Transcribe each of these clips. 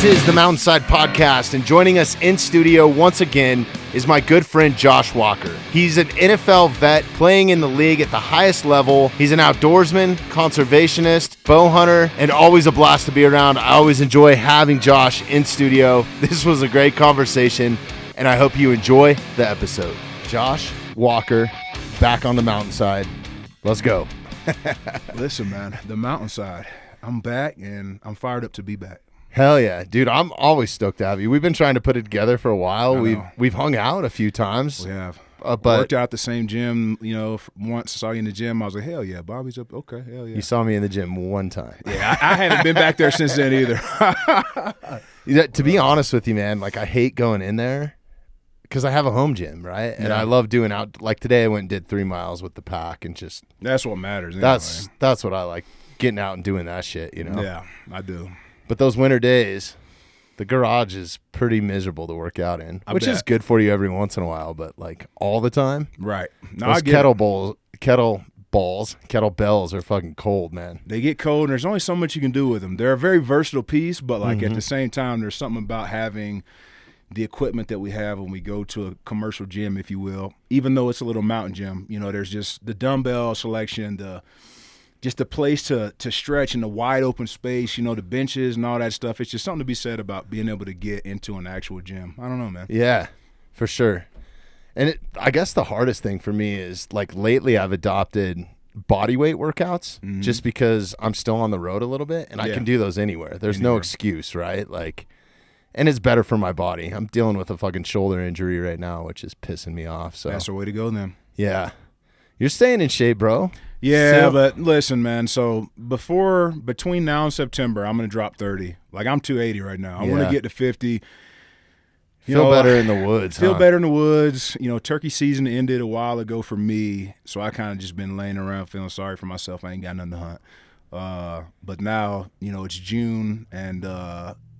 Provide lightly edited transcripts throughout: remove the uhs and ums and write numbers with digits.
This is the Mountainside Podcast, and joining us in studio once again is my good friend Josh Walker. He's an NFL vet playing in the league at the highest level. He's an outdoorsman, conservationist, bow hunter, and always a blast to be around. I always enjoy having Josh in studio. This was a great conversation, and I hope you enjoy the episode. Josh Walker, back on the Mountainside. Let's go. Listen, man, the Mountainside. I'm back, and I'm fired up to be back. Hell yeah, dude! I'm always stoked to have you. We've been trying to put it together for a while. We've hung out a few times. We have. But worked out the same gym. You know, once I saw you in the gym, I was like, hell yeah, Bobby's up. Okay, hell yeah. You saw me in the gym one time. Yeah, I haven't been back there since then either. To be honest with you, man, like I hate going in there because I have a home gym, right? And I love doing out. Like today, I went and did 3 miles with the pack, and just that's what matters. Anyway. That's what I like, getting out and doing that shit. You know? Yeah, I do. But those winter days, the garage is pretty miserable to work out in, which is good for you every once in a while, but like all the time. Right. No, those kettlebells are fucking cold, man. They get cold, and there's only so much you can do with them. They're a very versatile piece, but like at the same time, there's something about having the equipment that we have when we go to a commercial gym, if you will, even though it's a little mountain gym. You know, there's just the dumbbell selection, just the place to stretch in the wide open space, you know, the benches and all that stuff. It's just something to be said about being able to get into an actual gym. I don't know, man. Yeah, for sure. And I guess the hardest thing for me is, like, lately I've adopted body weight workouts just because I'm still on the road a little bit, and I can do those anywhere. There's no excuse, right? Like, and it's better for my body. I'm dealing with a fucking shoulder injury right now, which is pissing me off. So that's the way to go then. Yeah. You're staying in shape, bro. Yeah, but listen, man. So between now and September, I'm going to drop 30. Like, I'm 280 right now. I want to get to 50. Feel better in the woods. Feel better in the woods. You know, turkey season ended a while ago for me, so I kind of just been laying around feeling sorry for myself. I ain't got nothing to hunt. But now, you know, it's June, and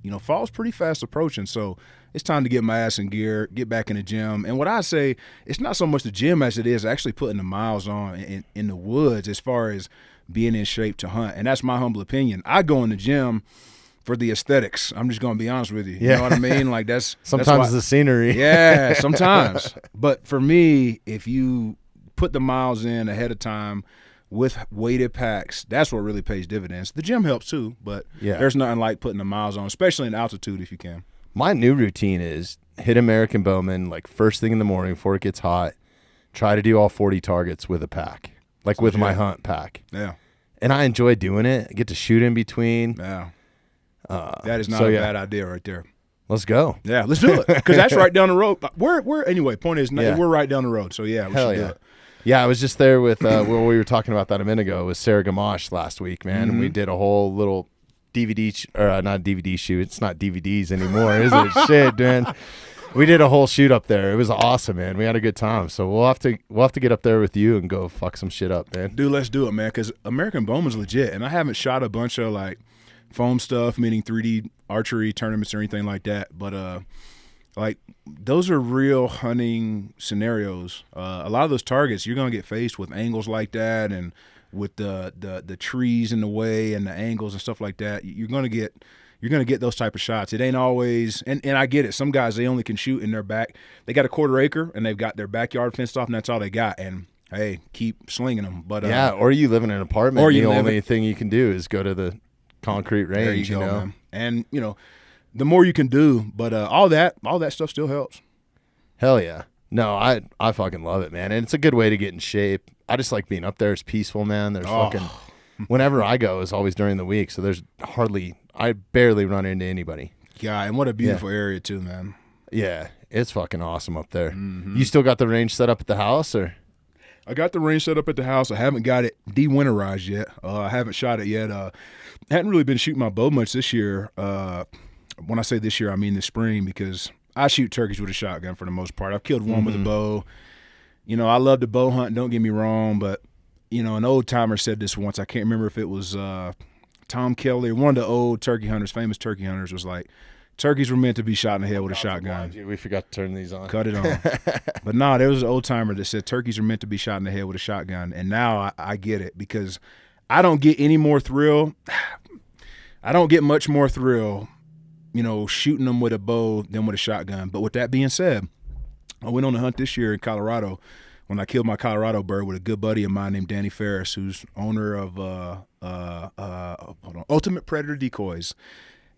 you know, fall's pretty fast approaching. So it's time to get my ass in gear, get back in the gym. And what I say, it's not so much the gym as it is actually putting the miles on in the woods as far as being in shape to hunt. And that's my humble opinion. I go in the gym for the aesthetics. I'm just going to be honest with you. You know what I mean? Like sometimes the scenery. Yeah, sometimes. But for me, if you put the miles in ahead of time with weighted packs, that's what really pays dividends. The gym helps too, but there's nothing like putting the miles on, especially in altitude if you can. My new routine is hit American Bowman like first thing in the morning before it gets hot. Try to do all 40 targets with a pack, like with my hunt pack. Yeah. And I enjoy doing it. I get to shoot in between. Yeah. That is not a bad idea right there. Let's go. Yeah, let's do it because that's right down the road. We're anyway. Point is, we're right down the road. So yeah, we should do it. Yeah, I was just there with what we were talking about that a minute ago with Sarah Gamache last week, man, and we did a whole little DVD not DVD shoot. It's not DVDs anymore, is it? Shit, man. We did a whole shoot up there. It was awesome, man. We had a good time. So we'll have to get up there with you and go fuck some shit up, man. Dude, let's do it, man. Because American Bowman's legit, and I haven't shot a bunch of like foam stuff, meaning 3D archery tournaments or anything like that. But like those are real hunting scenarios. A lot of those targets, you're gonna get faced with angles like that, and with the trees in the way and the angles and stuff like that. You're gonna get those type of shots. It ain't always, and I get it. Some guys, they only can shoot in their back. They got a quarter acre and they've got their backyard fenced off, and that's all they got. And hey, keep slinging them. But or you live in an apartment. Or the only thing you can do is go to the concrete range. There you go, man. And you know, the more you can do, but all that stuff still helps. Hell yeah. No, I fucking love it, man. And it's a good way to get in shape. I just like being up there. It's peaceful, man. There's fucking, whenever I go is always during the week. So I barely run into anybody. Yeah, and what a beautiful area too, man. Yeah, it's fucking awesome up there. You still got the range set up at the house, or? I got the range set up at the house. I haven't got it de-winterized yet. I haven't shot it yet. I hadn't really been shooting my bow much this year. When I say this year, I mean this spring, because I shoot turkeys with a shotgun for the most part. I've killed one with a bow. You know, I love to bow hunt, don't get me wrong, but, you know, an old timer said this once. I can't remember if it was Tom Kelly or one of the old turkey hunters, famous turkey hunters, was like, turkeys were meant to be shot in the head with a shotgun. We forgot to turn these on. Cut it on. But no, there was an old timer that said turkeys are meant to be shot in the head with a shotgun. And now I get it, because I don't get any more thrill. I don't get much more thrill shooting them with a bow than with a shotgun. But with that being said, I went on a hunt this year in Colorado when I killed my Colorado bird with a good buddy of mine named Danny Ferris, who's owner of Ultimate Predator Decoys.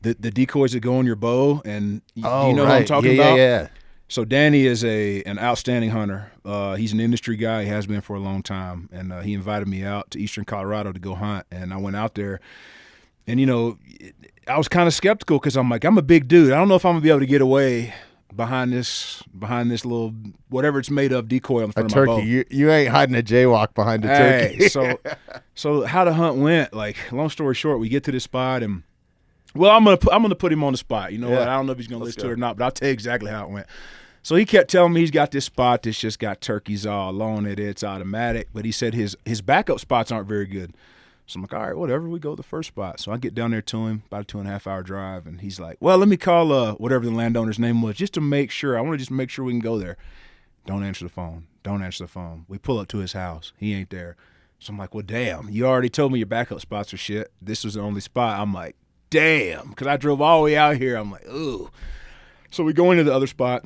The decoys that go on your bow, and do you know what I'm talking about? Yeah. So Danny is an outstanding hunter. He's an industry guy. He has been for a long time, and he invited me out to Eastern Colorado to go hunt, and I went out there. And, I was kind of skeptical because I'm like, I'm a big dude. I don't know if I'm going to be able to get away behind this little whatever it's made of decoy on the front of my bow. You ain't hiding a jaywalk behind a turkey. So how the hunt went, like, long story short, we get to this spot, and I'm gonna put him on the spot. You know what? I don't know if he's gonna listen to it or not, but I'll tell you exactly how it went. So he kept telling me he's got this spot that's just got turkeys all on it. It's automatic, but he said his backup spots aren't very good. So I'm like, all right, whatever. We go to the first spot. So I get down there to him, about a 2.5 hour drive, and he's like, well, let me call whatever the landowner's name was just to make sure. I want to just make sure we can go there. Don't answer the phone. Don't answer the phone. We pull up to his house. He ain't there. So I'm like, well, damn, you already told me your backup spots are shit. This was the only spot. I'm like, damn, because I drove all the way out here. I'm like, ooh. So we go into the other spot.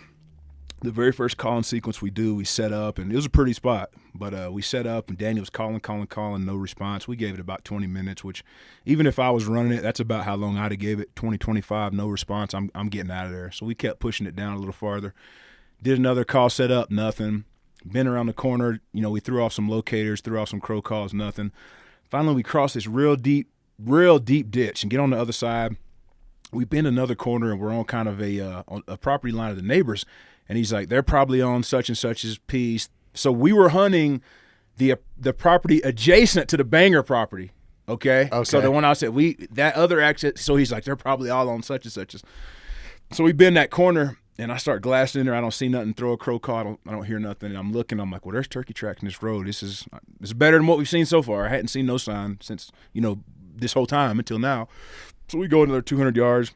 The very first calling sequence we set up, and it was a pretty spot. But we set up, and Daniel was calling, no response. We gave it about 20 minutes, which even if I was running it, that's about how long I'd have gave it, 20, 25, no response. I'm getting out of there. So we kept pushing it down a little farther. Did another call, set up, nothing. Been around the corner. We threw off some locators, threw off some crow calls, nothing. Finally, we crossed this real deep ditch and get on the other side. We bend another corner, and we're on kind of a property line of the neighbors. And he's like, they're probably on such and such's piece. So we were hunting the property adjacent to the Banger property. Okay. So the one I said, that other exit. So he's like, they're probably all on such and such's. So we bend that corner, and I start glassing in there. I don't see nothing. Throw a crow call. I don't hear nothing. And I'm looking. I'm like, well, there's turkey tracks in this road. This is better than what we've seen so far. I hadn't seen no sign since this whole time until now. So we go another 200 yards.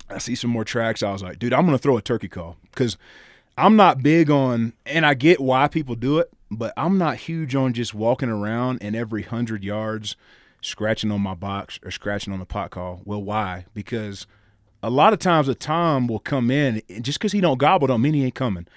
I see some more tracks. I was like, dude, I'm going to throw a turkey call because I'm not big on, and I get why people do it, but I'm not huge on just walking around and every 100 yards scratching on my box or scratching on the pot call. Well, why? Because a lot of times a tom will come in, and just because he don't gobble don't mean he ain't coming.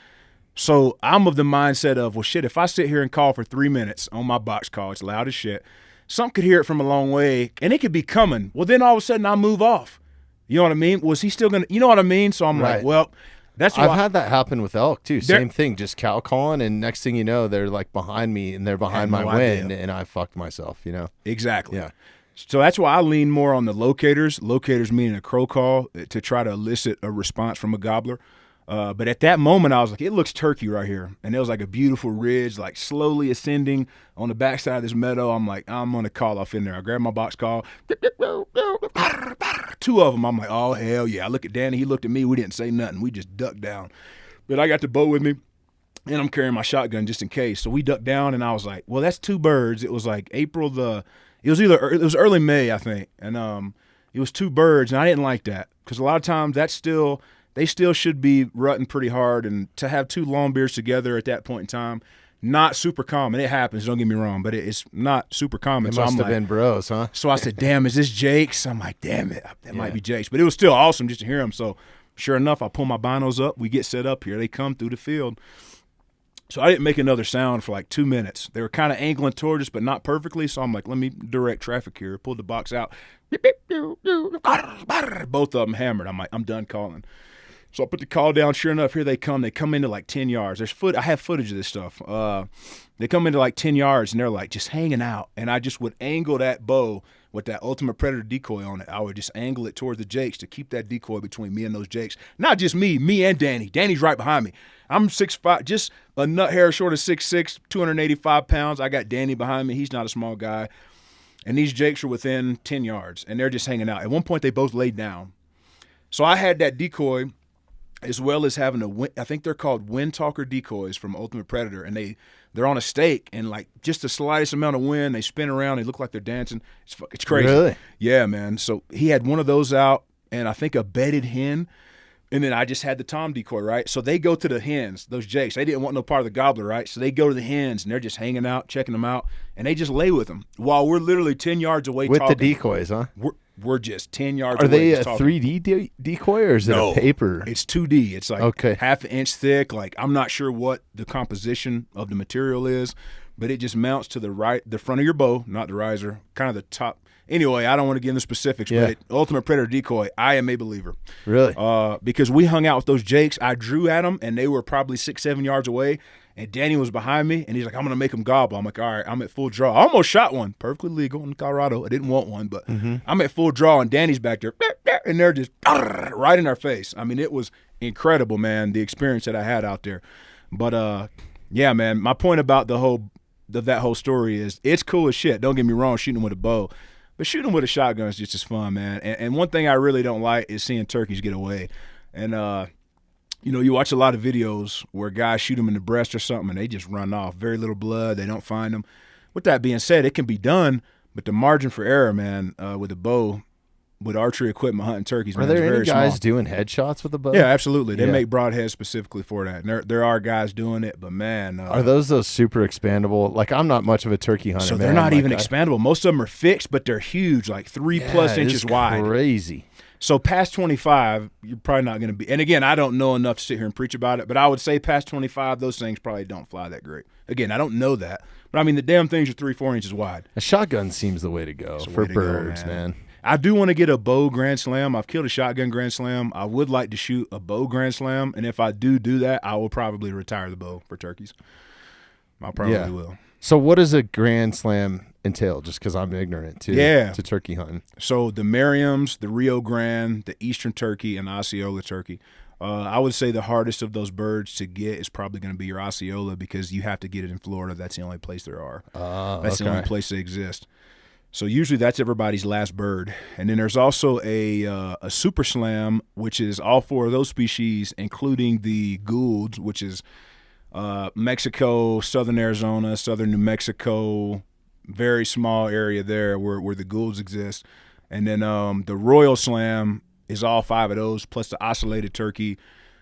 So I'm of the mindset of, well, shit, if I sit here and call for 3 minutes on my box call, it's loud as shit, some could hear it from a long way, and it could be coming. Well, then all of a sudden I move off. You know what I mean? Was he still going to – you know what I mean? So I'm like, well, that's why. I've had that happen with elk too. Same thing, just cow calling, and next thing you know, they're like behind me, and they're behind my wind, and I fucked myself, Exactly. Yeah. So that's why I lean more on the locators. Locators meaning a crow call to try to elicit a response from a gobbler. But at that moment, I was like, it looks turkey right here. And there was like a beautiful ridge, like slowly ascending on the backside of this meadow. I'm like, I'm going to call off in there. I grab my box call. 2 of them. I'm like, oh, hell yeah. I look at Danny. He looked at me. We didn't say nothing. We just ducked down. But I got the bow with me, and I'm carrying my shotgun just in case. So we ducked down, and I was like, well, that's 2 birds. It was like it was early May, I think. And it was 2 birds, and I didn't like that because a lot of times they still should be rutting pretty hard, and to have 2 long beards together at that point in time, not super common. It happens, don't get me wrong, but it's not super common. It must have been bros, huh? So I said, damn, is this Jake's? I'm like, damn it, that might be Jake's. But it was still awesome just to hear him. So sure enough, I pull my binos up. We get set up here. They come through the field. So I didn't make another sound for like 2 minutes. They were kind of angling towards us, but not perfectly. So I'm like, let me direct traffic here. Pulled the box out. Both of them hammered. I'm like, I'm done calling. So I put the call down. Sure enough, here they come. They come into like 10 yards. I have footage of this stuff. They come into like 10 yards, and they're like just hanging out. And I just would angle that bow with that Ultimate Predator decoy on it. I would just angle it towards the jakes to keep that decoy between me and those jakes. Not just me and Danny. Danny's right behind me. I'm 6'5", just a nut hair short of 6'6", 285 pounds. I got Danny behind me. He's not a small guy. And these jakes are within 10 yards, and they're just hanging out. At one point, they both laid down. So I had that decoy, as well as having I think they're called wind talker decoys from Ultimate Predator, and they're on a stake, and like just the slightest amount of wind, they spin around, they look like they're dancing. It's crazy. Really? Yeah, man. So he had one of those out, and I think a bedded hen, and then I just had the tom decoy, right? So they go to the hens, those jakes. They didn't want no part of the gobbler, right? So they go to the hens, and they're just hanging out, checking them out, and they just lay with them while we're literally 10 yards away with talking. the decoys, huh? we're just 10 yards Are away. they a just talking. 3D decoy or is it a paper? It's 2D. It's like Okay. half an inch thick. Like, I'm not sure what the composition of the material is, but it just mounts to the front of your bow, not the riser, kind of the top. Anyway, I don't want to get into specifics, Yeah. but Ultimate Predator decoy, I am a believer. Really? Because we hung out with those jakes. I drew at them, and they were probably 6-7 yards away. And Danny was behind me, and he's like, I'm going to make them gobble. I'm like, all right, I'm at full draw. I almost shot one, perfectly legal in Colorado. I didn't want one, but I'm at full draw, and Danny's back there, and they're just right in our face. I mean, it was incredible, man, the experience that I had out there. But, yeah, man, my point about that whole story is it's cool as shit. Don't get me wrong, shooting with a bow. But shooting with a shotgun is just as fun, man. And one thing I really don't like is seeing turkeys get away. And, you watch a lot of videos where guys shoot them in the breast or something and they just run off. Very little blood. They don't find them. With that being said, it can be done, but the margin for error, man, with a bow, with archery equipment hunting turkeys, man, Are there is very any guys small. doing headshots with a bow? Yeah, absolutely. They Yeah. make broadheads specifically for that. And there are guys doing it, but, man. Are those super expandable? Like, I'm not much of a turkey hunter, So man. they're not even Like, expandable. Most of them are fixed, but they're huge, like 3+ inches wide. Crazy. So past 25, you're probably not going to be – and, again, I don't know enough to sit here and preach about it, but I would say past 25, those things probably don't fly that great. Again, I don't know that. But, I mean, the damn things are 3-4 inches wide. A shotgun seems the way to go for way to go, birds, man. I do want to get a bow Grand Slam. I've killed a shotgun Grand Slam. I would like to shoot a bow Grand Slam, and if I do that, I will probably retire the bow for turkeys. I probably will. So what does a Grand Slam entail? Just because I'm ignorant to turkey hunting. So the Merriam's, the Rio Grande, the Eastern turkey, and the Osceola turkey. I would say the hardest of those birds to get is probably going to be your Osceola because you have to get it in Florida. That's the only place there are. That's the only place they exist. So usually that's everybody's last bird. And then there's also a Super Slam, which is all 4 of those species, including the Goulds, which is Mexico, southern Arizona, southern New Mexico, very small area there where the Goulds exist. And then the Royal Slam is all 5 of those, plus the Ocellated turkey,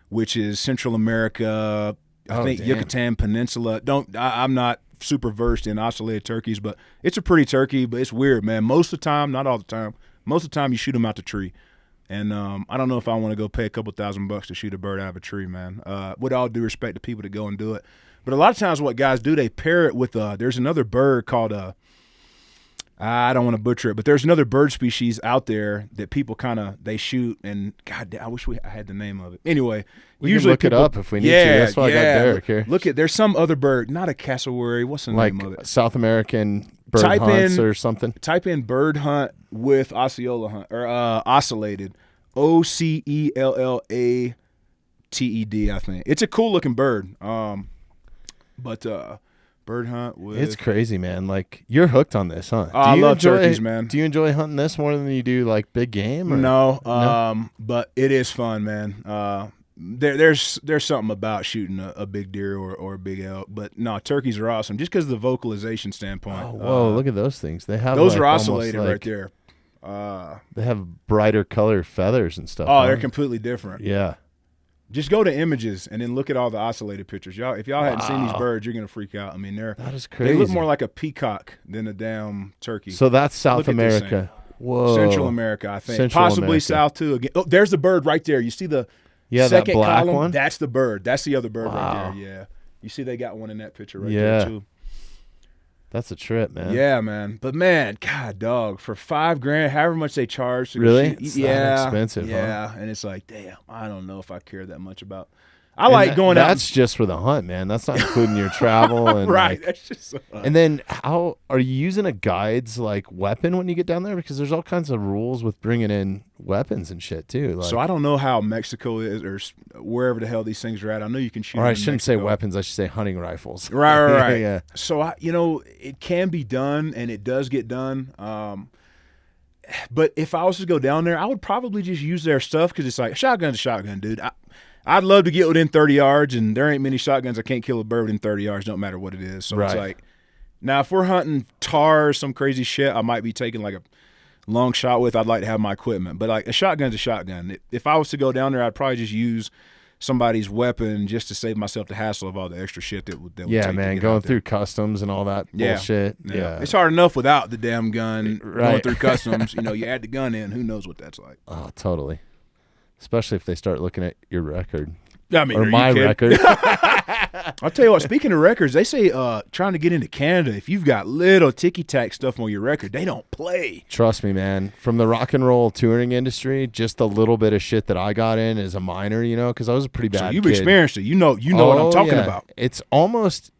which is Central America, I think Yucatan Peninsula. I'm not super versed in ocellated turkeys, but it's a pretty turkey, but it's weird, man. Most of the time, not all the time, most of the time you shoot them out the tree. And I don't know if I want to go pay a couple $1,000 to shoot a bird out of a tree, man. With all due respect to people that go and do it. But a lot of times what guys do, they pair it with there's another bird called I don't want to butcher it, but there's another bird species out there that people they shoot, and God, I wish I had the name of it. Anyway, We usually can look it up if we need to. That's why I got Derek here. There's some other bird, not a cassowary. What's the name of it? South American bird hunts or something. Type in bird hunt with Osceola hunt or ocellated, OCELLATED. I think it's a cool looking bird. Bird hunt with. It's crazy, man. Like, you're hooked on this, huh? I love turkeys, man. Do you enjoy hunting this more than you do like big game? Or? No, but it is fun, man. There's something about shooting a big deer or a big elk, but no, turkeys are awesome just because of the vocalization standpoint. Oh, whoa, look at those things. They have those like are almost ocellated like, right there. They have brighter color feathers and stuff. Oh, huh? they're completely different. Yeah. Just go to images and then look at all the ocellated pictures. If y'all hadn't seen these birds, you're gonna freak out. I mean, that is crazy. They look more like a peacock than a damn turkey. So that's South Look at this America. Whoa. Central America, I think. Central Possibly America. South too. Again, oh, there's the bird right there. You see the that second black column? one? That's the bird. That's the other bird Wow. right there. Yeah. You see they got one in that picture right Yeah. there too. That's a trip, man. Yeah, man. But man, God, dog, for $5,000, however much they charge to Really? shoot, It's that expensive, yeah. And it's like, damn, I don't know if I care that much about. I like going out. That's just for the hunt, man. That's not including your travel and right. like- That's just. and then how are you using a guide's like weapon when you get down there? Because there's all kinds of rules with bringing in weapons and shit too. Like, So I don't know how Mexico is or wherever the hell these things are at. I know you can shoot. or them I in shouldn't say Mexico. weapons. I should say hunting rifles. Right. Yeah. So it can be done, and it does get done. But if I was to go down there, I would probably just use their stuff because it's like shotgun's a shotgun, dude. I'd love to get within 30 yards, and there ain't many shotguns I can't kill a bird within 30 yards, don't matter what it is. So it's Right. like, now if we're hunting tar or some crazy shit, I might be taking like a long shot with. I'd like to have my equipment, but like a shotgun's a shotgun. If I was to go down there, I'd probably just use somebody's weapon just to save myself the hassle of all the extra shit that would take Yeah, to man, get going out there. through customs and all that bullshit. Yeah. It's hard enough without the damn gun going Right. through customs. You add the gun in, who knows what that's like. Oh, totally. Especially if they start looking at your record. I mean, Or are you my kidding? record. I'll tell you what, speaking of records, they say trying to get into Canada, if you've got little ticky-tack stuff on your record, they don't play. Trust me, man. From the rock and roll touring industry, just a little bit of shit that I got in as a minor, because I was a pretty bad So you've kid. experienced it. You know what I'm talking about. It's almost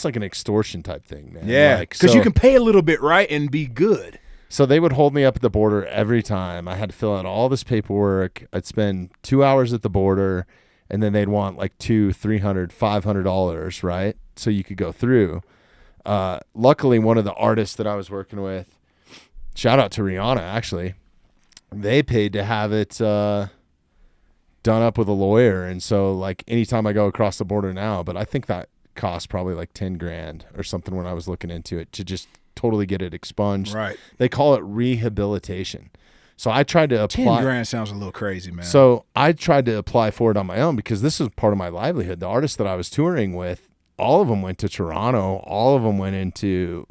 like an extortion type thing, man. Yeah, Like, because so- you can pay a little bit, right, and be good. So they would hold me up at the border every time. I had to fill out all this paperwork. I'd spend 2 hours at the border, and then they'd want like $200, $300, $500, right? So you could go through. Luckily, one of the artists that I was working with, shout out to Rihanna, actually, they paid to have it done up with a lawyer. And so like anytime I go across the border now, but I think that cost probably like 10 grand or something when I was looking into it to just totally get it expunged. Right. They call it rehabilitation. So I tried to apply. 10 grand sounds a little crazy, man. So I tried to apply for it on my own because this is part of my livelihood. The artists that I was touring with, all of them went to Toronto. All of them went into,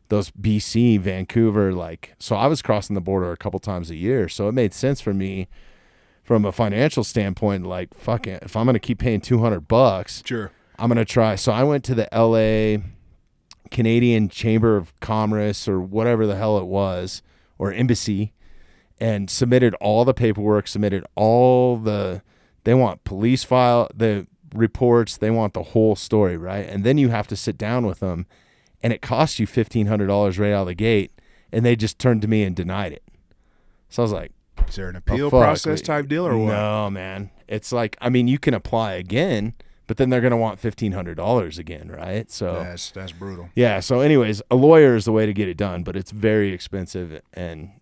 those BC, Vancouver. So I was crossing the border a couple times a year. So it made sense for me from a financial standpoint, like, fuck it. If I'm going to keep paying $200, sure. I'm going to try. So I went to the LA Canadian Chamber of Commerce or whatever the hell it was, or embassy, and submitted all the paperwork, they want police file, the reports, they want the whole story, right? And then you have to sit down with them, and it costs you $1,500 right out of the gate, and they just turned to me and denied it. So I was like, Is there an appeal fuck. process type deal or what? no, man. It's like, you can apply again, but then they're going to want $1,500 again, right? So That's brutal. yeah. So anyways, a lawyer is the way to get it done, but it's very expensive and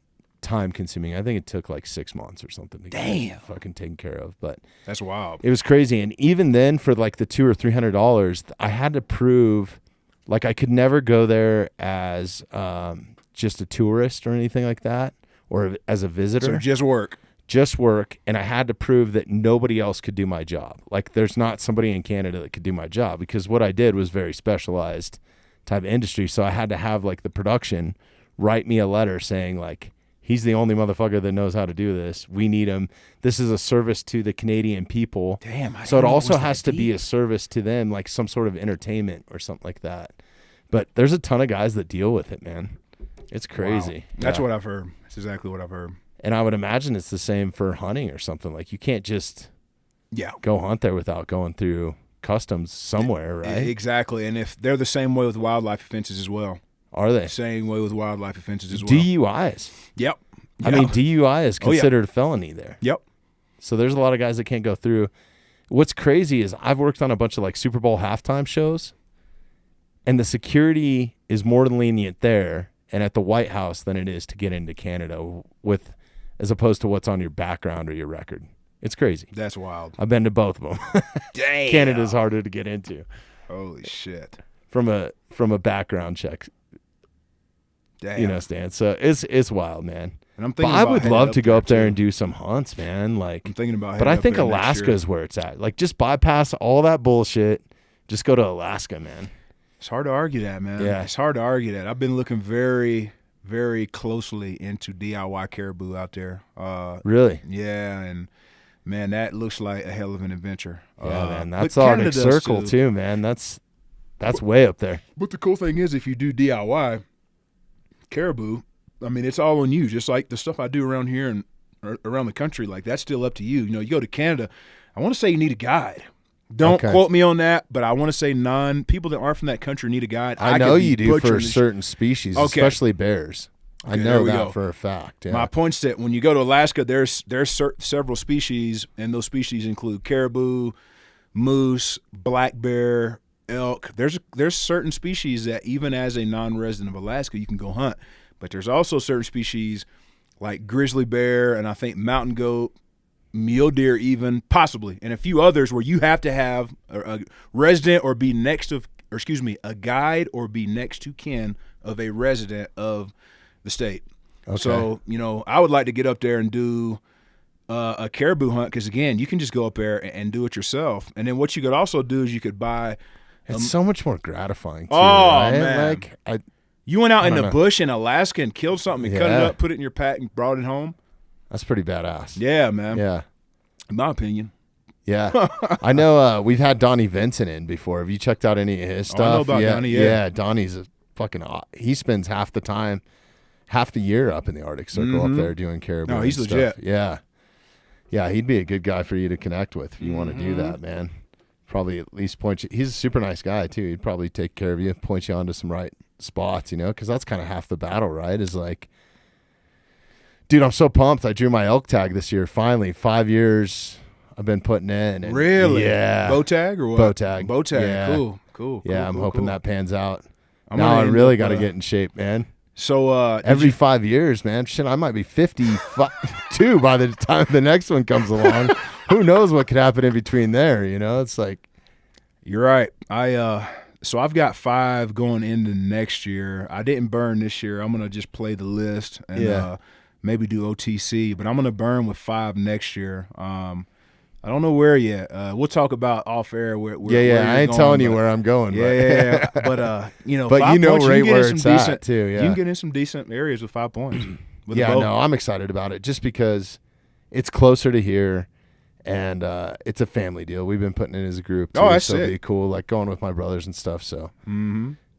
time consuming. I think it took like 6 months or something to get it fucking taken care of, but That's wild. it was crazy. And even then for like the $200 or $300, I had to prove like I could never go there as just a tourist or anything like that, or as a visitor. So just work. Just work, and I had to prove that nobody else could do my job. Like there's not somebody in Canada that could do my job, because what I did was very specialized type of industry. So I had to have like the production write me a letter saying like, he's the only motherfucker that knows how to do this. We need him. This is a service to the Canadian people. Damn. So it didn't know also was has that to be deep. a service to them, like some sort of entertainment or something like that. But there's a ton of guys that deal with it, man. It's crazy. Wow. That's Yeah. what I've heard. That's exactly what I've heard. And I would imagine it's the same for hunting or something. Like you can't just Yeah. go hunt there without going through customs somewhere, right? Exactly. And if they're the same way with wildlife offenses as well. Are they? Same way with wildlife offenses as well. DUIs. Yep. I mean, DUI is Oh, yeah. considered a felony there. Yep. So there's a lot of guys that can't go through. What's crazy is I've worked on a bunch of like Super Bowl halftime shows, and the security is more lenient there and at the White House than it is to get into Canada as opposed to what's on your background or your record. It's crazy. That's wild. I've been to both of them. Damn. Canada's harder to get into Holy shit. from a background check, Damn. Stan. So it's wild, man. And I'm But thinking I about would heading love to go up there too. and do some hunts, man. Like, I'm thinking about but I heading up think there next Alaska year. is where it's at. Like, just bypass all that bullshit. Just go to Alaska, man. It's hard to argue that, man. Yeah. It's hard to argue that. I've been looking very, very closely into DIY caribou out there. Really? Yeah, and man, that looks like a hell of an adventure. Yeah, man. but That's Arctic Canada does Circle too, man. That's way up there. But the cool thing is, if you do DIY caribou, I mean, it's all on you. Just like the stuff I do around here and around the country, like that's still up to you. You go to Canada, I want to say you need a guide. Don't Okay. quote me on that, but I want to say people that aren't from that country need a guide. I could know be you do for butchering this certain species, Okay. especially bears. I Okay, know there we that go. for a fact. Yeah. My point's that when you go to Alaska, there's several species, and those species include caribou, moose, black bear, elk. There's certain species that even as a non-resident of Alaska, you can go hunt. But there's also certain species like grizzly bear and I think mountain goat, mule deer even, possibly, and a few others where you have to have a resident or be a guide or be next to kin of a resident of the state. Okay. So, I would like to get up there and do a caribou hunt because, again, you can just go up there and do it yourself. And then what you could also do is you could buy It's so much more gratifying, too, Oh, right? man. Like, you went out in don't the know. bush in Alaska and killed something and cut it Yeah. up, put it in your pack, and brought it home. that's pretty badass. Yeah, man. Yeah. In my opinion. Yeah. I know we've had Donnie Vincent in before. Have you checked out any of his Oh, I know stuff? about yeah. Donnie, yeah. Yeah, Donnie's a fucking he spends half the year up in the Arctic Circle up there doing caribou. No, he's and stuff. legit. Yeah. Yeah, he'd be a good guy for you to connect with if you want to do that, man. Probably at least point you. He's a super nice guy, too. He'd probably take care of you, point you onto some right spots, because that's kind of half the battle, right? Is like, dude, I'm so pumped. I drew my elk tag this year, finally. 5 years I've been putting in. And Really? Yeah. Bow tag or what? Bow tag. Bow tag. Yeah. Cool. Yeah, I'm hoping that pans out. I'm now gonna I end really up, got to get in shape, man. So Every 5 years, man. Shit, I might be 52 by the time the next one comes along. Who knows what could happen in between there? It's like, you're right. So I've got 5 going into next year. I didn't burn this year. I'm gonna just play the list and maybe do OTC, but I'm gonna burn with 5 next year. I don't know where yet. We'll talk about off air. Where I ain't going, telling you where I'm going. Yeah. But but 5 you know points, right you can get where in some it's decent, at too. Yeah, you can get in some decent areas with 5 points. With a yeah. bow. No, I'm excited about it just because it's closer to here, and it's a family deal. We've been putting it as a group. Too, Oh, that's so it'd be sick. cool, like going with my brothers and stuff. So,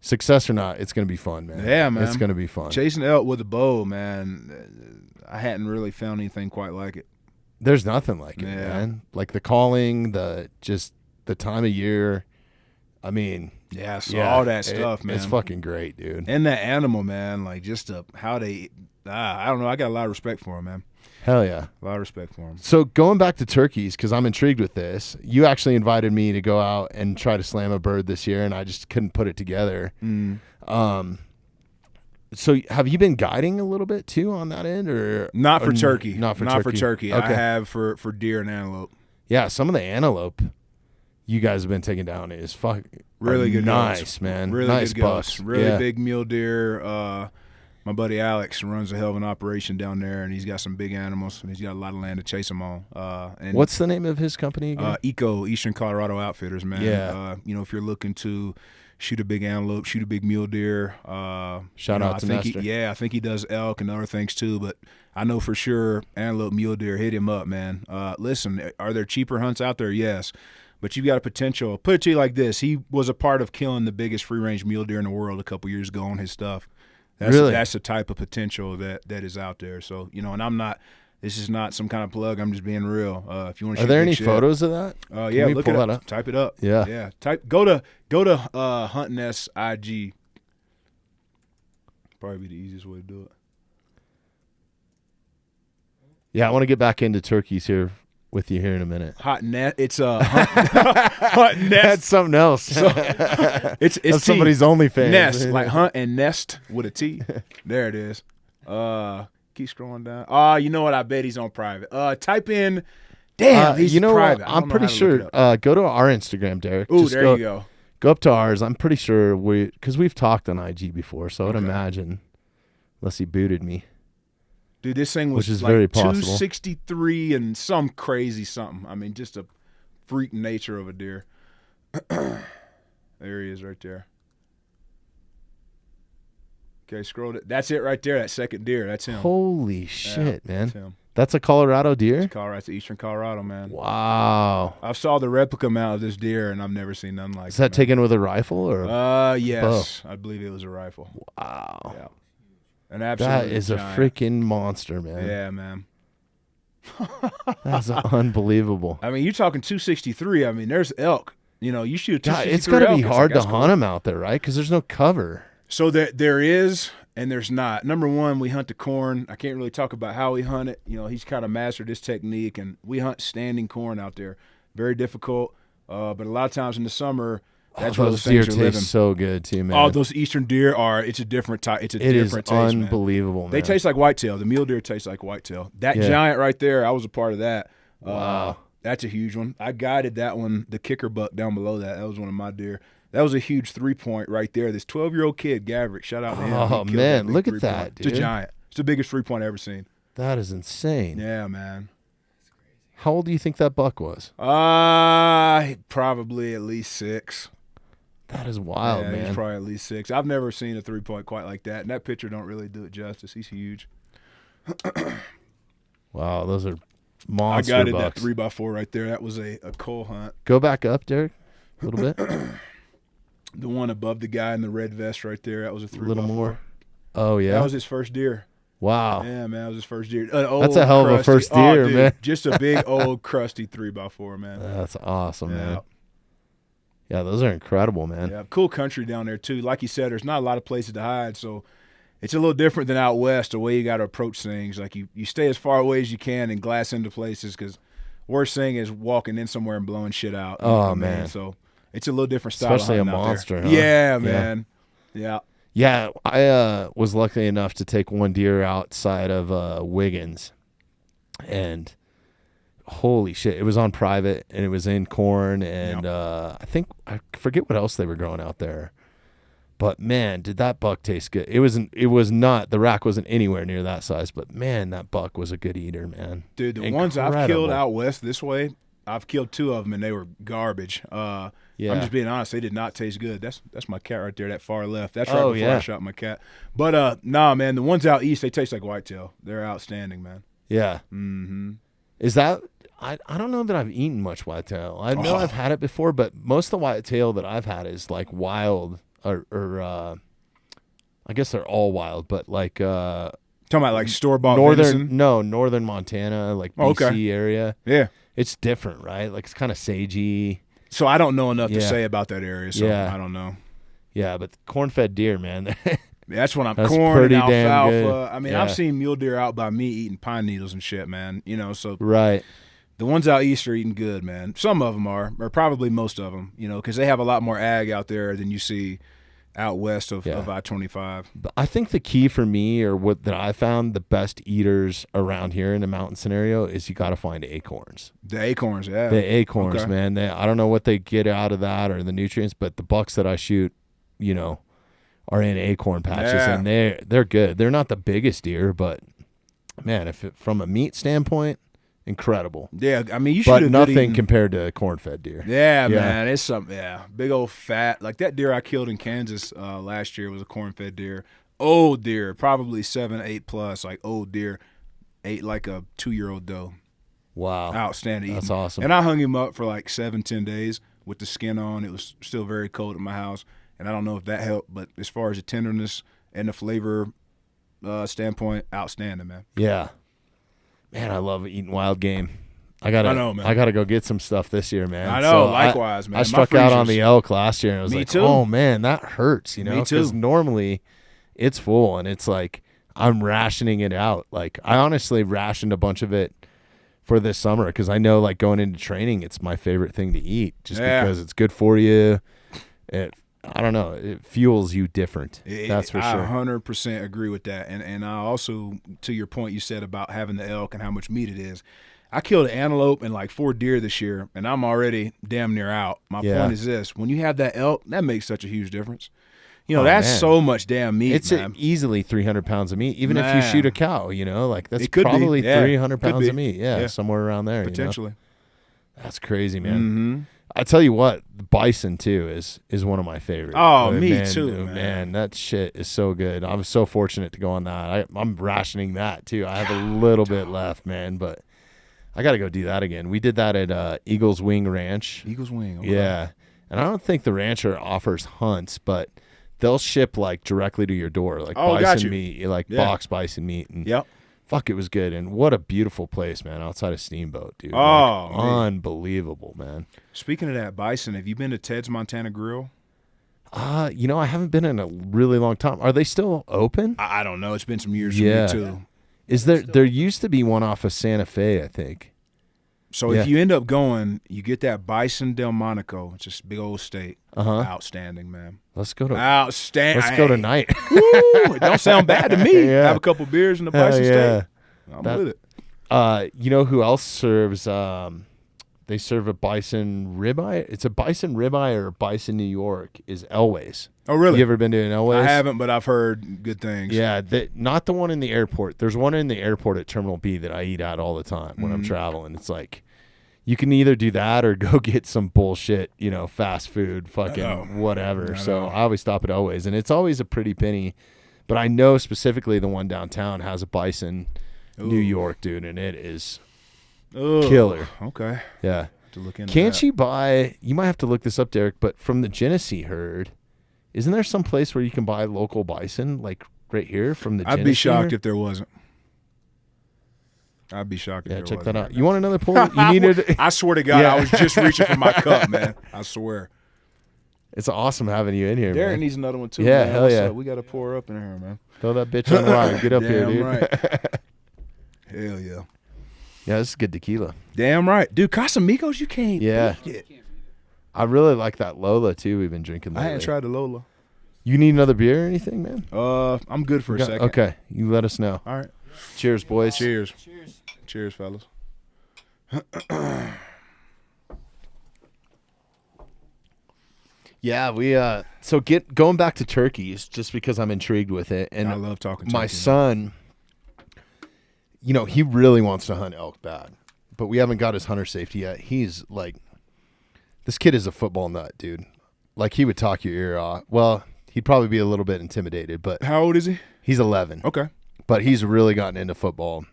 success or not, it's gonna be fun, man. Yeah, man. It's gonna be fun. Chasing elk with a bow, man. I hadn't really found anything quite like it. There's nothing like it, Yeah. man. Like the calling, the time of year. I mean, Yeah, so all that stuff, man. It's fucking great, dude. And that animal, man, like just how they, I don't know. I got a lot of respect for him, man. Hell yeah. A lot of respect for him. So going back to turkeys, because I'm intrigued with this, you actually invited me to go out and try to slam a bird this year, and I just couldn't put it together. So have you been guiding a little bit too on that end, or Not for or turkey. Not for turkey. Okay. I have for deer and antelope. Yeah, some of the antelope you guys have been taking down is Really good nice, goats. man. Really nice good bucks. goats. Really Yeah. big mule deer. My buddy Alex runs a hell of an operation down there, and he's got some big animals, and he's got a lot of land to chase them on. And What's the name of his company again? Eco Eastern Colorado Outfitters, man. Yeah. If you're looking to shoot a big antelope, shoot a big mule deer. Shout out to Nestor. I think he does elk and other things too. But I know for sure antelope, mule deer, hit him up, man. Listen, are there cheaper hunts out there? Yes. But you've got a potential. Put it to you like this: he was a part of killing the biggest free range mule deer in the world a couple years ago on his stuff. Really? That's the type of potential that is out there. So and I'm not. This is not some kind of plug. I'm just being real. If you want to, Are there any photos of that? Yeah, we look pull it that up. up? Type it up. Yeah. Go to Hunt Nest IG. Probably be the easiest way to do it. Yeah, I want to get back into turkeys here with you here in a minute. Hot Nest. It's Hunt Nest. That's something else. It's That's somebody's OnlyFans. Nest, like Hunt and Nest with a T. There it is. Keep scrolling down. You know what? I bet he's on private. Type in. Damn, he's private. What? I'm pretty sure. Go to our Instagram, Derek. Ooh, Just there you go. Go up to ours. I'm pretty sure because we've talked on IG before, so I would imagine, unless he booted me. Dude, this thing was Which is like very possible. 263 and some crazy something. I mean, just a freak nature of a deer. There he is right there. Okay, scroll it. That's it right there, that second deer. That's him. Holy shit, man. That's him. That's a Colorado deer? Colorado, it's Eastern Colorado, man. Wow. I saw the replica mount of this deer, and I've never seen nothing like it. Is that taken with a rifle or? Yes. I believe it was a rifle. Wow. Yeah. An absolute That is a giant. freaking monster, man. Yeah, man. That's unbelievable. I mean, you're talking 263. I mean, there's elk. You shoot a 263 God, it's got to elk, be it's hard like, to that's cool. hunt them out there, right? Because there's no cover. So there is and there's not. Number one, we hunt the corn. I can't really talk about how we hunt it. He's kind of mastered this technique, and we hunt standing corn out there. Very difficult, but a lot of times in the summer, that's where those those deer things are living. taste so good too, man. Oh, those eastern deer it's a different type. It's a It is different taste, man. unbelievable, man. They taste like whitetail. The mule deer tastes like whitetail. That Yeah. giant right there, I was a part of that. Wow. That's a huge one. I guided that one, the kicker buck down below that. That was one of my deer. That was a huge 3-point right there. This 12-year-old kid, Gavrick, shout out to him. Oh, He killed man, that big look at 3-point. that, It's a dude. giant. It's the biggest 3-point I ever seen. That is insane. Yeah, man. How old do you think that buck was? Probably at least 6. That is wild, yeah, man. He's probably at least 6. I've never seen a 3-point quite like that, and that picture don't really do it justice. He's huge. Wow, those are monster I got it, bucks. that 3x4 right there. That was a coal hunt. Go back up, Derek, a little bit. The one above the guy in the red vest right there, that was a 3x4. A little more. Oh, yeah? That was his first deer. Wow. Yeah, man, that was his first deer. That's a hell of a first deer, dude, man. Just a big, old, crusty 3x4, man. That's awesome, Yeah. man. Yeah, those are incredible, man. Yeah, cool country down there, too. Like you said, there's not a lot of places to hide, so it's a little different than out west, the way you got to approach things. Like, you stay as far away as you can and glass into places, because worst thing is walking in somewhere and blowing shit out. You know what I mean? Man. So it's a little different style. Especially a of hunting out monster, there. huh? Yeah, man. Yeah. Yeah, I was lucky enough to take one deer outside of Wiggins, and holy shit, it was on private, and it was in corn, and I forget what else they were growing out there, but man, did that buck taste good. It was not, the rack wasn't anywhere near that size, but man, that buck was a good eater, man. Dude, the ones I've killed out west this way, I've killed 2 of them, and they were garbage. Yeah. I'm just being honest. They did not taste good. That's my cat right there, that far left. That's right before I shot my cat. But, nah, man, the ones out east, they taste like whitetail. They're outstanding, man. Yeah. Mm-hmm. Is that – I don't know that I've eaten much whitetail. I know I've had it before, but most of the whitetail that I've had is like wild or I guess they're all wild, but like talking about like store-bought northern venison? Montana, like BC area. Yeah. It's different, right? Like it's kind of sagey. So I don't know enough to say about that area, so I don't know. Yeah, but corn-fed deer, man. That's when I'm That's corn pretty and damn alfalfa. good. I mean, I've seen mule deer out by me eating pine needles and shit, man. You know, so right. The ones out east are eating good, man. Some of them are, or probably most of them, you know, because they have a lot more ag out there than you see out west of I-25. But I think the key for me, or what that I found the best eaters around here in the mountain scenario, is you got to find acorns. The acorns, yeah. The acorns, man. I don't know what they get out of that or the nutrients, but the bucks that I shoot, you know, are in acorn patches, and they're good. They're not the biggest deer, but man, from a meat standpoint, incredible. Yeah, I mean, you should. But nothing compared to corn-fed deer. Yeah, man, it's something. Yeah, big old fat. Like that deer I killed in Kansas last year was a corn-fed deer. Old deer, probably 7, 8 plus. Like old deer, ate like a 2-year-old doe. Wow, outstanding. That's awesome. And I hung him up for like 7-10 days with the skin on. It was still very cold at my house. And I don't know if that helped, but as far as the tenderness and the flavor standpoint, outstanding, man. Yeah. Man, I love eating wild game. I gotta go get some stuff this year, man. I know, likewise, man. I struck out on the elk last year, and I was like, too. oh, man, that hurts, you know? Me too. Because normally it's full, and it's like I'm rationing it out. Like, I honestly rationed a bunch of it for this summer because I know, like, going into training, it's my favorite thing to eat just because it's good for you. I don't know. It fuels you different. That's for sure. I 100% agree with that. And I also, to your point you said about having the elk and how much meat it is, I killed an antelope and like 4 deer this year, and I'm already damn near out. My point is this. When you have that elk, that makes such a huge difference. You know, that's so much damn meat, it's man. Easily 300 pounds of meat. Even if you shoot a cow, you know, like that's could probably be. Yeah. 300 pounds Could of meat. Yeah, somewhere around there. Potentially. You know? That's crazy, man. Mm-hmm. I tell you what, bison too is one of my favorites. Oh, me too, man. That shit is so good. I'm so fortunate to go on that. I'm rationing that too. I have a little bit left, man, but I got to go do that again. We did that at Eagles Wing Ranch. Eagles Wing, okay. Yeah, and I don't think the rancher offers hunts, but they'll ship like directly to your door, like bison meat, like box bison meat. And fuck, it was good. And what a beautiful place, man, outside of Steamboat, dude. Oh, like, unbelievable, man. Speaking of that bison, have you been to Ted's Montana Grill? You know, I haven't been in a really long time. Are they still open? I don't know. It's been some years for me too. Is there used to be one off of Santa Fe, I think. So if you end up going, you get that Bison Del Monaco. It's just a big old steak. Outstanding, man. Let's go to outstanding. Let's go tonight. Woo, it don't sound bad to me. Have a couple beers and the bison steak. I'm with it. You know who else serves? They serve a bison ribeye. It's a bison ribeye or a bison New York is Elway's. Oh, really? You ever been to an Elway's? I haven't, but I've heard good things. Yeah, not the one in the airport. There's one in the airport at Terminal B that I eat at all the time when I'm traveling. It's like You can either do that or go get some bullshit, fast food, fucking whatever. So I always stop at Always, and it's always a pretty penny. But I know specifically the one downtown has a Bison New York, dude, and it is killer. Okay. Yeah. To look into Can't that. you buy, you might have to look this up, Derek, but from the Genesee herd, isn't there some place where you can buy local bison, like right here from the Genesee I'd be shocked herd? if there wasn't. I'd be shocked if there check wasn't. that out. You want another pour? You needed. I swear to God, I was just reaching for my cup, man. I swear. It's awesome having you in here, Derek man. needs another one too. Yeah, man. hell What's yeah. up? We got to pour up in here, man. Throw that bitch on the line. Get up here, dude. Right. Hell yeah. Yeah, this is good tequila. Damn right. Dude, Casamigos, you can't Yeah. beat it. I really like that Lola, too, we've been drinking I lately. hadn't tried the Lola. You need another beer or anything, man? I'm good for a second. Okay, you let us know. All right. Cheers, boys. Cheers. Cheers, fellas. Yeah, we so going back to turkeys just because I'm intrigued with it, and I love talking my turkey, son, he really wants to hunt elk bad, but we haven't got his hunter safety yet. He's like, this kid is a football nut, dude. Like, he would talk your ear off. Well, he'd probably be a little bit intimidated, but How old is he? he's 11. Okay. But he's really gotten into football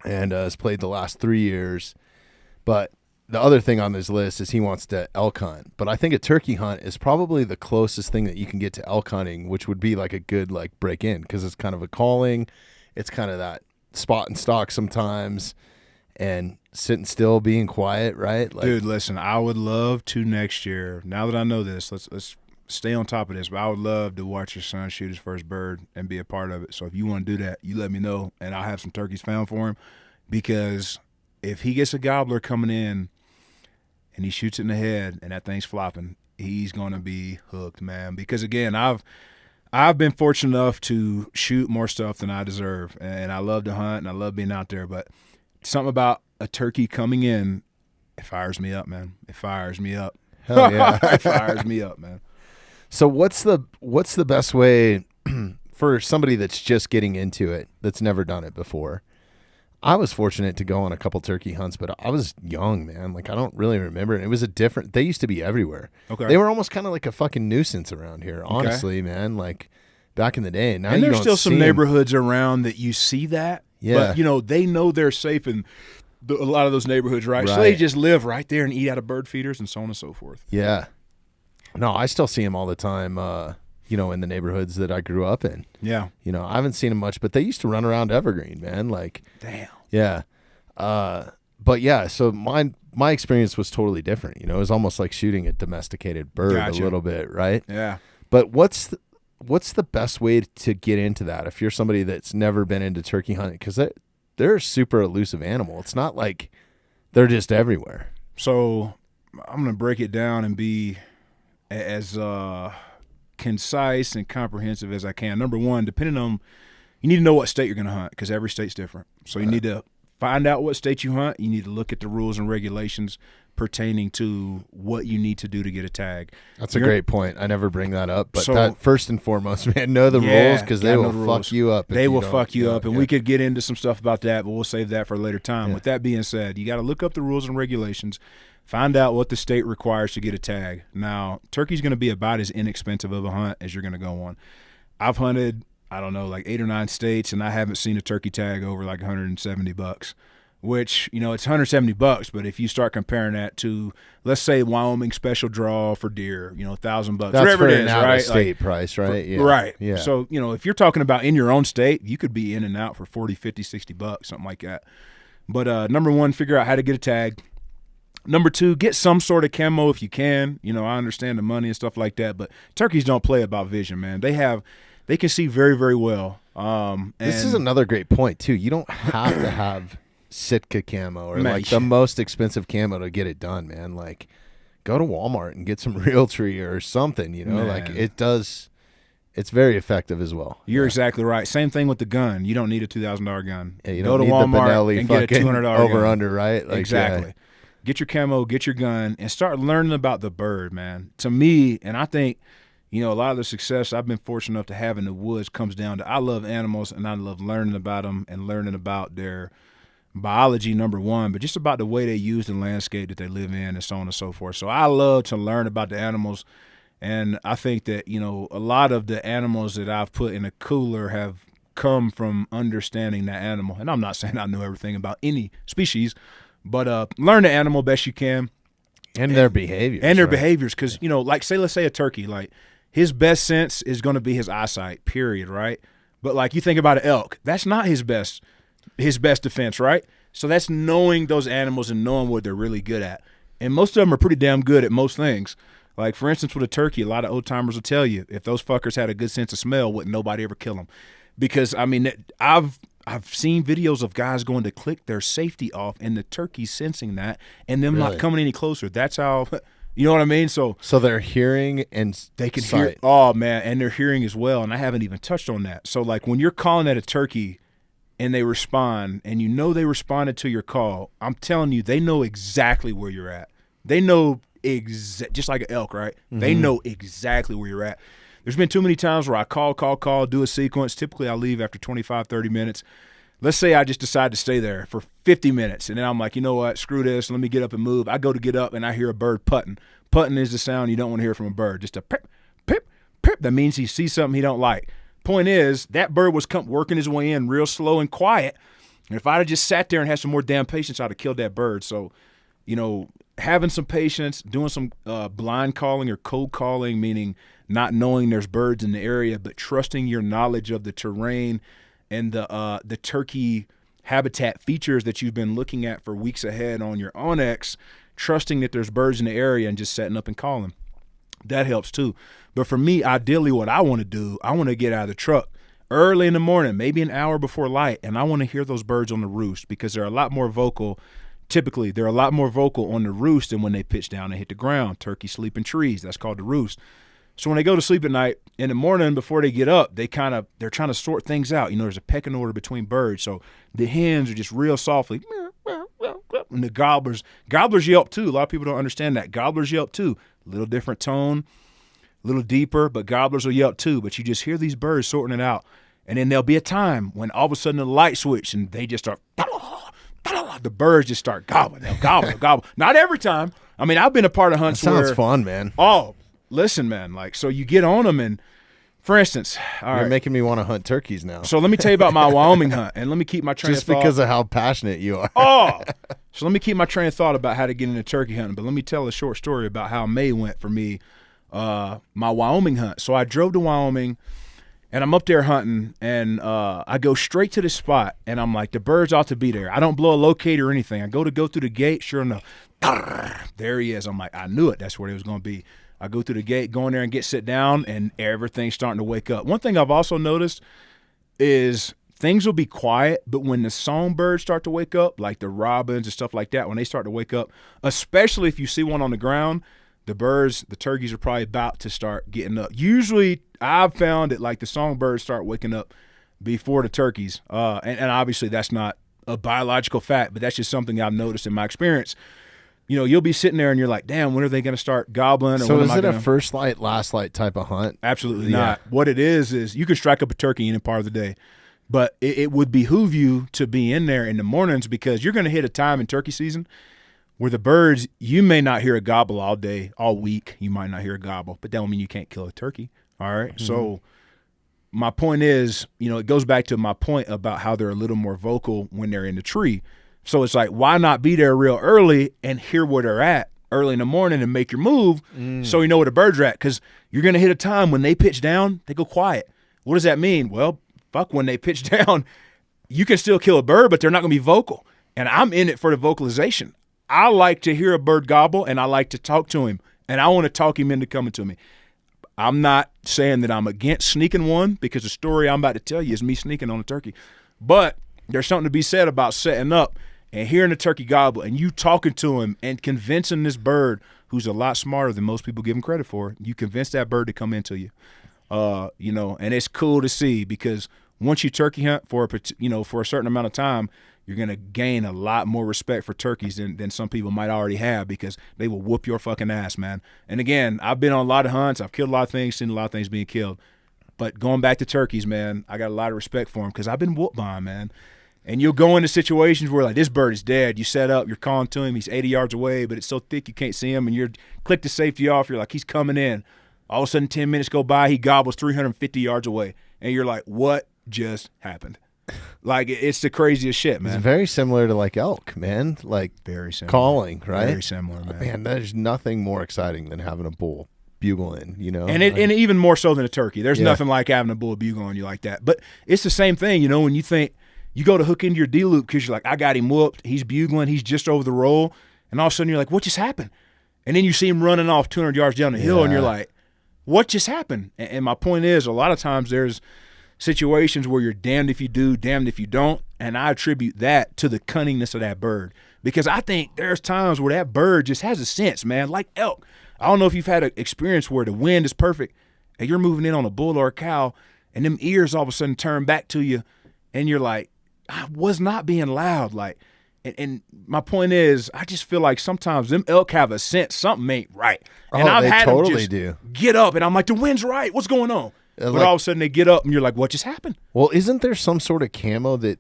and has played the last 3 years. But the other thing on his list is he wants to elk hunt. But I think a turkey hunt is probably the closest thing that you can get to elk hunting, which would be like a good break in, because it's kind of a calling. It's kind of that spot and stalk sometimes and sitting still, being quiet, right? Dude, listen, I would love to next year. Now that I know this, let's stay on top of this. But I would love to watch your son shoot his first bird and be a part of it. So if you want to do that, you let me know, and I'll have some turkeys found for him. Because if he gets a gobbler coming in and he shoots it in the head and that thing's flopping, he's gonna be hooked, man. Because again, I've been fortunate enough to shoot more stuff than I deserve, and I love to hunt and I love being out there. But something about a turkey coming in, it fires me up, man. It fires me up. Hell yeah. It fires me up, man. So what's the best way for somebody that's just getting into it, that's never done it before? I was fortunate to go on a couple turkey hunts, but I was young, man. Like, I don't really remember it. It was they used to be everywhere. Okay. They were almost kind of like a fucking nuisance around here, honestly, man. Like, back in the day. Now And you there's don't still see some 'em. neighborhoods around that you see that. Yeah. But, they know they're safe in a lot of those neighborhoods, right? So Right. they just live right there and eat out of bird feeders and so on and so forth. Yeah. No, I still see them all the time, in the neighborhoods that I grew up in. Yeah. I haven't seen them much, but they used to run around Evergreen, man. Like, Damn. yeah. But yeah, so my experience was totally different. It was almost like shooting a domesticated bird Gotcha. a little bit, right? Yeah. But what's the best way to get into that if you're somebody that's never been into turkey hunting? Because they're a super elusive animal. It's not like they're just everywhere. So I'm going to break it down and be as concise and comprehensive as I can. Number one, you need to know what state you're going to hunt, because every state's different. So you need to find out what state you hunt. You need to look at the rules and regulations pertaining to what you need to do to get a tag. That's a great point. I never bring that up, but So- that first and foremost, man, know the rules, because they gotta will know the fuck rules. you up. if They will don't. fuck you up, and Yeah. we could get into some stuff about that, but we'll save that for a later time. Yeah. With that being said, you got to look up the rules and regulations, find out what the state requires to get a tag. Now, turkey's going to be about as inexpensive of a hunt as you're going to go on. I've hunted, I don't know, like 8 or 9 states, and I haven't seen a turkey tag over like $170. Which, it's $170, but if you start comparing that to, let's say, Wyoming special draw for deer, $1,000, That's whatever for it an is, out right? of state price, right? Yeah. Right. Yeah. So, if you're talking about in your own state, you could be in and out for 40, 50, 60 bucks, something like that. But number one, figure out how to get a tag. Number two, get some sort of camo if you can. I understand the money and stuff like that, but turkeys don't play about vision, man. They can see very, very well. This is another great point too. You don't have to have Sitka camo or Man, like the most expensive camo to get it done, man. Like, go to Walmart and get some Realtree or something. Like, Man. it does. It's very effective as well. You're exactly right. Same thing with the gun. You don't need a $2,000 gun. Yeah, you Go don't to need the Walmart Benelli and get a fucking $200 over gun. under, right? Like, Exactly. Get your camo, get your gun, and start learning about the bird, man. To me, and I think, a lot of the success I've been fortunate enough to have in the woods comes down to I love animals and I love learning about them and learning about their biology, number one, but just about the way they use the landscape that they live in and so on and so forth. So I love to learn about the animals. And I think that, you know, a lot of the animals that I've put in a cooler have come from understanding that animal. And I'm not saying I know everything about any species, but learn the animal best you can. And their behaviors. And their behaviors. Because, you know, like let's say a turkey, like his best sense is going to be his eyesight, period, right? But like you think about an elk, that's not his best defense, right? So that's knowing those animals and knowing what they're really good at. And most of them are pretty damn good at most things. Like, for instance, with a turkey, a lot of old-timers will tell you if those fuckers had a good sense of smell, wouldn't nobody ever kill them. Because, I mean, I've seen videos of guys going to click their safety off and the turkey sensing that and them not coming any closer. That's how, you know what I mean? So they're hearing and they can sight. hear. Oh, man, and they're hearing as well, and I haven't even touched on that. So, like, when you're calling at a turkey and they respond and you know they responded to your call, I'm telling you, they know exactly where you're at. They know just like an elk, right? Mm-hmm. They know exactly where you're at. There's been too many times where I call, do a sequence. Typically, I leave after 25, 30 minutes. Let's say I just decide to stay there for 50 minutes, and then I'm like, you know what, screw this, let me get up and move. I go to get up, and I hear a bird putting. Putting is the sound you don't want to hear from a bird. Just a pip, pip, pip. That means he sees something he don't like. Point is, that bird was working his way in real slow and quiet, and if I'd have just sat there and had some more damn patience, I'd have killed that bird. So, you know, having some patience, doing some blind calling or cold calling, meaning not knowing there's birds in the area, but trusting your knowledge of the terrain and the turkey habitat features that you've been looking at for weeks ahead on your onX, trusting that there's birds in the area and just setting up and calling. That helps too. But for me, ideally what I want to do, I want to get out of the truck early in the morning, maybe an hour before light, and I want to hear those birds on the roost because they're a lot more vocal. Typically, they're a lot more vocal on the roost than when they pitch down and hit the ground. Turkeys sleep in trees. That's called the roost. So when they go to sleep at night, in the morning before they get up, they're trying to sort things out. You know, there's a pecking order between birds. So the hens are just real softly. And the gobblers yelp too. A lot of people don't understand that. Gobblers yelp too. A little different tone, a little deeper, but gobblers will yelp too. But you just hear these birds sorting it out. And then there'll be a time when all of a sudden the light switch and they just start, the birds just start gobbling. They'll gobble. Not every time. I mean, I've been a part of hunts where. Sounds fun, man. Oh, listen, man. Like, so you get on them and, for instance, You're making me want to hunt turkeys now. So let me tell you about my Wyoming hunt, and let me keep my train of thought. Just because of how passionate you are. So let me keep my train of thought about how to get into turkey hunting, but let me tell a short story about how May went for me, my Wyoming hunt. So I drove to Wyoming, and I'm up there hunting, and I go straight to the spot, and I'm like, the birds ought to be there. I don't blow a locator or anything. I go through the gate, sure enough, there he is. I'm like, I knew it. That's where he was going to be. I go through the gate, go in there and sit down, and everything's starting to wake up. One thing I've also noticed is things will be quiet, but when the songbirds start to wake up, like the robins and stuff like that, when they start to wake up, especially if you see one on the ground, the turkeys are probably about to start getting up. Usually I've found that like the songbirds start waking up before the turkeys. And obviously that's not a biological fact, but that's just something I've noticed in my experience. You know, you'll be sitting there and you're like, damn, when are they going to start gobbling? So is it a first light, last light type of hunt? Absolutely not. What it is you can strike up a turkey any part of the day, but it would behoove you to be in there in the mornings because you're going to hit a time in turkey season where the birds, you may not hear a gobble all day, all week. You might not hear a gobble, but that don't mean you can't kill a turkey. All right. Mm-hmm. So my point is, you know, it goes back to my point about how they're a little more vocal when they're in the tree. So it's like, why not be there real early and hear where they're at early in the morning and make your move so you know where the birds are at? Because you're going to hit a time when they pitch down, they go quiet. What does that mean? Well, fuck, when they pitch down, you can still kill a bird, but they're not going to be vocal. And I'm in it for the vocalization. I like to hear a bird gobble, and I like to talk to him, and I want to talk him into coming to me. I'm not saying that I'm against sneaking one because the story I'm about to tell you is me sneaking on a turkey. But there's something to be said about setting up and hearing the turkey gobble and you talking to him and convincing this bird, who's a lot smarter than most people give him credit for, you convince that bird to come into you. You know, and it's cool to see because once you turkey hunt for a certain amount of time, you're going to gain a lot more respect for turkeys than some people might already have because they will whoop your fucking ass, man. And again, I've been on a lot of hunts. I've killed a lot of things, seen a lot of things being killed. But going back to turkeys, man, I got a lot of respect for them because I've been whooped by them, man. And you'll go into situations where, like, this bird is dead. You set up, you're calling to him. He's 80 yards away, but it's so thick you can't see him. And you're click the safety off. You're like, he's coming in. All of a sudden, 10 minutes go by. He gobbles 350 yards away. And you're like, what just happened? Like, it's the craziest shit, man. It's very similar to like elk, man. Like Very similar. calling, right? Very similar, man. Man, there's nothing more exciting than having a bull bugle in, you know? And and even more so than a turkey. There's Yeah. nothing like having a bull bugle on you like that. But it's the same thing, you know, when you think you go to hook into your D-loop because you're like, I got him whooped. He's bugling. He's just over the roll. And all of a sudden you're like, what just happened? And then you see him running off 200 yards down the hill and you're like, what just happened? And my point is, a lot of times there's situations where you're damned if you do, damned if you don't. And I attribute that to the cunningness of that bird. Because I think there's times where that bird just has a sense, man, like elk. I don't know if you've had an experience where the wind is perfect and you're moving in on a bull or a cow and them ears all of a sudden turn back to you and you're like, I was not being loud. Like, and my point is, I just feel like sometimes them elk have a sense something ain't right. And Oh, they them totally just do. get up and I'm like, the wind's right. What's going on? But like- all of a sudden they get up and you're like, what just happened? Well, isn't there some sort of camo that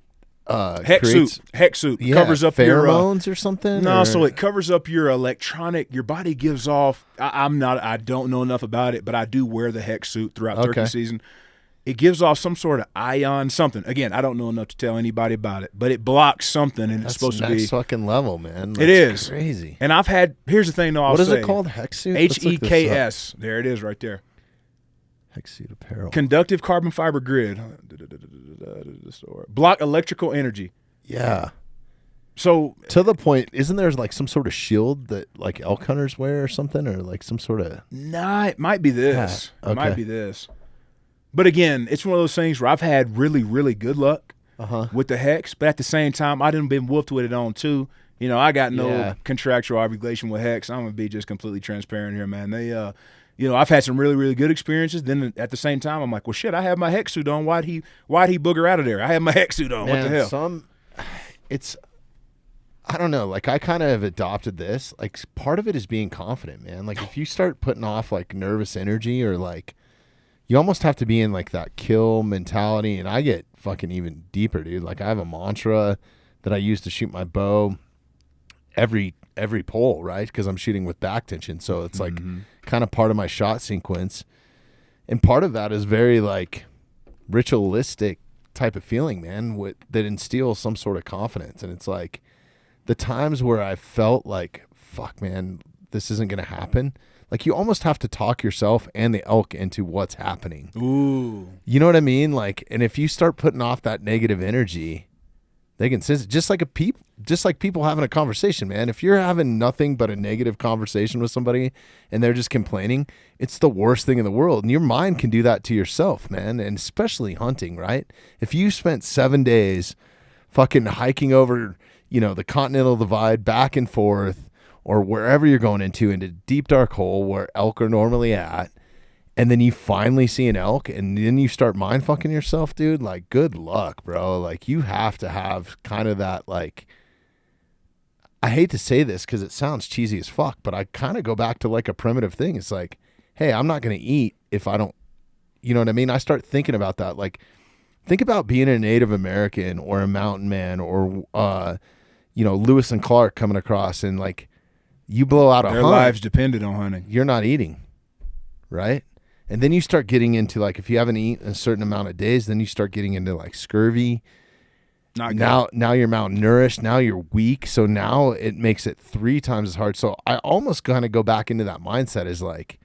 Hex creates suit. Hex suit. yeah, Covers up your pheromones or something? No, or- so it covers up your electronic. Your body gives off. I don't know enough about it, but I do wear the hex suit throughout Okay. turkey season. It gives off some sort of ion something. Again, I don't know enough to tell anybody about it, but it blocks something, and That's it's supposed to next be. fucking level, man. It That's is crazy. And I've had. Here's the thing, though. What is it called? Hexsuit? Let's look this up. HEKS. There it is, right there. Hexsuit apparel. Conductive carbon fiber grid. Block electrical energy. Yeah. So To the point, isn't there like some sort of shield that like elk hunters wear or something, or like some sort of? nah, it might be this. Yeah, It might okay. be this. But again, it's one of those things where I've had really, really good luck with the hex, but at the same time, I didn't been whooped with it on too. You know, I got no Yeah. contractual obligation with hex. I'm gonna be just completely transparent here, man. They, you know, I've had some really, really good experiences. Then at the same time, I'm like, well, shit, I have my hex suit on. Why'd he booger out of there? I have my hex suit on. What the hell? I don't know. Like I kind of have adopted this. Like part of it is being confident, man. Like if you start putting off like nervous energy or like, you almost have to be in like that kill mentality. And I get fucking even deeper, dude. Like I have a mantra that I use to shoot my bow every pull, right? Because I'm shooting with back tension, so it's like kind of part of my shot sequence. And part of that is very like ritualistic type of feeling, man, that instills some sort of confidence. And it's like the times where I felt like, fuck, man, this isn't going to happen. Like you almost have to talk yourself and the elk into what's happening. Ooh. You know what I mean? Like, and if you start putting off that negative energy, they can sense it. Just like people having a conversation, man. If you're having nothing but a negative conversation with somebody and they're just complaining, it's the worst thing in the world. And your mind can do that to yourself, man. And especially hunting, right? If you spent 7 days fucking hiking over, you know, the Continental Divide back and forth, or wherever you're going into deep dark hole where elk are normally at, and then you finally see an elk and then you start mind fucking yourself, dude, like good luck, bro. Like you have to have kind of that, like, I hate to say this because it sounds cheesy as fuck, but I kind of go back to like a primitive thing. It's like, hey, I'm not going to eat if I don't, you know what I mean? I start thinking about that. Like, think about being a Native American or a mountain man or, you know, Lewis and Clark coming across and like, you blow out a Their hunt, lives depended on hunting. you're not eating, right? And then you start getting into like, if you haven't eaten a certain amount of days, then you start getting into like scurvy. Not good. Now you're malnourished. Now you're weak. So now it makes it 3 times as hard. So I almost kind of go back into that mindset as like,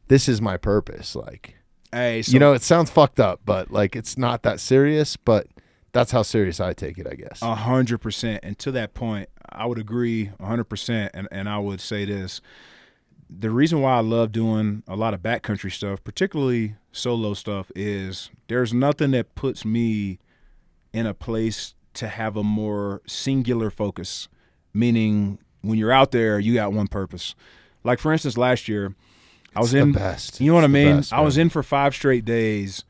this is my purpose. Like, Hey, so you know, it sounds fucked up, but like, it's not that serious, but that's how serious I take it, I guess. 100%. And to that point, I would agree 100%. And I would say this. The reason why I love doing a lot of backcountry stuff, particularly solo stuff, is there's nothing that puts me in a place to have a more singular focus, meaning when you're out there, you got one purpose. Like, for instance, last year, I was It's in the best. You know what I It's the mean? best, I was man. in for 5 straight days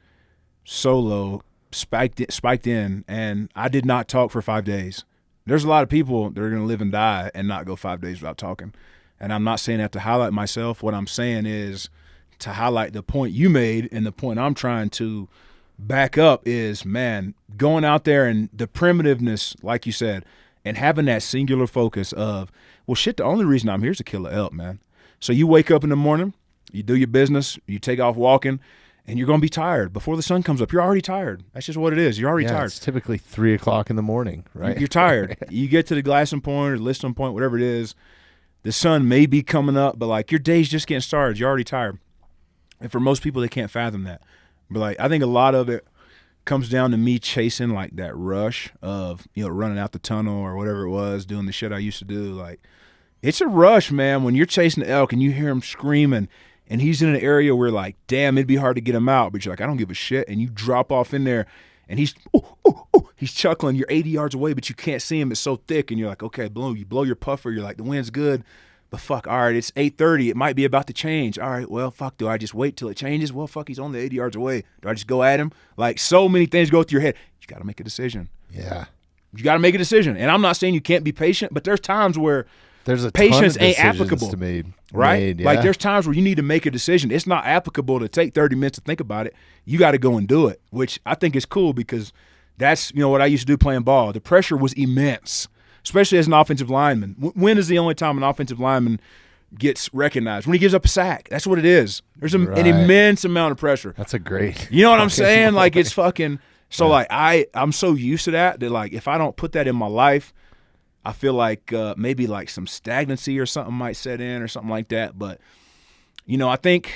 solo, spiked in, and I did not talk for 5 days. There's a lot of people that are going to live and die and not go 5 days without talking. And I'm not saying that to highlight myself. What I'm saying is to highlight the point you made and the point I'm trying to back up is, man, going out there and the primitiveness, like you said, and having that singular focus of, well, shit, the only reason I'm here is to kill an elk, man. So you wake up in the morning, you do your business, you take off walking, and you're going to be tired. Before the sun comes up, you're already tired. That's just what it is. You're already tired. It's typically 3 o'clock in the morning, right? You're tired. You get to the glassing point or listing point, whatever it is, the sun may be coming up, but like your day's just getting started. You're already tired. And for most people, they can't fathom that. But like, I think a lot of it comes down to me chasing like that rush of, running out the tunnel or whatever it was, doing the shit I used to do. Like, it's a rush, man, when you're chasing the elk and you hear him screaming and he's in an area where like, damn, it'd be hard to get him out. But you're like, I don't give a shit. And you drop off in there and he's chuckling. You're 80 yards away, but you can't see him. It's so thick. And you're like, okay, you blow your puffer. You're like, the wind's good. But fuck, all right, it's 8:30. It might be about to change. All right, well, fuck, do I just wait till it changes? Well, fuck, he's only 80 yards away. Do I just go at him? Like, so many things go through your head. You got to make a decision. Yeah. You got to make a decision. And I'm not saying you can't be patient, but there's times where there's a patience ton of ain't applicable. to be right? made, yeah. Like, there's times where you need to make a decision. It's not applicable to take 30 minutes to think about it. You got to go and do it, which I think is cool because that's, what I used to do playing ball. The pressure was immense, especially as an offensive lineman. When is the only time an offensive lineman gets recognized? When he gives up a sack. That's what it is. There's an immense amount of pressure. That's a great. You know what I'm saying? Like, it's fucking. So like I'm so used to that like if I don't put that in my life, I feel like maybe like some stagnancy or something might set in or something like that. But I think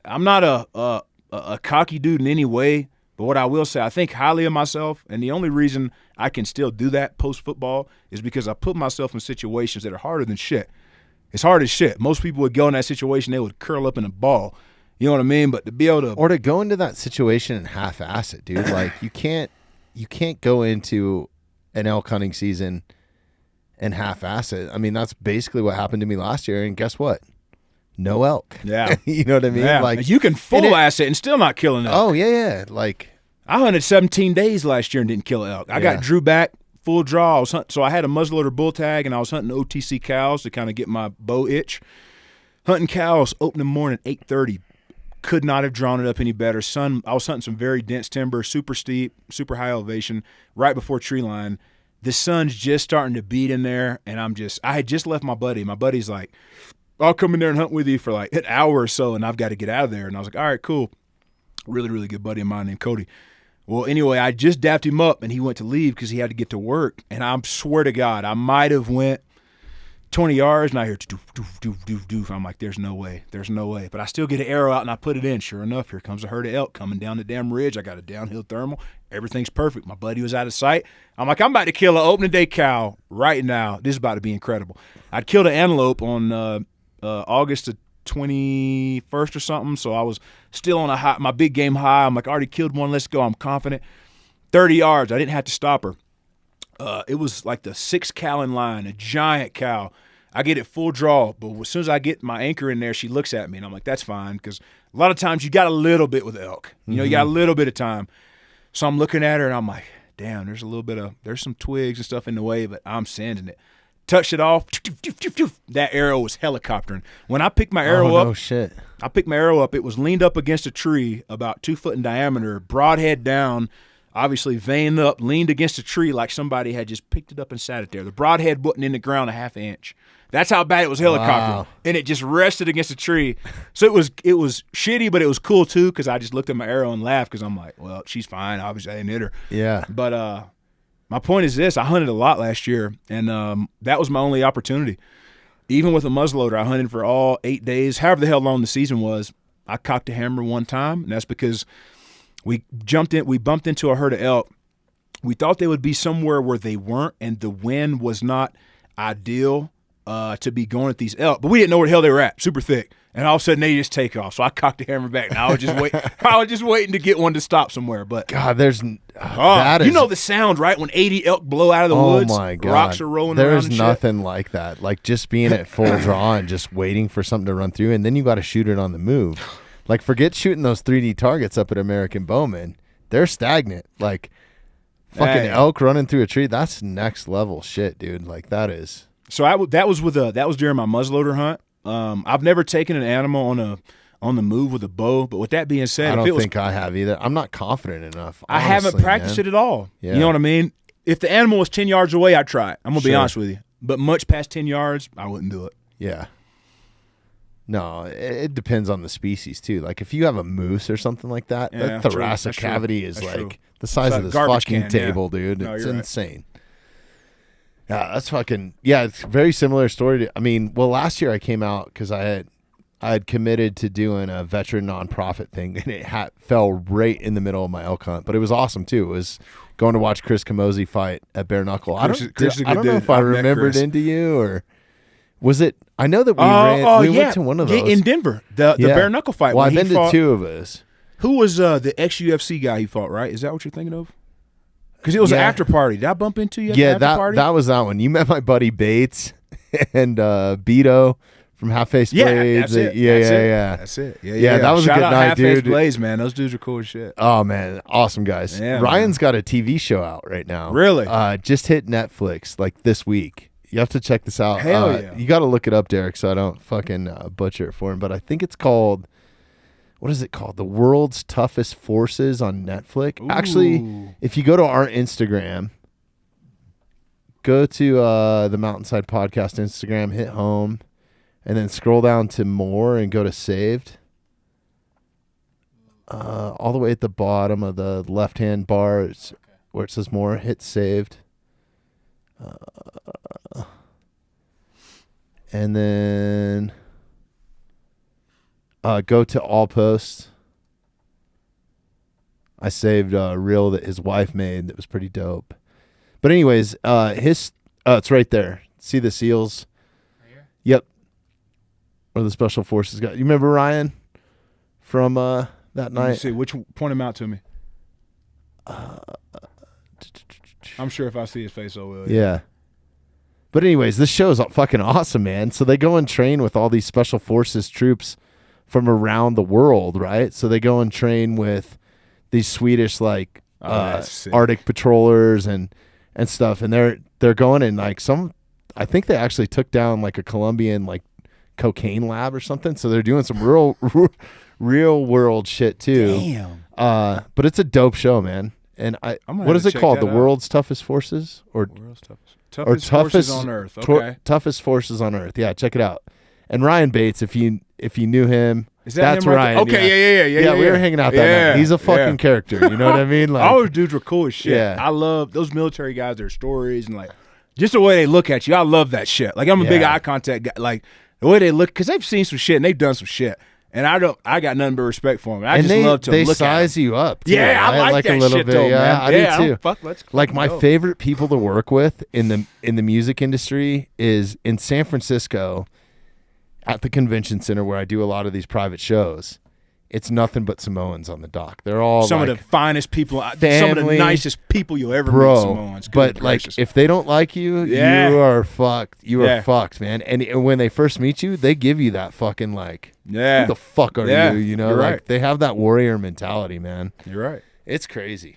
I'm not a cocky dude in any way. But what I will say, I think highly of myself, and the only reason I can still do that post football is because I put myself in situations that are harder than shit. It's hard as shit. Most people would go in that situation, they would curl up in a ball. You know what I mean? But to be able to, or to go into that situation and half-ass it, dude. Like you can't go into an elk hunting season and half-ass it. I mean, that's basically what happened to me last year. And guess what? No elk. Yeah, you know what I mean. Yeah. Like you can full-ass it and still not kill an elk. Oh yeah. Like I hunted 17 days last year and didn't kill an elk. I got drew back. Full draw. So I had a muzzleloader bull tag, and I was hunting OTC cows to kind of get my bow itch. Hunting cows, opening morning, 8:30. Could not have drawn it up any better. I was hunting some very dense timber, super steep, super high elevation, right before tree line. The sun's just starting to beat in there, and I had just left my buddy. My buddy's like, I'll come in there and hunt with you for like an hour or so, and I've got to get out of there. And I was like, all right, cool. Really, really good buddy of mine named Cody. Well, anyway, I just dapped him up, and he went to leave because he had to get to work. And I swear to God, I might have went 20 yards, and I hear doof, doof, doof, doof, doof. I'm like, there's no way. There's no way. But I still get an arrow out, and I put it in. Sure enough, here comes a herd of elk coming down the damn ridge. I got a downhill thermal. Everything's perfect. My buddy was out of sight. I'm like, I'm about to kill an opening day cow right now. This is about to be incredible. I'd killed an antelope on August the 21st or something, so I was still on my big game high. I'm like, I already killed one, let's go. I'm confident. 30 yards, I didn't have to stop her. It was like the 6 cow in line, a giant cow. I get it full draw, but as soon as I get my anchor in there, she looks at me, and I'm like, that's fine, because a lot of times you got a little bit with elk. You got a little bit of time. So I'm looking at her, and I'm like, damn, there's some twigs and stuff in the way, but I'm sending it. Touched it off. That arrow was helicoptering. When I picked my arrow up, shit. I picked my arrow up. It was leaned up against a tree, about 2 foot in diameter, broadhead down, obviously veined up, leaned against a tree like somebody had just picked it up and sat it there. The broadhead wasn't in the ground a half inch. That's how bad it was helicoptering. Wow. And it just rested against a tree. So it was shitty, but it was cool too because I just looked at my arrow and laughed because I'm like, well, she's fine. Obviously, I didn't hit her. Yeah. But my point is this. I hunted a lot last year, and that was my only opportunity. Even with a muzzleloader, I hunted for all 8 days, however the hell long the season was. I cocked a hammer one time, and that's because we bumped into a herd of elk. We thought they would be somewhere where they weren't, and the wind was not ideal to be going at these elk. But we didn't know where the hell they were at, super thick. And all of a sudden, they just take off. So I cocked the hammer back. And I was just waiting to get one to stop somewhere. But God, there's that you know the sound, right? When 80 elk blow out of the woods, my God. Rocks are rolling around. There's and nothing shit. like that. Like just being at full draw and just waiting for something to run through, and then you got to shoot it on the move. Like forget shooting those 3D targets up at American Bowman. They're stagnant. Like fucking elk running through a tree. That's next level shit, dude. Like that is. So that was during my muzzleloader hunt. I've never taken an animal on the move with a bow. But with that being said, I don't think I have either. I'm not confident enough. I haven't practiced it at all. Yeah. You know what I mean? If the animal was 10 yards away, I'd try it. I'm going to be Sure. honest with you. But much past 10 yards, I wouldn't do it. Yeah. No, it depends on the species too. Like if you have a moose or something like that, Yeah, that thoracic true. cavity is That's like true. the size It's of like this a garbage fucking can, yeah. table, dude. No, It's you're right. insane. Yeah, that's fucking it's a very similar story to, I mean, well, last year I came out because I had committed to doing a veteran nonprofit thing, and it fell right in the middle of my elk hunt. But it was awesome too. It was going to watch Chris Camozzi fight at Bare Knuckle. Chris is a I good don't know dude. if I I've met remembered Chris. into you or was it? I know that we went to one of those in Denver, the bare knuckle fight. Well, when I've been he fought, to two of us. Who was the ex-UFC guy he fought? Right? Is that what you're thinking of? Because it was an Yeah. after party. Did I bump into you? At Yeah, the after party? that was that one. You met my buddy Bates and Beto from Half Face Yeah, Blades. that's it. Yeah. That's it. Yeah, that was a Shout good out night, Half-Face dude. Blaze, man. Those dudes are cool as shit. Oh man, awesome guys. Yeah, Ryan's got a TV show out right now. Really? Just hit Netflix like this week. You have to check this out. Hell yeah. You got to look it up, Derek, so I don't fucking butcher it for him. But I think it's called. What is it called? The World's Toughest Forces on Netflix. Actually, Ooh. if you go to our Instagram, go to the Mountainside Podcast Instagram, hit home, and then scroll down to more and go to saved. All the way at the bottom of the left-hand bar where it says more, hit saved. And then go to all posts. I saved a reel that his wife made that was pretty dope. But anyways, it's right there. See the seals? Right here? Yep. Where the special forces got. You remember Ryan from that Let me night? see. Point him out to me. I'm sure if I see his face, I will. Yeah. But anyways, this show is fucking awesome, man. So they go and train with all these special forces troops from around the world, right? So they go and train with these Swedish like that's sick. Arctic patrollers and stuff, and they're going in like I think they actually took down like a Colombian like cocaine lab or something. So they're doing some real world shit too. Damn. But it's a dope show, man. And I'm gonna what have is to it check called? that The out. World's Toughest Forces or World's toughest forces on Earth. Okay. Toughest Forces on Earth. Yeah, check it out. And Ryan Bates, if you knew him, Is that that's him right Ryan. there? Okay, yeah. Yeah, we were hanging out that night. He's a fucking character. You know what I mean? Like, all those dudes were cool as shit. Yeah. I love those military guys, their stories, and like just the way they look at you. I love that shit. Like I'm a big Yeah. eye contact guy. Like the way they look, because they've seen some shit and they've done some shit, and I got nothing but respect for them. I and just love to they look size at you up. Too, Yeah, I right? like a that little shit bit. though, Yeah, man. I Yeah, do too. let's Like my go. favorite people to work with in the music industry is in San Francisco at the convention center where I do a lot of these private shows. It's nothing but Samoans on the dock. They're all some like, of the finest people, some of family, the nicest people you'll ever meet. bro. Samoans. Good But gracious. like, if they don't like you, Yeah. you are fucked. You Yeah. are fucked, man. And when they first meet you, they give you that fucking like, yeah, who the fuck are Yeah, you? You know, you're like right. they have that warrior mentality, man. you're right. It's crazy.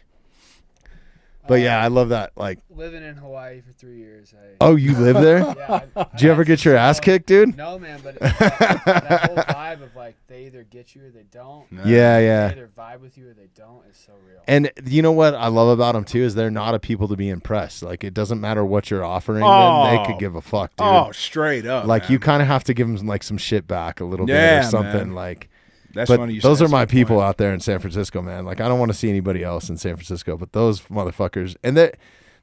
But yeah, I love that. Like, Living in Hawaii for 3 years. oh, you live there? Yeah, Did you ever get your ass kicked, dude? No, man, but that whole vibe of like they either get you or they don't. Yeah, They yeah. either vibe with you or they don't is so real. And you know what I love about them too is they're not a people to be impressed. Like it doesn't matter what you're offering them; they Oh. could give a fuck, dude. Oh, straight up. like man. you kind of have to give them like some shit back a little bit Yeah, or something. man. Like, That's but funny. You those said are my some people point. out there in San Francisco, man. Like I don't want to see anybody else in San Francisco, but those motherfuckers. And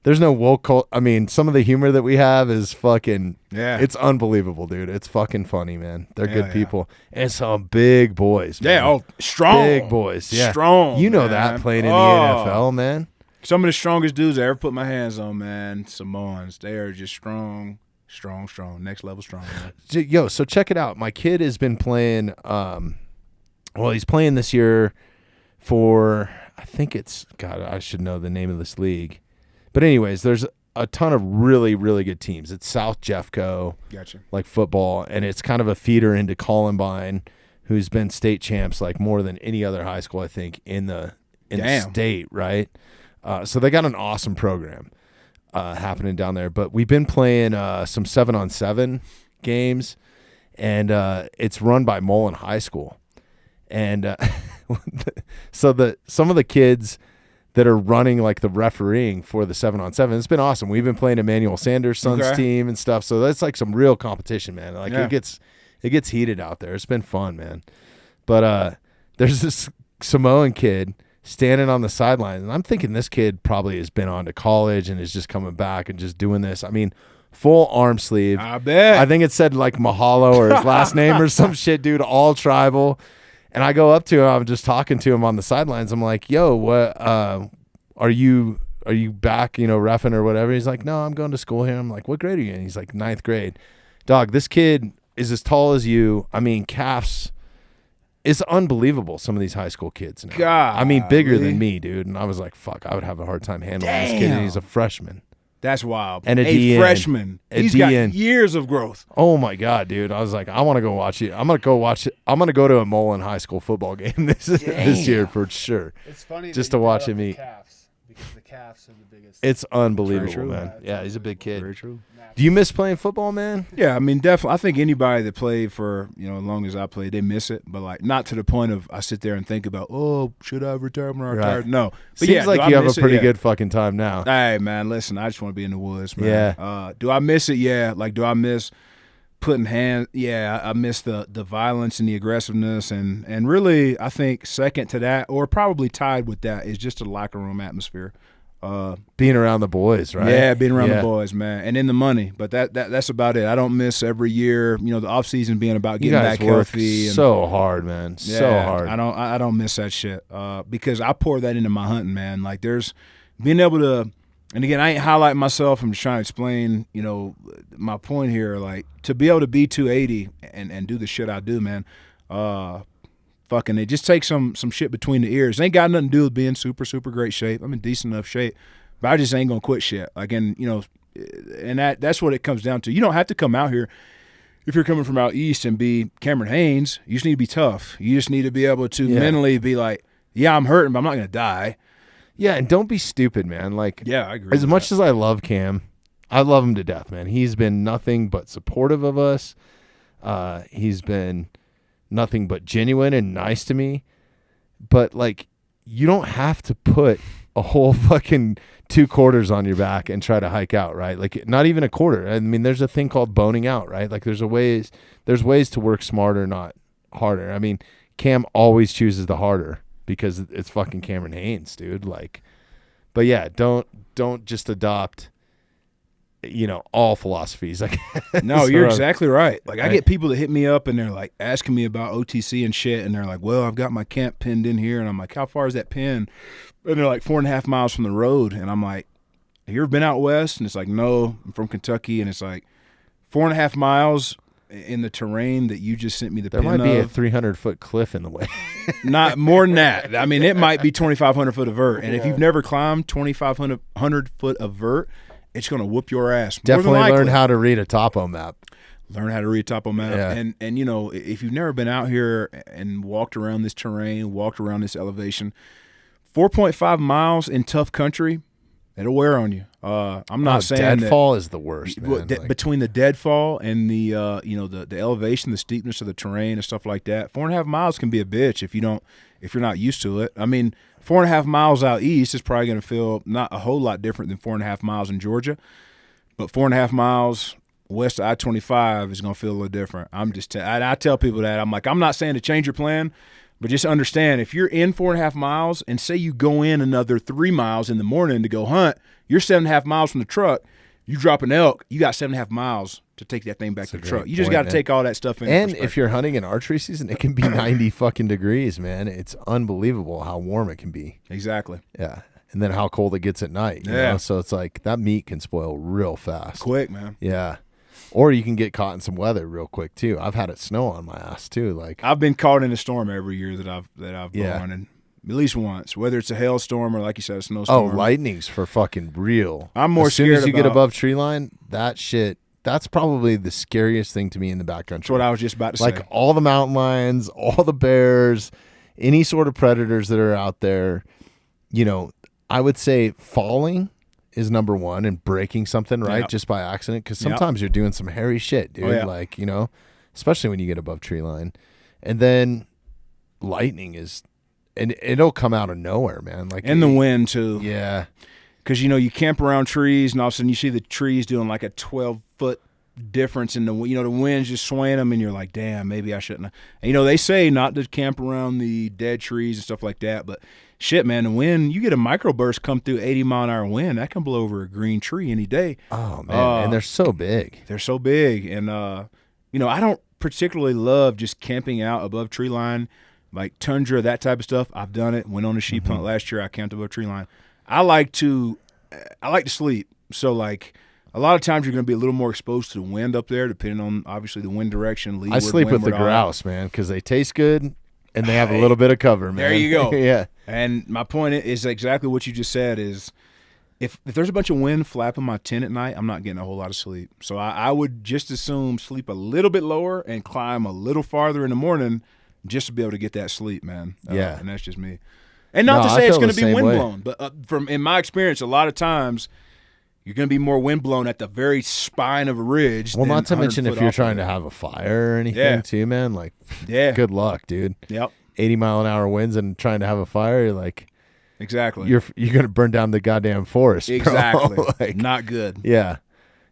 there's no woke cult. I mean, some of the humor that we have is fucking. Yeah. It's unbelievable, dude. It's fucking funny, man. They're Yeah, good yeah. people and some big boys. Man. Yeah. Oh, strong. big boys. Yeah, Strong. You know man. that playing in the Oh. NFL, man. Some of the strongest dudes I ever put my hands on, man. Samoans. They are just strong. Next level strong. Man. Yo, so check it out. My kid has been playing. Well, he's playing this year for. I think it's. God, I should know the name of this league. But anyways, there's a ton of really, really good teams. It's South Jeffco, Gotcha. like football, and it's kind of a feeder into Columbine, who's been state champs like more than any other high school I think in the Damn. state, right? So they got an awesome program happening down there. But we've been playing some 7-on-7 games, and it's run by Mullen High School. And so some of the kids that are running like the refereeing for the 7-on-7, it's been awesome. We've been playing Emmanuel Sanders' son's team and stuff. So that's like some real competition, man. Like it gets heated out there. It's been fun, man. But there's this Samoan kid standing on the sideline, and I'm thinking this kid probably has been on to college and is just coming back and just doing this. I mean, full arm sleeve. I bet. I think it said like Mahalo or his last name or some shit, dude, all tribal. And I go up to him, I'm just talking to him on the sidelines. I'm like, yo, what are you back, reffing or whatever? He's like, no, I'm going to school here. I'm like, what grade are you in? He's like, 9th grade. Dog, this kid is as tall as you. I mean, calves. It's unbelievable, some of these high school kids now. God, I mean, bigger than me, dude. And I was like, fuck, I would have a hard time handling this kid. And he's a freshman. That's wild. And a DN. Freshman. He's got DN. years of growth. Oh my God, dude! I was like, I want to go watch it. I'm gonna go watch it. I'm gonna go to a Mullen High School football game this year for sure. It's funny just that to you watch brought him up eat. the calves, because the calves are the biggest. It's unbelievable, Very true. man. Yeah, he's a big kid. Very true. Do you miss playing football, man? Yeah, I mean, definitely. I think anybody that played for, as long as I played, they miss it. But, like, not to the point of I sit there and think about, oh, should I retire when I retire? Right. No. But Seems like do you I have a miss it? pretty Yeah. good fucking time now. Hey, man, listen, I just want to be in the woods, man. Yeah. Do I miss it? Yeah. Like, do I miss putting hands? Yeah, I miss the violence and the aggressiveness. And really, I think second to that, or probably tied with that, is just the locker room atmosphere. Being around the boys, right? Yeah, being around the boys, man, and in the money. But that's about it. I don't miss every year. The off season being about You getting guys back work healthy. And, so hard, man. So hard. I don't miss that shit because I pour that into my hunting, man. Like there's being able to, and again, I ain't highlighting myself. I'm just trying to explain, my point here. Like to be able to be 280 and do the shit I do, man. Fucking, it just takes some shit between the ears. It ain't got nothing to do with being super, super great shape. I'm in decent enough shape, but I just ain't gonna quit shit. Like, and and that's what it comes down to. You don't have to come out here if you're coming from out east and be Cameron Haynes. You just need to be tough. You just need to be able to mentally be like, yeah, I'm hurting, but I'm not gonna die. Yeah, and don't be stupid, man. Like, yeah, I agree. As much as I love Cam, I love him to death, man. He's been nothing but supportive of us. He's been nothing but genuine and nice to me. But like, you don't have to put a whole fucking 2 quarters on your back and try to hike out, right? Like not even a quarter. I mean, there's a thing called boning out, right? Like there's ways to work smarter, not harder. I mean, Cam always chooses the harder because it's fucking Cameron Haynes, dude. Like, but yeah, don't just adopt all philosophies. Like, no, you're exactly right. Like I get people that hit me up and they're like asking me about OTC and shit, and they're like, well, I've got my camp pinned in here, and I'm like, how far is that pin? And they're like 4.5 miles from the road, and I'm like, have you ever been out west? And it's like, no, I'm from Kentucky, and it's like 4.5 miles in the terrain that you just sent me the there pin might be a of. 300-foot cliff in the way. Not more than that. I mean, it might be 2,500 foot of vert, and if you've never climbed 2,500 foot of vert, it's going to whoop your ass. Definitely learn how to read a topo map. Learn how to read a topo map. Yeah. And if you've never been out here and walked around this terrain, walked around this elevation, 4.5 miles in tough country, it'll wear on you. I'm not saying deadfall is the worst, man. Between the deadfall and the the elevation, the steepness of the terrain and stuff like that, 4.5 miles can be a bitch if you're not used to it. I mean, 4.5 miles out east is probably going to feel not a whole lot different than 4.5 miles in Georgia, but 4.5 miles west of I-25 is going to feel a little different. I tell people that. I'm like, I'm not saying to change your plan, but just understand if you're in 4.5 miles and say you go in another 3 miles in the morning to go hunt, you're 7.5 miles from the truck. You drop an elk, you got 7.5 miles to take that thing back to the truck. You just got to take all that stuff in. And if you're hunting in archery season, it can be 90 fucking degrees, man. It's unbelievable how warm it can be. Exactly. Yeah. And then how cold it gets at night. You know? So it's like that meat can spoil real fast. Quick, man. Yeah. Or you can get caught in some weather real quick too. I've had it snow on my ass too. Like I've been caught in a storm every year that I've gone in. At least once, whether it's a hailstorm or, like you said, a snowstorm. Oh, lightning's for fucking real. I'm more scared as soon as you get above tree line, that shit, that's probably the scariest thing to me in the backcountry. That's what I was just about to say. Like all the mountain lions, all the bears, any sort of predators that are out there, I would say falling is number one and breaking something, right? Just by accident. Because sometimes you're doing some hairy shit, dude. Oh, yeah. Like, especially when you get above tree line. And then lightning is, and it'll come out of nowhere, man. Like And the wind, too. Yeah. Because, you camp around trees, and all of a sudden you see the trees doing like a 12-foot difference in the wind's just swaying them, and you're like, damn, maybe I shouldn't have. And, they say not to camp around the dead trees and stuff like that, but shit, man, the wind, you get a microburst come through 80-mile-an-hour wind, that can blow over a green tree any day. Oh, man, and they're so big. They're so big, and, I don't particularly love just camping out above tree line, like tundra, that type of stuff. I've done it. Went on a sheep hunt last year. I camped above tree line. I like to sleep. So, like, a lot of times you're going to be a little more exposed to the wind up there, depending on, obviously, the wind direction. I sleep with the grouse, man, because they taste good and they have a little bit of cover, man. There you go. Yeah. And my point is exactly what you just said is if there's a bunch of wind flapping my tent at night, I'm not getting a whole lot of sleep. So I would just assume sleep a little bit lower and climb a little farther in the morning just to be able to get that sleep, man. Yeah. And that's just me. And not to say it's going to be way. windblown, but in my experience, a lot of times you're going to be more windblown at the very spine of a ridge. Well, than not to 100 mention foot if you're off trying of to it. have a fire or anything too, man. Like, good luck, dude. Yep. 80-mile-an-hour winds and trying to have a fire, you're like, exactly. You're going to burn down the goddamn forest, bro. Exactly. Like, not good. Yeah.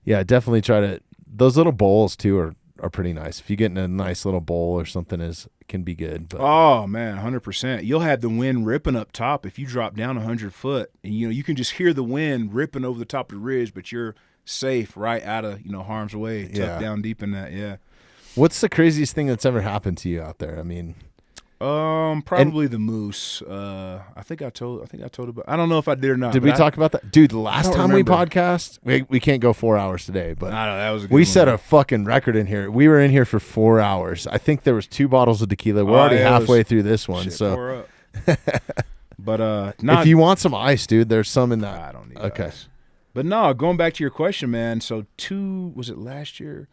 Yeah, definitely try to. Those little bowls, too, are pretty nice. If you get in a nice little bowl or something, it can be good. But. Oh, man, 100%. You'll have the wind ripping up top if you drop down 100 foot. And, you can just hear the wind ripping over the top of the ridge, but you're safe right out of, harm's way, tucked down deep in that, yeah. What's the craziest thing that's ever happened to you out there? I mean. Probably the moose. I think I told about. I don't know if I did or not. Did we talk about that, dude? The last time we remember. podcast, we can't go 4 hours today, but I know that was. We set a fucking record in here. We were in here for 4 hours. I think there was 2 bottles of tequila. We're already halfway through this one, so. But if you want some ice, dude, there's some in that. I don't need ice. But no, going back to your question, man. So was it last year?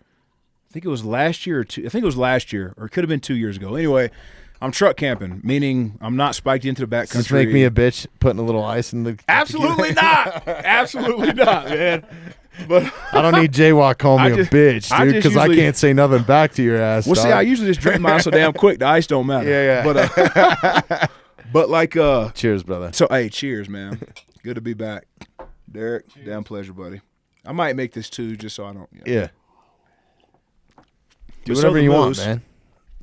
I think it was last year or two. I think it was last year, or it could have been 2 years ago. Anyway. I'm truck camping, meaning I'm not spiked into the backcountry. Does this make me a bitch putting a little ice in the Absolutely not. Absolutely not, man. But I don't need Jaywalk calling me a bitch, dude, because I usually can't say nothing back to your ass. Well, dog. see, I usually just drink mine so damn quick the ice don't matter. Yeah. But like cheers, brother. So hey, cheers, man. Good to be back. Derek, cheers. Damn pleasure, buddy. I might make this 2 just so I don't Yeah. Do whatever you want, man.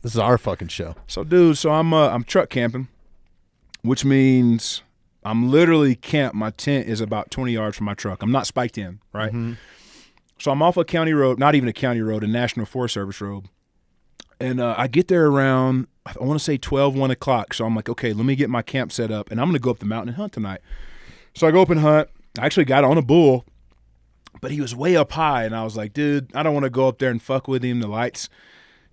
This is our fucking show. So, dude, I'm truck camping, which means I'm literally camped. My tent is about 20 yards from my truck. I'm not spiked in, right? Mm-hmm. So I'm off a county road, not even a county road, a National Forest Service road. And I get there around, I want to say 12, 1 o'clock. So I'm like, okay, let me get my camp set up, and I'm going to go up the mountain and hunt tonight. So I go up and hunt. I actually got on a bull, but he was way up high, and I was like, dude, I don't want to go up there and fuck with him. The lights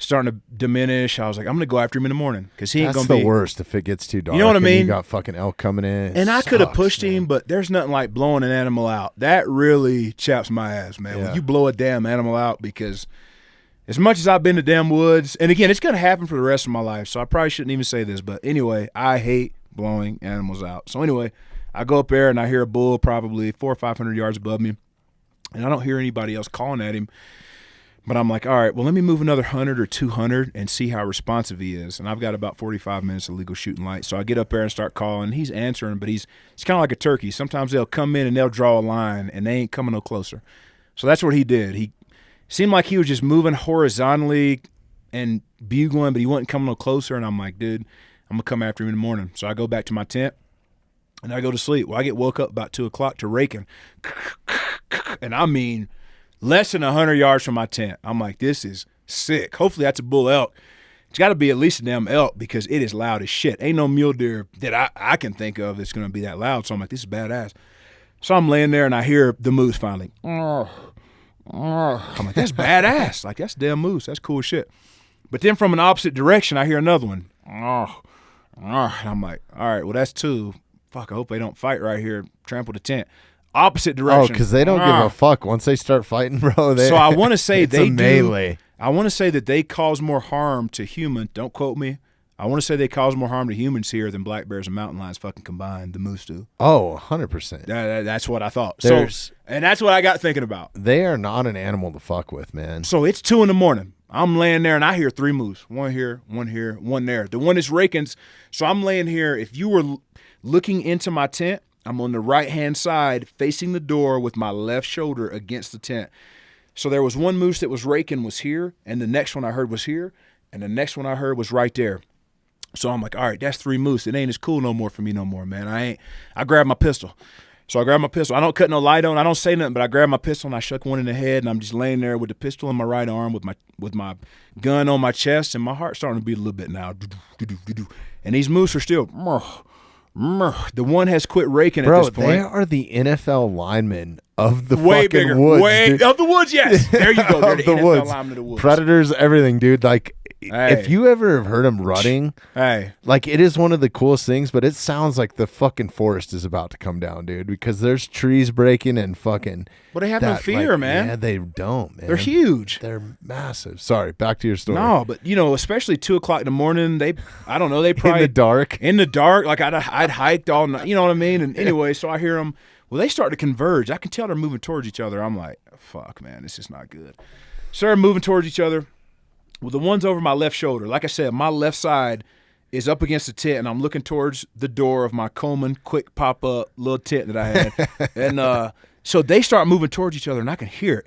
starting to diminish. I was like, I'm going to go after him in the morning because he ain't going to be. That's the worst if it gets too dark. You know what I mean? You got fucking elk coming in. And I could have pushed him, but there's nothing like blowing an animal out. That really chaps my ass, man. When you blow a damn animal out, because as much as I've been to damn woods, and again, it's going to happen for the rest of my life, so I probably shouldn't even say this, but anyway, I hate blowing animals out. So anyway, I go up there and I hear a bull probably 400 or 500 yards above me, and I don't hear anybody else calling at him. But I'm like, all right, well, let me move another 100 or 200 and see how responsive he is. And I've got about 45 minutes of legal shooting light. So I get up there and start calling. He's answering, but it's kind of like a turkey. Sometimes they'll come in and they'll draw a line, and they ain't coming no closer. So that's what he did. He seemed like he was just moving horizontally and bugling, but he wasn't coming no closer. And I'm like, dude, I'm going to come after him in the morning. So I go back to my tent, and I go to sleep. Well, I get woke up about 2 o'clock to raking. And I mean – less than 100 yards from my tent. I'm like, this is sick. Hopefully that's a bull elk. It's got to be at least a damn elk because it is loud as shit. Ain't no mule deer that I can think of that's going to be that loud. So I'm like, this is badass. So I'm laying there and I hear the moose finally. I'm like, that's badass. Like, that's a damn moose. That's cool shit. But then from an opposite direction, I hear another one. And I'm like, all right, well, that's 2. Fuck, I hope they don't fight right here, trample the tent. Opposite direction. Oh, because they don't give a fuck once they start fighting, bro. So I want to say it's a melee. I want to say that they cause more harm to human. Don't quote me. I want to say they cause more harm to humans here than black bears and mountain lions fucking combined. The moose do. Oh, 100%. That's what I thought. There's- And that's what I got thinking about. They are not an animal to fuck with, man. So it's 2 a.m. I'm laying there and I hear 3 moose. One here, one there. The one is Rakin's. So I'm laying here. If you were looking into my tent, I'm on the right-hand side facing the door with my left shoulder against the tent. So there was one moose that was raking was here, and the next one I heard was here, and the next one I heard was right there. So I'm like, all right, that's 3 moose. It ain't as cool no more for me no more, man. I grabbed my pistol. So I grabbed my pistol. I don't cut no light on. I don't say nothing, but I grabbed my pistol and I shuck one in the head, and I'm just laying there with the pistol in my right arm with my gun on my chest, and my heart's starting to beat a little bit now. And these moose are still the one has quit raking at this point. They are the NFL linemen of the Way fucking bigger. woods. Way dude. of the woods, yes. There you go. They're Of the the NFL woods. linemen of the woods. Predators, everything, dude. Like, Hey. if you ever have heard them running, Hey. like, it is one of the coolest things, but it sounds like the fucking forest is about to come down, dude, because there's trees breaking and fucking. But they have no fear, man. Yeah, they don't, man. They're huge. They're massive. Sorry, back to your story. No, but especially 2:00 in the morning, I don't know, they probably in the dark. In the dark, like I'd hiked all night, you know what I mean? And anyway, so I hear them. Well, they start to converge. I can tell they're moving towards each other. I'm like, fuck, man, this is not good. So they're moving towards each other. Well, the one's over my left shoulder. Like I said, my left side is up against the tent, and I'm looking towards the door of my Coleman quick pop-up little tent that I had. And so they start moving towards each other, and I can hear it.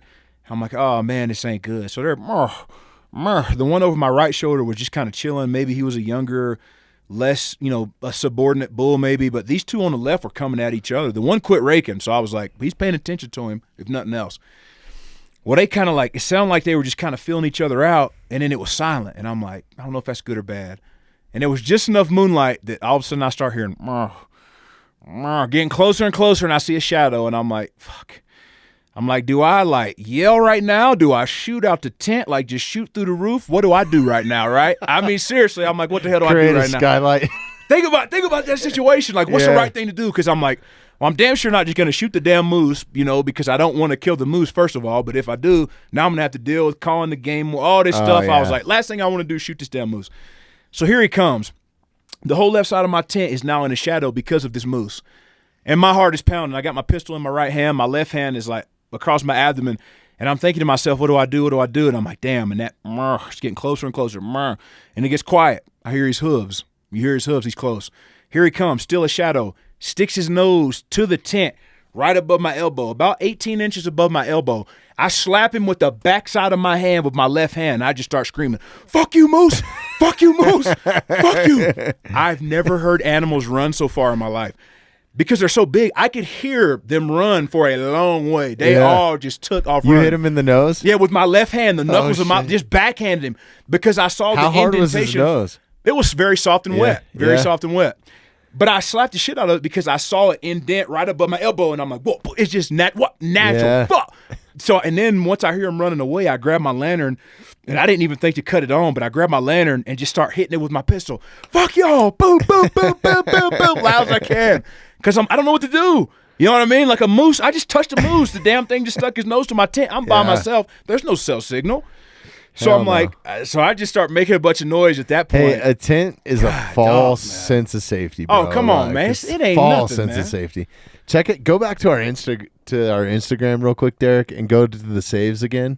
I'm like, oh, man, this ain't good. So they're the one over my right shoulder was just kind of chilling. Maybe he was a younger, less, a subordinate bull maybe. But these 2 on the left were coming at each other. The one quit raking, so I was like, he's paying attention to him, if nothing else. Well, they kind of it sounded like they were just kind of feeling each other out, and then it was silent. And I'm like, I don't know if that's good or bad. And there was just enough moonlight that all of a sudden I start hearing, getting closer and closer, and I see a shadow, and I'm like, fuck. I'm like, do I yell right now? Do I shoot out the tent, just shoot through the roof? What do I do right now, right? I mean, seriously, I'm like, what the hell do I Create do a right now? skylight. Think about that situation. What's the right thing to do? Because I'm like, well, I'm damn sure not just going to shoot the damn moose, because I don't want to kill the moose, first of all. But if I do, now I'm going to have to deal with calling the game, all this stuff. Yeah. I was like, last thing I want to do is shoot this damn moose. So here he comes. The whole left side of my tent is now in the shadow because of this moose. And my heart is pounding. I got my pistol in my right hand. My left hand is across my abdomen. And I'm thinking to myself, what do I do? What do I do? And I'm like, damn. And that it's getting closer and closer. And it gets quiet. I hear his hooves. You hear his hooves. He's close. Here he comes, still a shadow. Sticks his nose to the tent right above my elbow, about 18 inches above my elbow. I slap him with the backside of my hand with my left hand. I just start screaming, fuck you, moose. Fuck you, moose. Fuck you. I've never heard animals run so far in my life. Because they're so big, I could hear them run for a long way. They all just took off You running. hit him in the nose? Yeah, with my left hand, the knuckles of my, shit. just backhanded him because I saw How the hard was indentation. his nose? It was very soft and wet. Very soft and wet. But I slapped the shit out of it because I saw it indent right above my elbow, and I'm like, whoa, it's just natural. Yeah. Fuck. So, and then once I hear him running away, I grab my lantern, and I didn't even think to cut it on, but I grabbed my lantern and just start hitting it with my pistol. Fuck y'all. Boom, boom, boom, boom, boom, boom, loud as I can. Because I don't know what to do. You know what I mean? Like a moose. I just touched a moose. The damn thing just stuck his nose to my tent. I'm by myself. There's no cell signal. So Hell I'm like, so I just start making a bunch of noise at that point. Hey, a tent is a false sense of safety, bro. Oh, come on, man. It's It ain't false nothing, sense man. of safety. Check it. Go back to our Instagram real quick, Derek, and go to the saves again.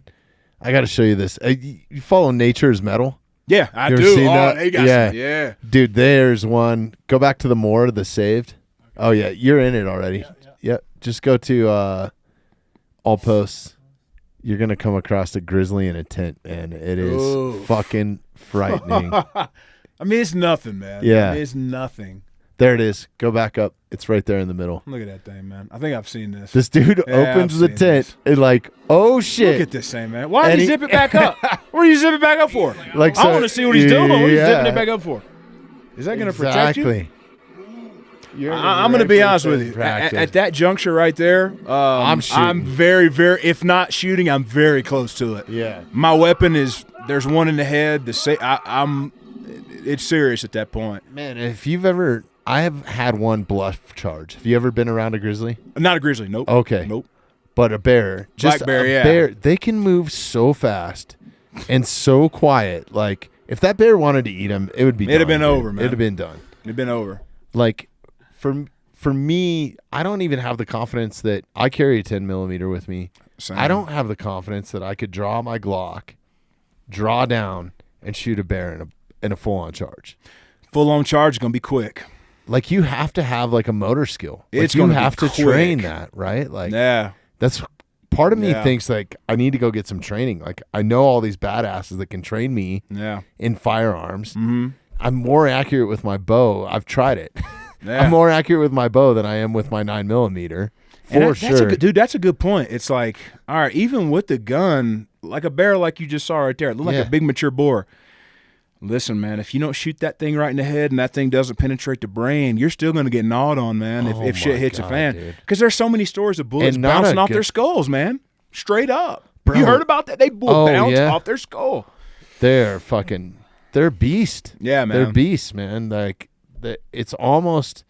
I got to show you this. You follow Nature's Metal? Yeah, I You ever do. seen Oh, that? they got Yeah. some. Yeah. Dude, there's one. Go back to the more, the saved. Oh, yeah. You're in it already. Yep. Just go to all posts. You're going to come across a grizzly in a tent, and it is Ooh. fucking frightening. I mean, it's nothing, man. Yeah. It's nothing. There it is. Go back up. It's right there in the middle. Look at that thing, man. I think I've seen this. This dude Yeah, opens I've the seen tent this. and like, oh shit. Look at this thing, man. Why did And he he- zip it back up? What are you zipping it back up for? Like, I so- want to see what he's doing. What are you yeah. zipping it back up for? Is that going to protect you? Exactly. I'm going to be honest with you. At that juncture right there, I'm shooting. I'm very, very, if not shooting, I'm very close to it. Yeah. My weapon is, there's one in the head. It's serious at that point. Man, if you've ever, I have had one bluff charge. Have you ever been around a grizzly? Not a grizzly. Nope. Okay. Nope. But a bear. Just Black bear, a yeah. bear. They can move so fast and so quiet. Like, If that bear wanted to eat him, it would be. It'd have done, been dude. over, man. It'd have been done. It'd been over. Like for me, I don't even have the confidence that I carry a 10 millimeter with me. Same. I don't have the confidence that I could draw my Glock, draw down, and shoot a bear in a full on charge. Full on charge is gonna be quick. Like you have to have like a motor skill. Like, It's you gonna be have to quick. train that, right? Like Yeah. that's part of me Yeah. thinks like I need to go get some training. Like I know all these badasses that can train me Yeah. in firearms. Mm-hmm. I'm more accurate with my bow. I've tried it. Yeah. I'm more accurate with my bow than I am with my 9 millimeter. And For that's a sure. good, dude, that's a good point. It's like, all right, even with the gun, like a bear like you just saw right there, it looked like Yeah. a big mature boar. Listen, man, if you don't shoot that thing right in the head and that thing doesn't penetrate the brain, you're still going to get gnawed on, man, Oh if shit my hits God, a fan. dude. Because there's so many stories of bullets And not bouncing a off good- their skulls, man. Straight up. Bro. You heard about that? They will Oh, bounce yeah. off their skull. They're beast. Yeah, man. They're beasts, man. Like it's almost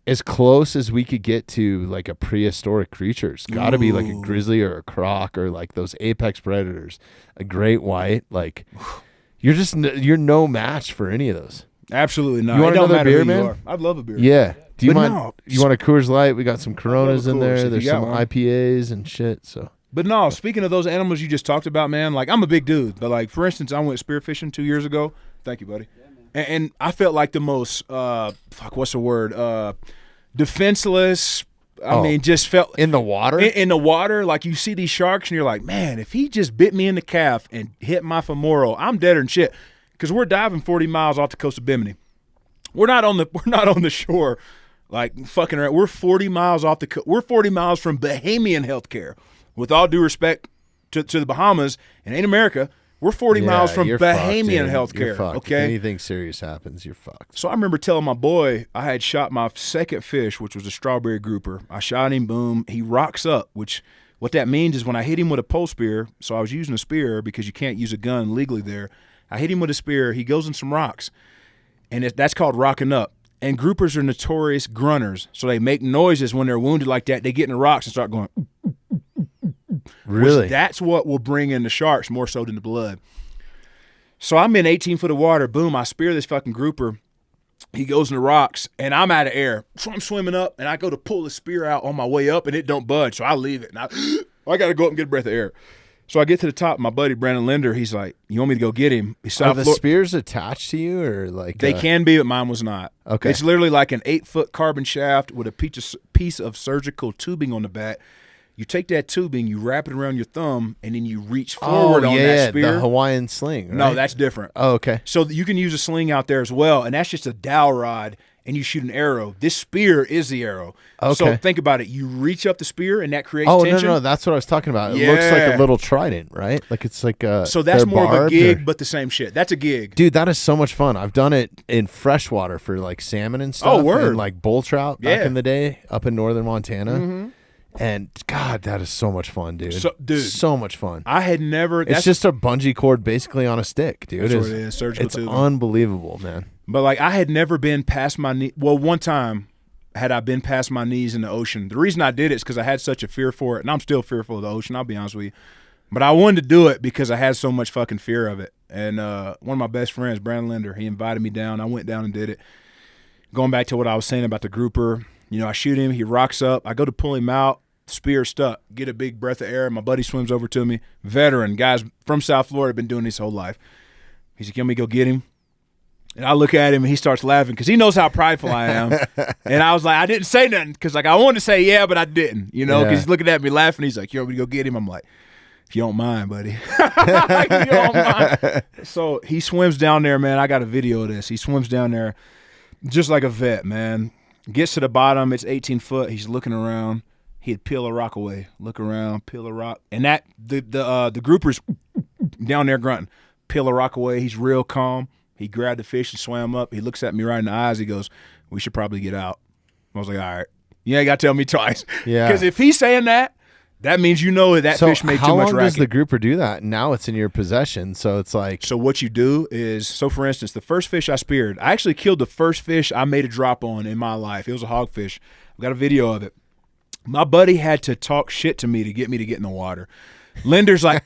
as close as we could get to like a prehistoric creature. It's got to be like a Ooh. grizzly or a croc or like those apex predators, a great white. Like you're no match for any of those. Absolutely not. You want It don't another matter beer, who you man? are. I'd love a beer. Yeah. Do you But mind? no, You want a Coors Light? We got some Coronas in Coors, there. if you There's got some one. IPAs and shit. So But no, speaking of those animals you just talked about, man, like I'm a big dude, but like for instance, I went spearfishing 2 years ago. Thank you, buddy. And I felt like the most what's the word? Defenseless. I Oh. mean, just felt in the water. in the water. Like you see these sharks, and you're like, man, if he just bit me in the calf and hit my femoral, I'm deader than shit. Because we're diving 40 miles off the coast of Bimini. We're not on the shore, like fucking around. We're 40 miles off we're 40 miles from Bahamian healthcare. With all due respect to the Bahamas, and ain't America, we're 40 miles from you're fucked, Bahamian dude. You're healthcare. fucked. If Okay. anything serious happens, you're fucked. So I remember telling my boy I had shot my second fish, which was a strawberry grouper. I shot him, boom. He rocks up, which what that means is when I hit him with a pole spear, so I was using a spear because you can't use a gun legally there. I hit him with a spear. He goes in some rocks, and that's called rocking up. And groupers are notorious grunters, so they make noises when they're wounded like that. They get in the rocks and start going. Really? That's what will bring in the sharks more so than the blood. So I'm in 18 foot of water. Boom, I spear this fucking grouper. He goes in the rocks, and I'm out of air. So I'm swimming up, and I go to pull the spear out on my way up, and it don't budge. So I leave it, and I got to go up and get a breath of air. So I get to the top. My buddy Brandon Linder, he's like, "You want me to go get him?" He's Are the spears attached to you, or like They can be, but mine was not. Okay. It's literally like an 8-foot carbon shaft with a piece of surgical tubing on the back. You take that tubing, you wrap it around your thumb, and then you reach forward on that spear. the Hawaiian sling. Right? No, that's different. Oh, okay. So you can use a sling out there as well, and that's just a dowel rod, and you shoot an arrow. This spear is the arrow. So Okay. think about it. You reach up the spear, and that creates Oh tension. no, that's what I was talking about. It looks like Yeah. a little trident, right? Like it's like a. So that's they're more of a barbed, gig, or- but the same shit. That's a gig. Dude, that is so much fun. I've done it in freshwater for like salmon and stuff. Oh, word. And like bull trout back Yeah. in the day up in northern Montana. And God, that is so much fun, dude. Dude. So much fun. I had never. It's just a bungee cord basically on a stick, dude. That's what It's- it is, surgical It's tubing. unbelievable, man. But like I had never been past my knee. Well, one time had I been past my knees in the ocean. The reason I did it is because I had such a fear for it, and I'm still fearful of the ocean. I'll be honest with you. But I wanted to do it because I had so much fucking fear of it. And one of my best friends, Brandon Linder, he invited me down. I went down and did it. Going back to what I was saying about the grouper, I shoot him. He rocks up. I go to pull him out. Spear stuck. Get a big breath of air. My buddy swims over to me. Veteran guys from South Florida, been doing this whole life. He's like, "You want me to go get him?" And I look at him, and he starts laughing because he knows how prideful I am. And I was like, I didn't say nothing because like I wanted to say yeah, but I didn't. Because Yeah. he's looking at me laughing. He's like, "You want me to go get him?" I'm like, "If you don't mind, buddy." If you don't mind. So he swims down there, man. I got a video of this. He swims down there just like a vet, man. Gets to the bottom. It's 18 foot. He's looking around. He'd peel a rock away, look around, peel a rock, and that the groupers down there grunting, peel a rock away. He's real calm. He grabbed the fish and swam up. He looks at me right in the eyes. He goes, "We should probably get out." I was like, "All right, you ain't got to tell me twice." Yeah. Because if he's saying that means that So fish made how too much long racket. does the grouper do that? Now it's in your possession, so it's like So what you do is, for instance, the first fish I speared, I actually killed the first fish I made a drop on in my life. It was a hogfish. I've got a video of it. My buddy had to talk shit to me to get in the water. Lender's like,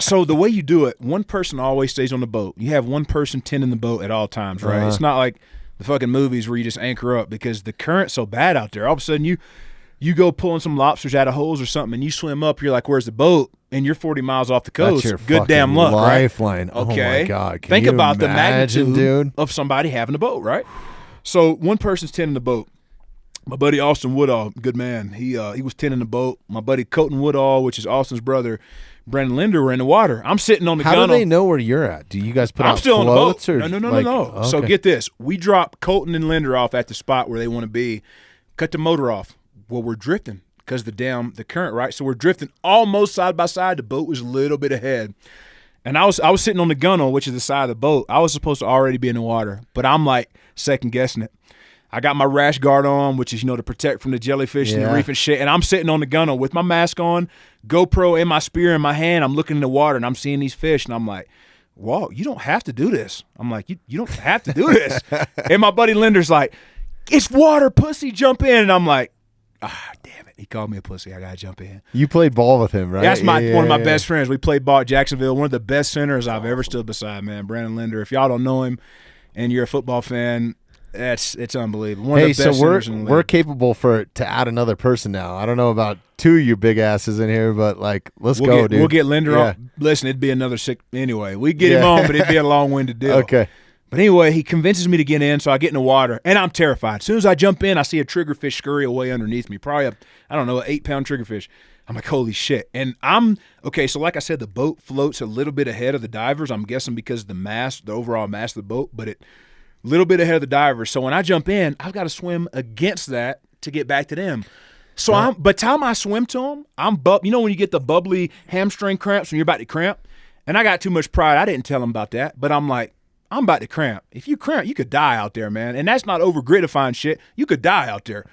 so the way you do it, one person always stays on the boat. You have one person tending the boat at all times, right? It's not like the fucking movies where you just anchor up because the current's so bad out there. All of a sudden you go pulling some lobsters out of holes or something and you swim up, you're like, where's the boat? And you're 40 miles off the coast. That's your good damn luck, lifeline. right? Okay. Oh my God. Can Think you about the imagine, magnitude dude? of somebody having a boat, right? So one person's tending the boat. My buddy Austin Woodall, good man. He was tending the boat. My buddy Colton Woodall, which is Austin's brother, Brandon Linder, were in the water. I'm sitting on the gunwale. How do they know where you're at? Do you guys put I'm out still on the boat. floats? Or No. Okay. So get this. We drop Colton and Linder off at the spot where they want to be. Cut the motor off. Well, we're drifting because the current, right? So we're drifting almost side by side. The boat was a little bit ahead. And I was sitting on the gunwale, which is the side of the boat. I was supposed to already be in the water, but I'm like second guessing it. I got my rash guard on, which is, to protect from the jellyfish and the reef and shit. And I'm sitting on the gunwale with my mask on, GoPro and my spear in my hand. I'm looking in the water and I'm seeing these fish. And I'm like, whoa, you don't have to do this. I'm like, you don't have to do this. And my buddy Linder's like, it's water, pussy, jump in. And I'm like, damn it. He called me a pussy. I got to jump in. You played ball with him, right? That's one of my best friends. We played ball at Jacksonville. One of the best centers I've ever stood beside, man. Brandon Linder. If y'all don't know him and you're a football fan, it's unbelievable. One of the best centers in the league. We're capable to add another person now. I don't know about two of you big asses in here, but let's go, dude. We'll get Linder on. Listen, it'd be another sick anyway. We get him on, but it'd be a long-winded deal. Okay. But anyway, he convinces me to get in, so I get in the water, and I'm terrified. As soon as I jump in, I see a triggerfish scurry away underneath me, probably an 8-pound triggerfish. I'm like, holy shit. And so like I said, the boat floats a little bit ahead of the divers. I'm guessing because of the overall mass of the boat, but a little bit ahead of the divers. So when I jump in, I've got to swim against that to get back to them. So by the time I swim to them, when you get the bubbly hamstring cramps when you're about to cramp? And I got too much pride. I didn't tell them about that, but I'm like, I'm about to cramp. If you cramp, you could die out there, man. And that's not over-grittifying shit. You could die out there.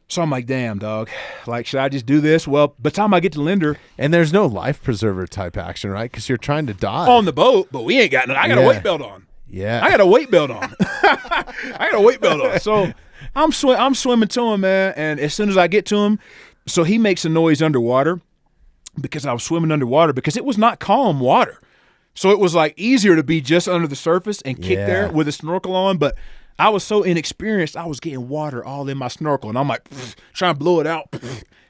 So I'm like, damn, dog. Like, should I just do this? Well, by the time I get to Linder. And there's no life preserver type action, right? Because you're trying to dive. On the boat, but we ain't got no. I got a weight belt on. Yeah. I got a weight belt on. So I'm swimming to him, man. And as soon as I get to him, so he makes a noise underwater because I was swimming underwater because it was not calm water. So it was like easier to be just under the surface and kick there with a snorkel on. But I was so inexperienced, I was getting water all in my snorkel. And I'm like, trying to blow it out,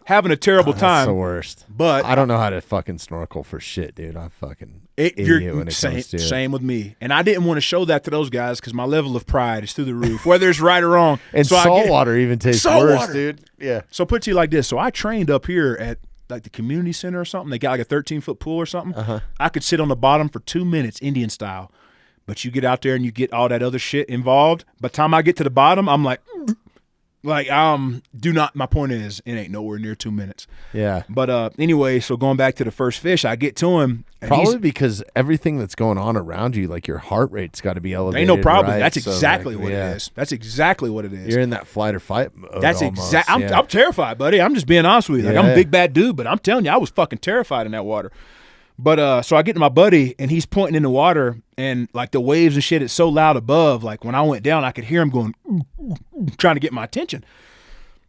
having a terrible time. That's the worst. But I don't know how to fucking snorkel for shit, dude. I'm fucking idiot when it comes to it. Same with me. And I didn't want to show that to those guys because my level of pride is through the roof, whether it's right or wrong. And so salt water even tastes worse, dude. Yeah. So put it to you like this. So I trained up here at like the community center or something. They got like a 13-foot pool or something. I could sit on the bottom for 2 minutes, Indian style. But you get out there and you get all that other shit involved. By the time I get to the bottom, I'm like, my point is, it ain't nowhere near 2 minutes. Yeah. But anyway, so going back to the first fish, I get to him. Probably because everything that's going on around you, like your heart rate's got to be elevated. Ain't no problem. Right? That's exactly what it is. That's exactly what it is. You're in that flight or fight mode. That's exactly. I'm terrified, buddy. I'm just being honest with you. Like I'm a big bad dude, but I'm telling you, I was fucking terrified in that water. But so I get to my buddy and he's pointing in the water and like the waves and shit, it's so loud above. Like when I went down, I could hear him going, trying to get my attention.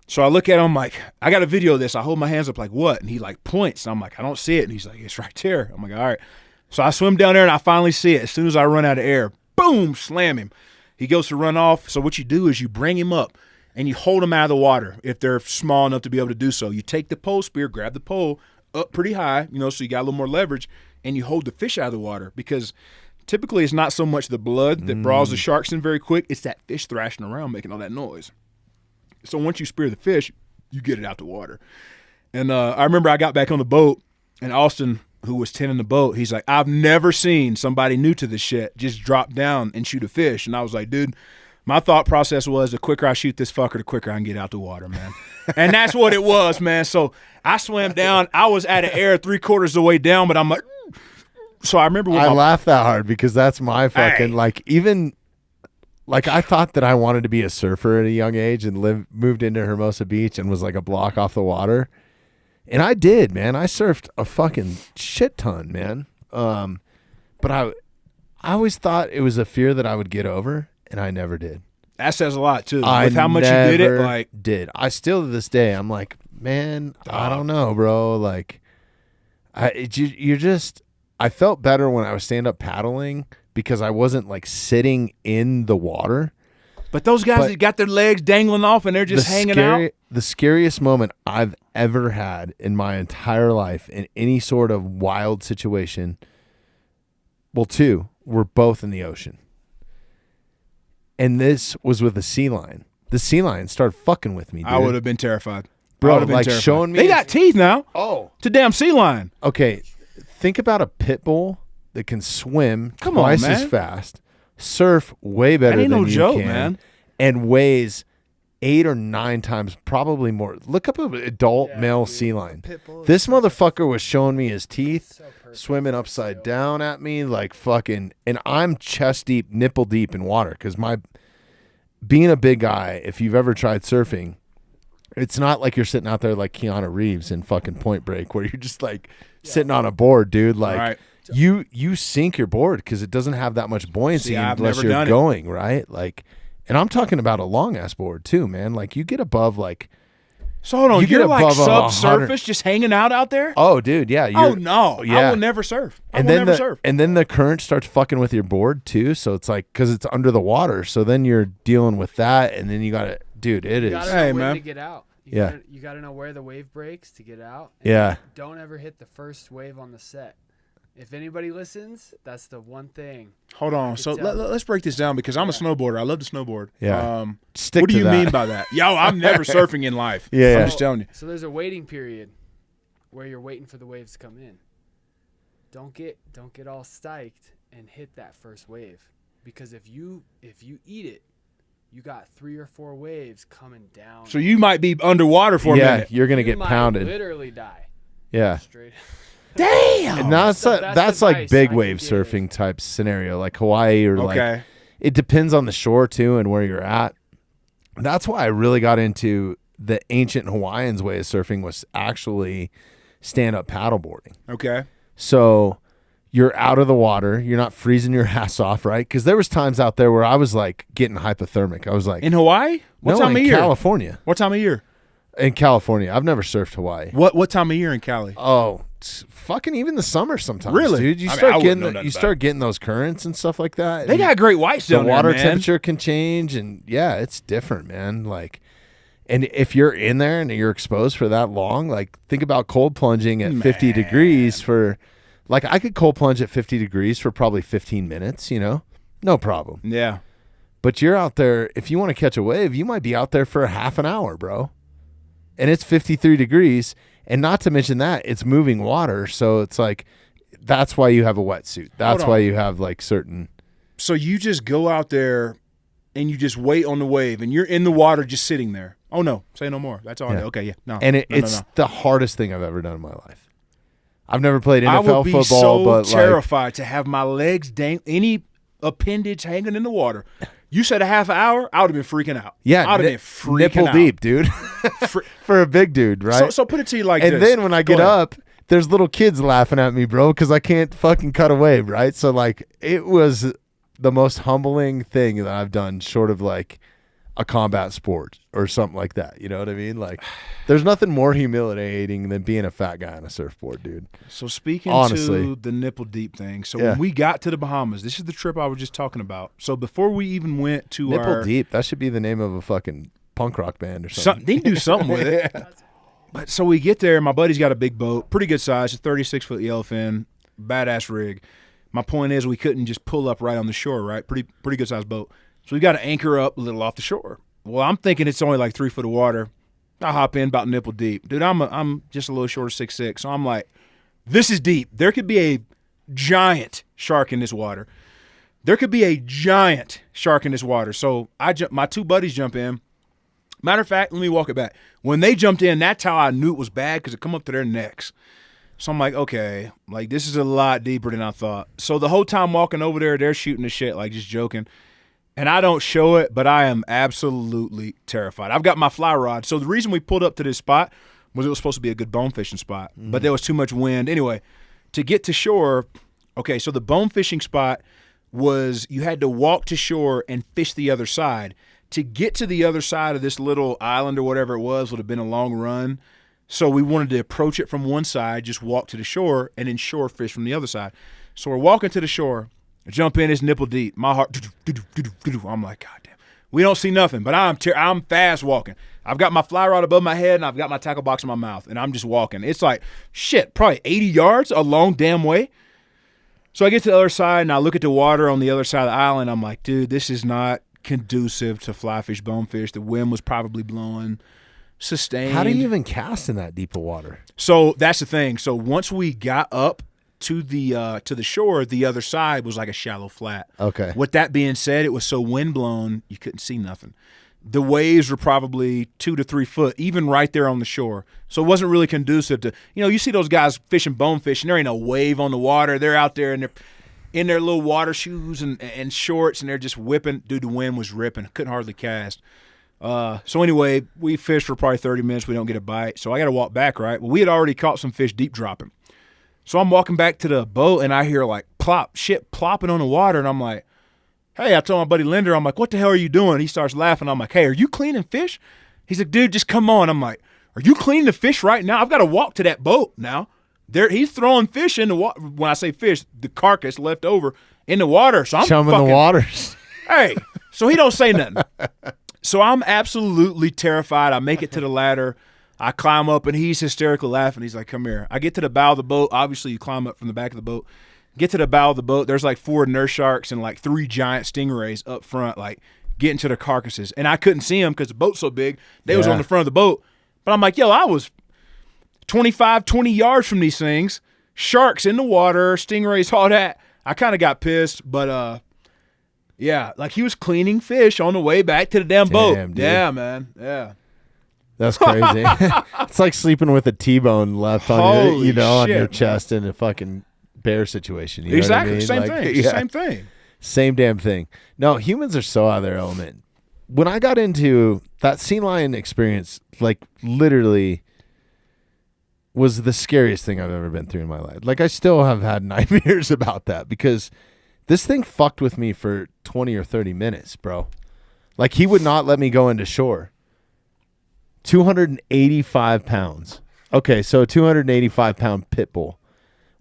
So I look at him like, I got a video of this. I hold my hands up like, what? And he like points. And I'm like, I don't see it. And he's like, it's right there. I'm like, all right. So I swim down there and I finally see it. As soon as I run out of air, boom, slam him. He goes to run off. So what you do is you bring him up and you hold him out of the water if they're small enough to be able to do so. You take the pole spear, grab the pole up pretty high, so you got a little more leverage, and you hold the fish out of the water because typically it's not so much the blood that draws the sharks in very quick. It's that fish thrashing around making all that noise. So once you spear the fish, you get it out the water. And I remember I got back on the boat, and Austin, who was tending the boat, he's like, I've never seen somebody new to this shit just drop down and shoot a fish. And I was like, dude, my thought process was the quicker I shoot this fucker, the quicker I can get out the water, man. And that's what it was, man. So I swam down. I was out of air 3/4 of the way down, but I'm like, so I remember when I laugh that hard because that's my fucking I thought that I wanted to be a surfer at a young age and moved into Hermosa Beach and was like a block off the water. And I did, man. I surfed a fucking shit ton, man. But I always thought it was a fear that I would get over, and I never did. That says a lot too. With how much you did it, I still to this day, I'm like, man, I don't know, bro. Like, I felt better when I was stand up paddling because I wasn't like sitting in the water. But those guys that got their legs dangling off and they're just hanging out. The scariest moment I've ever had in my entire life in any sort of wild situation, well, two were both in the ocean. And this was with a sea lion. The sea lion started fucking with me, dude. I would have been terrified. Bro, like showing me. They got teeth now. Oh. It's a damn sea lion. Okay, think about a pit bull that can swim Come on, twice as man. fast, surf way better That ain't than no you joke, can, man. and weighs 8 or 9 times, probably more. Look up an adult Yeah, male dude. sea lion. Pit bull is This motherfucker was showing me his teeth, so perfect. swimming upside down at me like fucking, and I'm chest deep, nipple deep in water because being a big guy, if you've ever tried surfing, it's not like you're sitting out there like Keanu Reeves in fucking Point Break where you're just like sitting on a board, dude. Like Right. you sink your board because it doesn't have that much buoyancy See, I've unless never you're done it. going, right? Like, and I'm talking about a long ass board too, man. Like you get above like, So hold on, You get you're like above 100. subsurface just hanging out there? oh, dude, yeah. Oh, no. yeah. I will never surf. And I will then never surf. and then the current starts fucking with your board too. So it's like because it's under the water. So then you're dealing with that, and then you got to, dude. It You is. gotta Hey, know when man. to get out. Yeah. You gotta know where the wave breaks to get out. and Yeah. Don't ever hit the first wave on the set. If anybody listens, that's the one thing. Hold on. So tell. let's break this down because I'm a snowboarder. I love to snowboard. Yeah. Stick what do to you that. mean by that? Yo, I'm never surfing in life. Yeah, I'm yeah. just telling you. So there's a waiting period where you're waiting for the waves to come in. Don't get all psyched and hit that first wave, because if you eat it, you got 3 or 4 waves coming down. So you might be underwater for a Yeah, minute. you're gonna You get might pounded. literally die. Yeah. Straight. Damn. And that's the best that's like advice big I wave can give. surfing type scenario, like Hawaii or like. Okay. It depends on the shore too and where you're at. That's why I really got into the ancient Hawaiians way of surfing was actually stand up paddleboarding. Okay. So you're out of the water, you're not freezing your ass off, right? Because there was times out there where I was like getting hypothermic. I was like, In Hawaii? What no, time of in year? California. What time of year? In California, I've never surfed Hawaii. What time of year in Cali? Oh, fucking even the summer sometimes. Really? dude? You I mean, start I wouldn't getting know nothing you about start getting those currents and stuff like that. They and got great whites the down water there, man. temperature can change, and yeah, it's different, man. Like, and if you're in there and you're exposed for that long, like think about cold plunging at 50 degrees for, like I could cold plunge at 50 degrees for probably 15 minutes, no problem. Yeah. But you're out there, if you want to catch a wave, you might be out there for a half an hour, bro. And it's 53 degrees. And not to mention that, it's moving water. So it's like, that's why you have a wetsuit. That's on. why you have like certain. So you just go out there and you just wait on the wave and you're in the water just sitting there. Oh, no. Say no more. That's all. Yeah. Okay, yeah. No. And no, it's no. the hardest thing I've ever done in my life. I've never played I NFL would be football, so but like, terrified to have my legs any appendage hanging in the water. You said a half hour, I would have been freaking out. yeah, I would have been freaking nipple out. deep, dude. For a big dude, right? So put it to you like and this. then when I Go get ahead. up, there's little kids laughing at me, bro, because I can't fucking cut a wave, right? So like, it was the most humbling thing that I've done, short of like a combat sport or something like that. You know what I mean? Like, there's nothing more humiliating than being a fat guy on a surfboard, dude. So speaking Honestly. to the nipple deep thing, so Yeah. when we got to the Bahamas, this is the trip I was just talking about. So before we even went to Nipple our deep. That should be the name of a fucking punk rock band or something. they can do something with it. But so we get there, my buddy's got a big boat, pretty good size, a 36-foot yellowfin, badass rig. My point is we couldn't just pull up right on the shore, right? Pretty good sized boat. So we got to anchor up a little off the shore. Well, I'm thinking it's only like 3 foot of water. I hop in about nipple deep. Dude, I'm just a little short of 6'6", so I'm like, this is deep. There could be a giant shark in this water. There could be a giant shark in this water. So my 2 buddies jump in. Matter of fact, let me walk it back. When they jumped in, that's how I knew it was bad, because it come up to their necks. So I'm like, okay, like this is a lot deeper than I thought. So the whole time walking over there, they're shooting the shit, like just joking. And I don't show it, but I am absolutely terrified. I've got my fly rod. So the reason we pulled up to this spot was it was supposed to be a good bone fishing spot, but there was too much wind. Anyway, to get to shore, okay, so the bone fishing spot was you had to walk to shore and fish the other side. To get to the other side of this little island or whatever it was would have been a long run. So we wanted to approach it from one side, just walk to the shore, and then shore fish from the other side. So we're walking to the shore, jump in, it's nipple deep. My heart, I'm like, God damn. We don't see nothing, but I'm fast walking. I've got my fly rod above my head, and I've got my tackle box in my mouth, and I'm just walking. It's like, shit, probably 80 yards, a long damn way. So I get to the other side, and I look at the water on the other side of the island. I'm like, dude, this is not conducive to fly fish, bonefish. The wind was probably blowing. Sustained. How do you even cast in that deep of water? So that's the thing. So once we got up to the shore, the other side was like a shallow flat. Okay. With that being said, it was so wind blown you couldn't see nothing. The waves were probably 2 to 3 foot, even right there on the shore. So it wasn't really conducive to, you see those guys fishing bonefish and there ain't a wave on the water. They're out there and they're in their little water shoes and shorts and they're just whipping. Dude, the wind was ripping. Couldn't hardly cast. So anyway, we fished for probably 30 minutes. We don't get a bite. So I got to walk back, right? Well, we had already caught some fish deep dropping. So I'm walking back to the boat and I hear like shit plopping on the water. And I'm like, hey, I told my buddy Linder, I'm like, what the hell are you doing? He starts laughing. I'm like, hey, are you cleaning fish? He's like, dude, just come on. I'm like, are you cleaning the fish right now? I've got to walk to that boat now. He's throwing fish in the water. When I say fish, the carcass left over in the water. So I'm chumming the waters. Hey, so he don't say nothing. So I'm absolutely terrified. I make it to the ladder. I climb up, and he's hysterically laughing. He's like, come here. I get to the bow of the boat. Obviously, you climb up from the back of the boat. Get to the bow of the boat. There's like 4 nurse sharks and like 3 giant stingrays up front, like getting to their carcasses. And I couldn't see them because the boat's so big. They was on the front of the boat. But I'm like, yo, I was 25, 20 yards from these things. Sharks in the water, stingrays, all that. I kind of got pissed, but yeah, like he was cleaning fish on the way back to the damn boat. Dude. Yeah, man. Yeah. That's crazy. It's like sleeping with a T-bone left on your, on your chest in a fucking bear situation. You know exactly. what I mean? Same thing. Yeah. Same thing. Same damn thing. No, humans are so out of their element. When I got into that sea lion experience, like literally was the scariest thing I've ever been through in my life. Like I still have had nightmares about that because this thing fucked with me for 20 or 30 minutes, bro. Like he would not let me go into shore. 285 pounds. Okay, so a 285-pound pit bull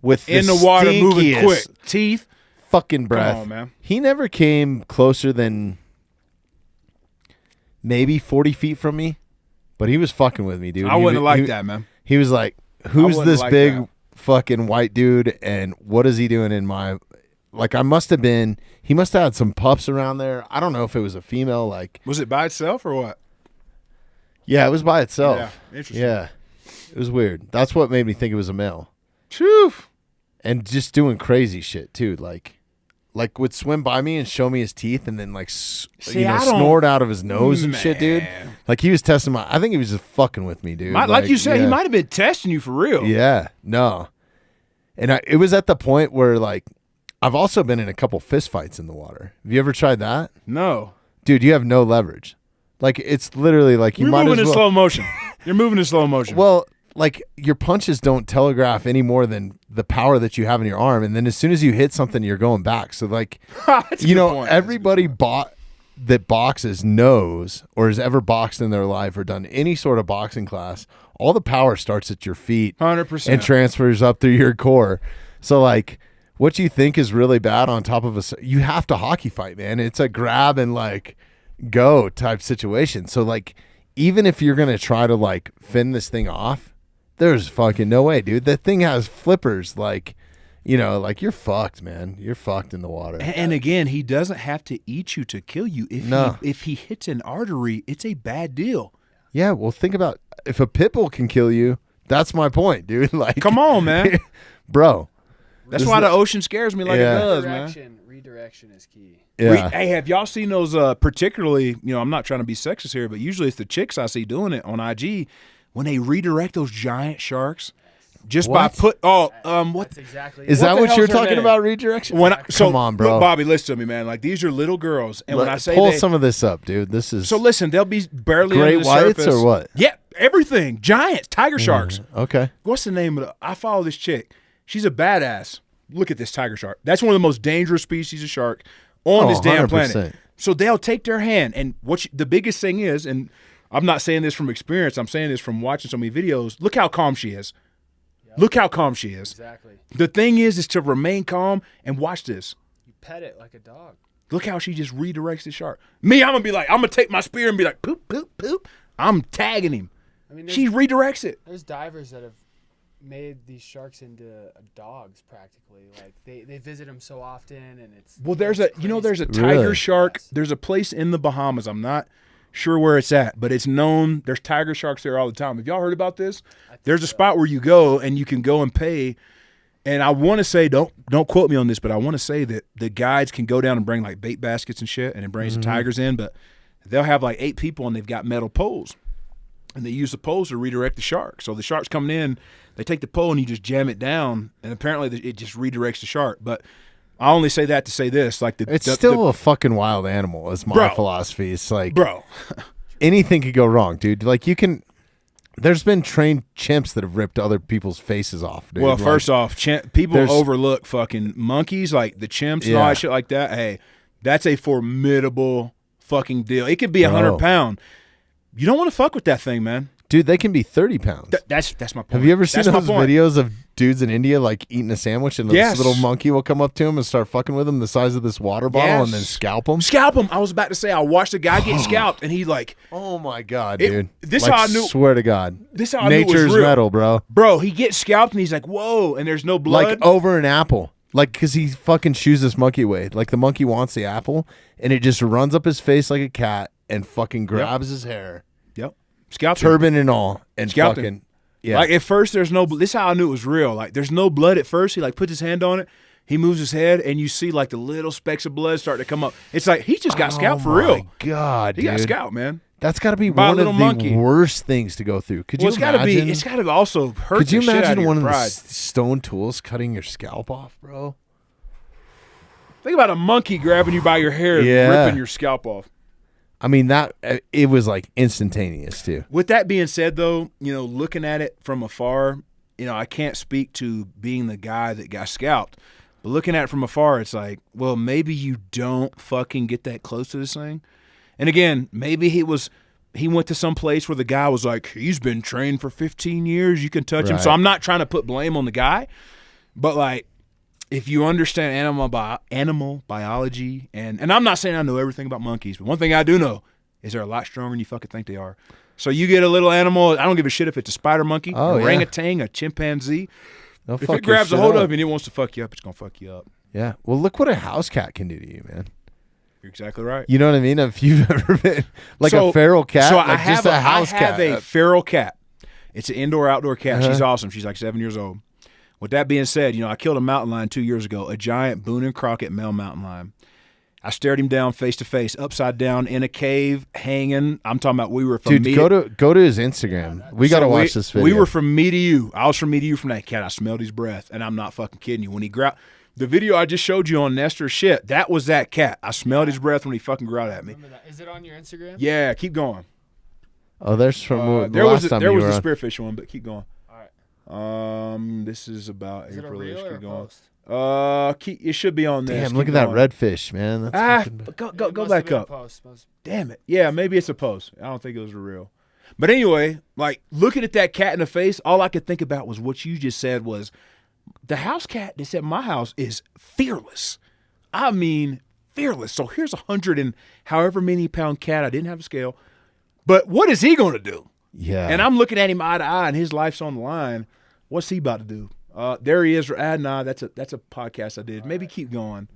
with in the water moving quick. Teeth. Fucking breath. Come on, man. He never came closer than maybe 40 feet from me, but he was fucking with me, dude. I wouldn't have liked that, man. He was like, who's this big fucking white dude and what is he doing in my... Like he must have had some pups around there. I don't know if it was a female. Like, was it by itself or what? Yeah, it was by itself. Yeah, interesting. Yeah, it was weird. That's what made me think it was a male. Phew. And just doing crazy shit too. Like would swim by me and show me his teeth and then snort out of his nose and shit, dude. Like he was testing I think he was just fucking with me, dude. Like you said, he might have been testing you for real. Yeah, no. And it was at the point where like, I've also been in a couple fist fights in the water. Have you ever tried that? No. Dude, you have no leverage. Like, it's literally like you might as well... You're moving in slow motion. You're moving in slow motion. Well, like, your punches don't telegraph any more than the power that you have in your arm. And then as soon as you hit something, you're going back. So, like, everybody that boxes knows or has ever boxed in their life or done any sort of boxing class, all the power starts at your feet. 100%. And transfers up through your core. So, like... What you think is really bad on top of you have to hockey fight, man. It's a grab and like go type situation. So like, even if you're going to try to like fend this thing off, there's fucking no way, dude. That thing has flippers. Like, like you're fucked, man. You're fucked in the water. And again, he doesn't have to eat you to kill you. If he hits an artery, it's a bad deal. Yeah. Well, think about if a pit bull can kill you. That's my point, dude. Like, come on, man. Bro. That's why the ocean scares me like it does, man. Redirection is key. Yeah. Hey, have y'all seen those? Particularly, I'm not trying to be sexist here, but usually it's the chicks I see doing it on IG when they redirect those giant sharks. Just what? by what? That's exactly. Is that what you're talking about? Redirection? Come on, bro. Bobby, listen to me, man. Like these are little girls, and when I say pull some of this up, dude. This is so. Listen, they'll be barely great under the whites surface. or what? Yeah, everything. Giants, tiger sharks. Okay. What's the name of I follow this chick. She's a badass. Look at this tiger shark. That's one of the most dangerous species of shark on this damn 100%. planet. So they'll take their hand, and the biggest thing is, and I'm not saying this from experience. I'm saying this from watching so many videos. Look how calm she is. Yep. Look how calm she is. Exactly. The thing is to remain calm and watch this. You pet it like a dog. Look how she just redirects the shark. Me, I'm going to be like, I'm going to take my spear and be like, poop, poop, poop. I'm tagging him. I mean, she redirects it. There's divers that have made these sharks into dogs practically. Like they visit them so often, and it's there's a tiger Really? shark. Yes. There's a place in the Bahamas. I'm not sure where it's at, but it's known. There's tiger sharks there all the time. Have y'all heard about this? There's a spot where you go and you can go and pay. And I want to say, don't quote me on this, but I want to say that the guides can go down and bring like bait baskets and shit, and it brings the tigers in. But they'll have like 8 people, and they've got metal poles, and they use the poles to redirect the shark. So the shark's coming in, they take the pole and you just jam it down, and apparently it just redirects the shark. But I only say that to say this: like It's still a fucking wild animal. Is my philosophy. It's like, bro, anything could go wrong, dude. Like you can. There's been trained chimps that have ripped other people's faces off, dude. Well, Like, first off, people there's- overlook fucking monkeys, like the chimps and all Yeah. that shit like that. Hey, that's a formidable fucking deal. It could be 100 pound. You don't want to fuck with that thing, man. dude, they can be 30 pounds. That's my point. Have you ever seen That's my those point. videos of dudes in India like eating a sandwich and Yes. this little monkey will come up to him and start fucking with him the size of this water bottle and then Yes. scalp him? Scalp him. I was about to say I watched a guy get scalped, and he like, Oh my god, It- dude! this Like, how I knew- Swear to God, this how I knew it was nature's real. metal, bro. bro, he gets scalped, and he's like, whoa, and there's no blood. Like over an apple. Like, because he fucking shoos this monkey away. Like, the monkey wants the apple, and it just runs up his face like a cat and fucking grabs his hair, Yep, scalped him. turban and all, and Scalped him. fucking, yeah. Like at first, there's no. This is how I knew it was real. Like there's no blood at first. He like puts his hand on it. He moves his head, and you see like the little specks of blood start to come up. It's like he just got scalped for Oh real. my God, He dude. got scalped, man. That's got to be By a one of little the monkey. worst things to go through. Could Well, you it's got to imagine? be. It's got to also hurt. Could you the shit out imagine of one your of the pride. stone tools cutting your scalp off, bro? Think about a monkey grabbing you by your hair and Yeah. ripping your scalp off. I mean, that it was like instantaneous too. With that being said, though, looking at it from afar, I can't speak to being the guy that got scalped. But looking at it from afar, it's like, well, maybe you don't fucking get that close to this thing. And again, maybe he went to some place where the guy was like, he's been trained for 15 years. You can touch him. So Right. I'm not trying to put blame on the guy, but like, if you understand animal biology, and I'm not saying I know everything about monkeys, but one thing I do know is they're a lot stronger than you fucking think they are. So you get a little animal, I don't give a shit if it's a spider monkey, Oh, a yeah. orangutan, a chimpanzee. They'll If fuck it your grabs a shit hold up. of you and it wants to fuck you up, it's going to fuck you up. Yeah. Well, look what a house cat can do to you, man. You're exactly right. You know what I mean? If you've ever been like So- a feral cat, So like I have just a house I have cat. a feral cat. It's an indoor-outdoor cat. Uh-huh. She's awesome. She's like 7 years old. With that being said, I killed a mountain lion 2 years ago, a giant Boone and Crockett male mountain lion. I stared him down face to face, upside down in a cave, hanging. I'm talking about we were from Dude, me. go to his Instagram. We got to watch this video. We were from me to you. I was from me to you from that cat. I smelled his breath, and I'm not fucking kidding you. When he growled, the video I just showed you on Nestor shit, that was that cat. I smelled his breath when he fucking growled at me. Remember that? Is it on your Instagram? Yeah, keep going. Oh, there's from There last was time there you was were the on. spearfish one, but keep going. All right. This is about Is it a April-ish. reel or a Keep going. post? It should be on this. Damn, Keep look at that going. redfish, man. That's fucking- Go It go must have back been a up. post. Damn it. Yeah, maybe it's a post. I don't think it was a reel. But anyway, like looking at that cat in the face, all I could think about was what you just said was the house cat that's at my house is fearless. I mean, fearless. So here's 100 and however many pound cat. I didn't have a scale. But what is he going to do? yeah. And I'm looking at him eye to eye, and his life's on the line. What's he about to do? There he is. Nah, that's a podcast I did. Maybe keep going.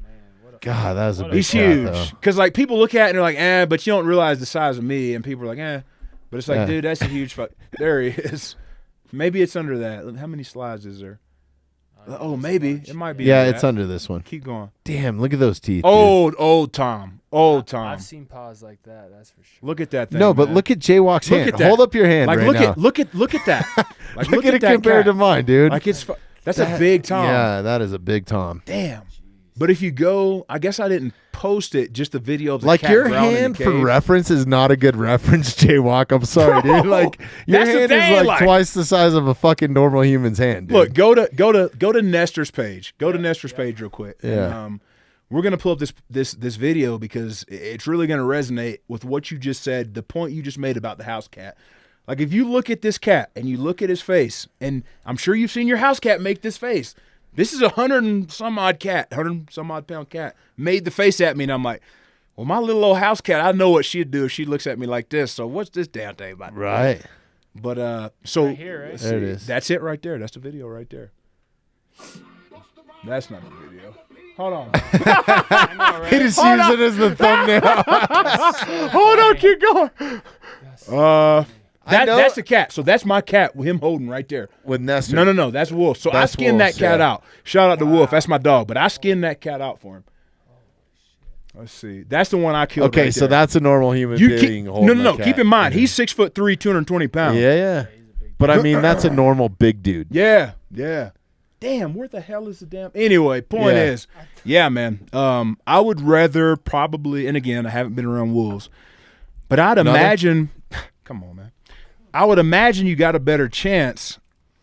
God, that was a big He's cat, huge. though. Because like people look at it and they're like, but you don't realize the size of me, and people are like, but it's like, Yeah. dude, that's a huge fuck. There he is. Maybe it's under that. How many slides is there? Oh, maybe it might be. Yeah, under it's that. under this one. Keep going. Damn, look at those teeth. dude. Old Tom. Old Tom. I've seen paws like that. That's for sure. Look at that thing. No, but man. look at Jaywalk's Look hand. at that. Hold up your hand like right look now. at look at that. Like look at it that compared cat. to mine, dude. Like that's a big Tom. Yeah, that is a big Tom. Damn. But if you go, I guess I didn't post it, just the video of the Like cat your growling in hand the for cave. reference is not a good reference, Jaywalk. I'm sorry, Bro, dude. Like your that's the hand thing, is like like- twice the size of a fucking normal human's hand. Dude. Look, go to Nestor's page. Go to Nestor's page real quick. Yeah. And, we're gonna pull up this video because it's really gonna resonate with what you just said. The point you just made about the house cat. Like if you look at this cat and you look at his face, and I'm sure you've seen your house cat make this face. This is 100 and some odd pound cat made the face at me, and I'm like, well, my little old house cat, I know what she'd do if she looks at me like this. So what's this damn thing about? Right. But so Right here, right? There it is. That's it right there. That's the video right there. That's not the video. Hold on. I know, right? He just used it as the thumbnail. Hold on, keep going. That's That's the cat. So that's my cat with him holding right there. With Nestor. No, that's Wolf. So That's I skinned Wolf's, that cat yeah. out. Shout out to Wolf. That's my dog. But I skinned that cat out for him. Let's see. That's the one I killed. Okay, right so there. that's a normal human you being keep, holding no. a cat. Keep in mind, he's 6'3", 220 pounds. Yeah. But I mean, that's a normal big dude. Yeah. Damn, where the hell is the damn? Anyway, point Yeah. is, yeah, man. I would rather probably, and again, I haven't been around wolves, but I'd imagine. Come on, man. I would imagine you got a better chance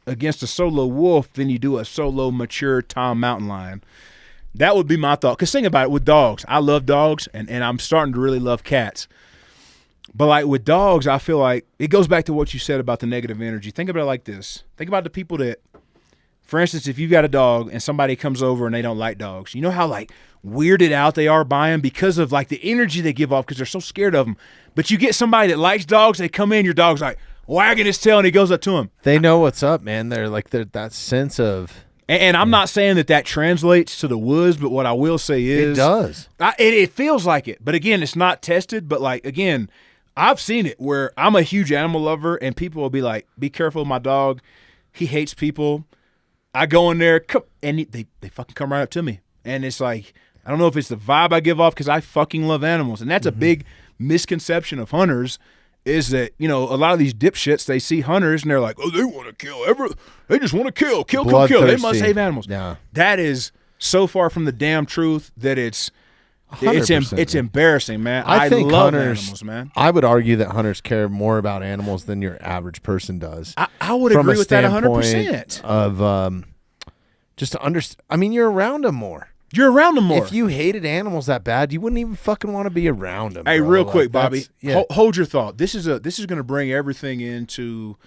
against a solo wolf than you do a solo mature Tom mountain lion. That would be my thought. Because think about it with dogs. I love dogs, and I'm starting to really love cats. But like with dogs, I feel like it goes back to what you said about the negative energy. Think about it like this. Think about the people that, for instance, if you've got a dog and somebody comes over and they don't like dogs, you know how like weirded out they are by them because of like the energy they give off because they're so scared of them. But you get somebody that likes dogs, they come in, your dog's like wagging his tail and he goes up to him. They know what's up, man. They're like that sense of. And I'm not saying that translates to the woods, but what I will say is It does. It feels like it. But again, it's not tested. But like, again, I've seen it where I'm a huge animal lover and people will be like, be careful of my dog. He hates people. I go in there and they fucking come right up to me. And it's like, I don't know if it's the vibe I give off because I fucking love animals. And that's a big misconception of hunters is that, you know, a lot of these dipshits, they see hunters and they're like, oh, they want to kill. They just want to kill. They must Bloodthirsty. save animals. Yeah. That is so far from the damn truth that it's 100%. embarrassing, man. I think love hunters, animals, man. I would argue that hunters care more about animals than your average person does. I would From agree a with that standpoint 100%. Of just to understand. I mean, you're around them more. You're around them more. If you hated animals that bad, you wouldn't even fucking want to be around them. Hey, bro. real Like, quick, Bobby, that's- Yeah. hold your thought. This is going to bring everything into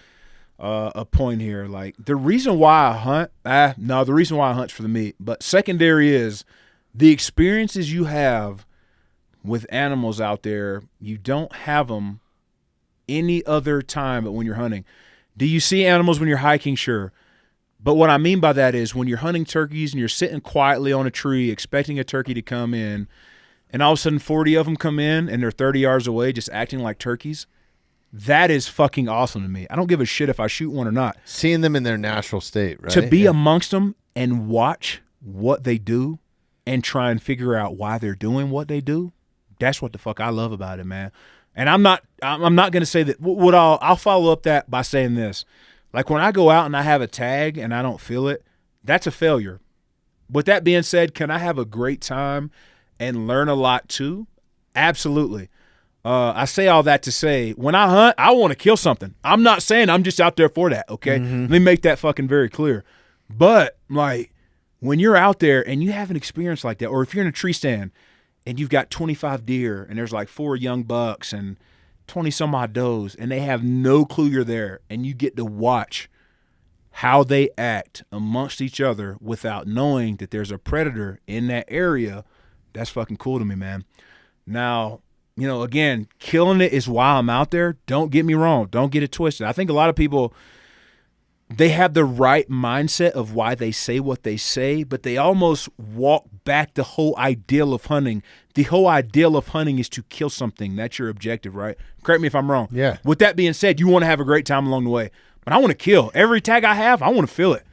a point here. Like the reason why I hunt, the reason why I hunt's for the meat, but secondary is the experiences you have with animals out there. You don't have them any other time but when you're hunting. Do you see animals when you're hiking? Sure. But what I mean by that is when you're hunting turkeys and you're sitting quietly on a tree expecting a turkey to come in, and all of a sudden 40 of them come in and they're 30 yards away just acting like turkeys, that is fucking awesome to me. I don't give a shit if I shoot one or not. Seeing them in their natural state, right? To be Yeah. amongst them and watch what they do and try and figure out why they're doing what they do, that's what the fuck I love about it, man. And I'm not going to say that. I'll follow up that by saying this. Like when I go out and I have a tag and I don't feel it, that's a failure. With that being said, can I have a great time and learn a lot too? Absolutely. I say all that to say when I hunt, I want to kill something. I'm not saying I'm just out there for that, okay? Let me make that fucking very clear. But like when you're out there and you have an experience like that, or if you're in a tree stand and you've got 25 deer and there's like 4 young bucks and 20 some odd does and they have no clue you're there and you get to watch how they act amongst each other without knowing that there's a predator in that area, that's fucking cool to me, man. Now, you know, again, killing it is why I'm out there. Don't get me wrong. Don't get it twisted. I think a lot of people, they have the right mindset of why they say what they say, but they almost walk back the whole ideal of hunting. The whole ideal of hunting is to kill something. That's your objective, right? Correct me if I'm wrong. Yeah. With that being said, you want to have a great time along the way. But I want to kill. Every tag I have, I want to feel it.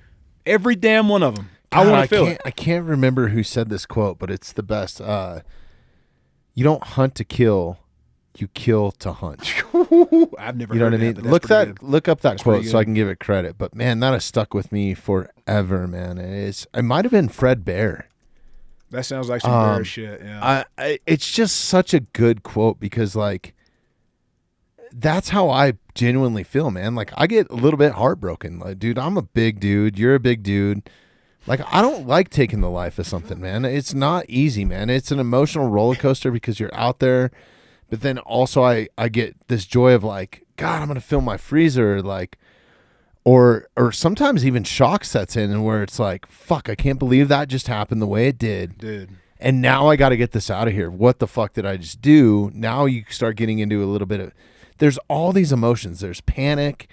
Every damn one of them. I want to feel it. I can't remember who said this quote, but it's the best. You don't hunt to kill, you kill to hunt. I've never You know heard what I mean? that, but that's pretty good. Look up that That's pretty quote so I good. can give it credit. But man, that has stuck with me forever, man. It might have been Fred Bear. That sounds like some bear shit. Yeah. It's just such a good quote because like that's how I genuinely feel, man. Like I get a little bit heartbroken. Like, dude, I'm a big dude. You're a big dude. Like, I don't like taking the life of something, man. It's not easy, man. It's an emotional roller coaster because you're out there, but then also I get this joy of like, God, I'm gonna fill my freezer, like, or sometimes even shock sets in, and where it's like, fuck, I can't believe that just happened the way it did, Dude. and now I got to get this out of here. What the fuck did I just do? Now you start getting into a little bit of, there's all these emotions. There's panic,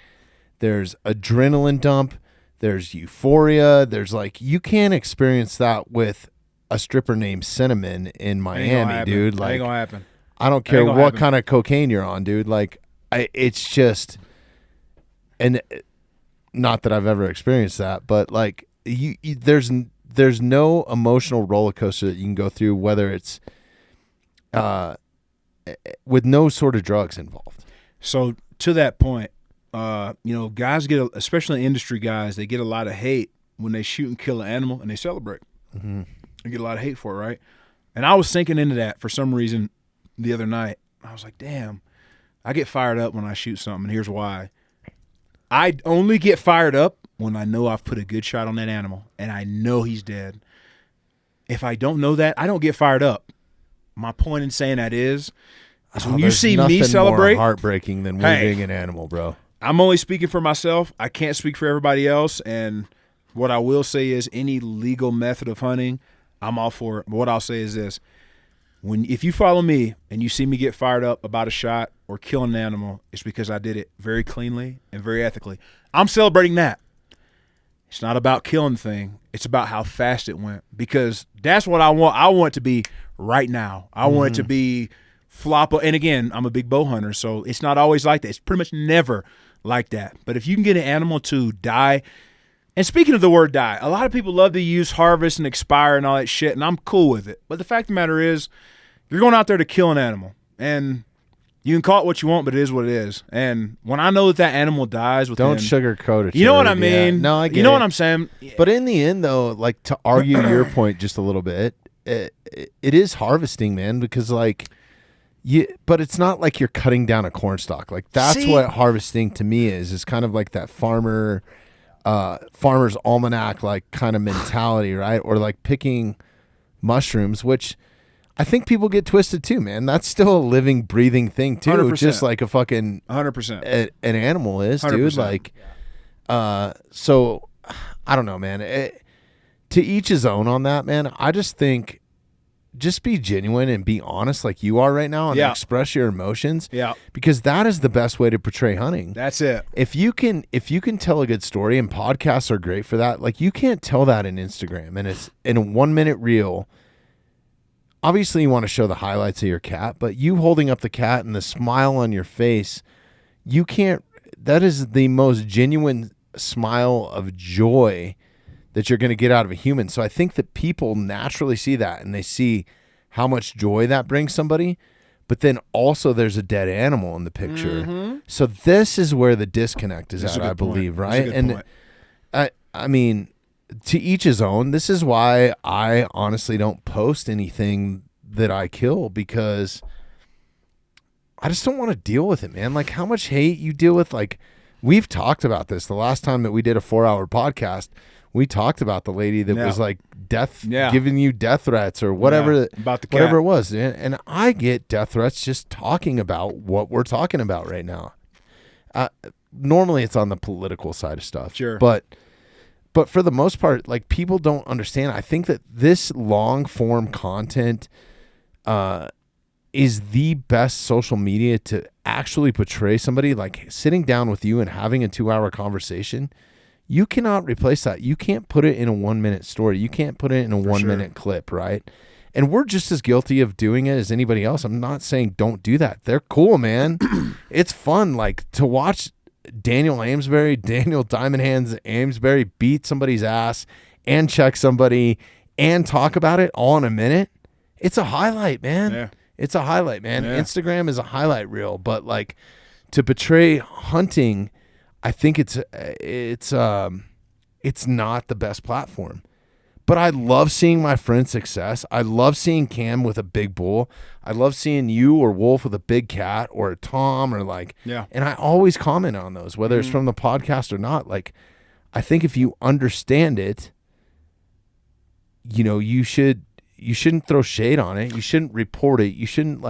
there's adrenaline dump, there's euphoria. There's like, you can't experience that with a stripper named Cinnamon in Miami, dude. Like, ain't gonna happen. I don't care what kind of cocaine you're on, dude. Like, it's just, and not that I've ever experienced that, but like, there's no emotional roller coaster that you can go through, whether it's with no sort of drugs involved. So to that point, guys get, especially industry guys, they get a lot of hate when they shoot and kill an animal and they celebrate. Mm-hmm. They get a lot of hate for it, right? And I was sinking into that for some reason the other night. I was like, damn, I get fired up when I shoot something, and here's why. I only get fired up when I know I've put a good shot on that animal and I know he's dead. If I don't know that, I don't get fired up. My point in saying that is when you see me celebrate, more heartbreaking than wounding an animal, bro. I'm only speaking for myself. I can't speak for everybody else. And what I will say is any legal method of hunting, I'm all for it. But what I'll say is this. If you follow me and you see me get fired up about a shot or killing an animal, it's because I did it very cleanly and very ethically. I'm celebrating that. It's not about killing the thing. It's about how fast it went, because that's what I want. I want it to be right now. I want it to be flop. And again, I'm a big bow hunter, so it's not always like that. It's pretty much never like that. But if you can get an animal to die, and speaking of the word die, a lot of people love to use harvest and expire and all that shit, and I'm cool with it. But the fact of the matter is, you're going out there to kill an animal, and you can call it what you want, but it is what it is. And when I know that animal dies within, don't sugarcoat it. You know what I mean? Yeah. No, I get You know it. what I'm saying? But in the end, though, like, to argue your point just a little bit, it is harvesting, man, because like, but it's not like you're cutting down a corn stalk. Like, that's what harvesting to me is kind of like that farmer's almanac, like, kind of mentality, right? Or like picking mushrooms, which I think people get twisted too, man. That's still a living, breathing thing too, 100%. just like a fucking 100% an animal is, 100%. dude. Like, so I don't know, man. To each his own on that, man. I just think, just be genuine and be honest, like you are right now, and express your emotions. Yeah, because that is the best way to portray hunting. that's it. If you can tell a good story, and podcasts are great for that. Like, you can't tell that in Instagram, and it's in a 1 minute reel. Obviously, you want to show the highlights of your cat, but you holding up the cat and the smile on your face, you can't. That is the most genuine smile of joy that you're going to get out of a human. So I think that people naturally see that, and they see how much joy that brings somebody. But then also there's a dead animal in the picture. Mm-hmm. So this is where the disconnect is at, I believe, right? And I mean, to each his own. This is why I honestly don't post anything that I kill, because I just don't want to deal with it, man. Like, how much hate you deal with. Like, we've talked about this the last time that we did a 4-hour podcast. We talked about the lady that was like giving you death threats or whatever, about the cat. whatever it was. And I get death threats just talking about what we're talking about right now. Normally it's on the political side of stuff. Sure. But for the most part, like, people don't understand. I think that this long form content is the best social media to actually portray somebody. Like, sitting down with you and having a 2-hour conversation. You cannot replace that. You can't put it in a 1 minute story. You can't put it in a 1 minute clip, right? And we're just as guilty of doing it as anybody else. I'm not saying don't do that. They're cool, man. It's fun, like, to watch Daniel Diamond Hands Amesbury beat somebody's ass and check somebody and talk about it all in a minute. It's a highlight, man. Yeah. It's a highlight, man. Yeah. Instagram is a highlight reel, but like, to portray hunting, I think it's not the best platform. But I love seeing my friend's success. I love seeing Cam with a big bull. I love seeing you or Wolf with a big cat, or a Tom, or like, and I always comment on those, whether it's from the podcast or not. Like, I think if you understand it, you shouldn't throw shade on it. You shouldn't report it. You shouldn't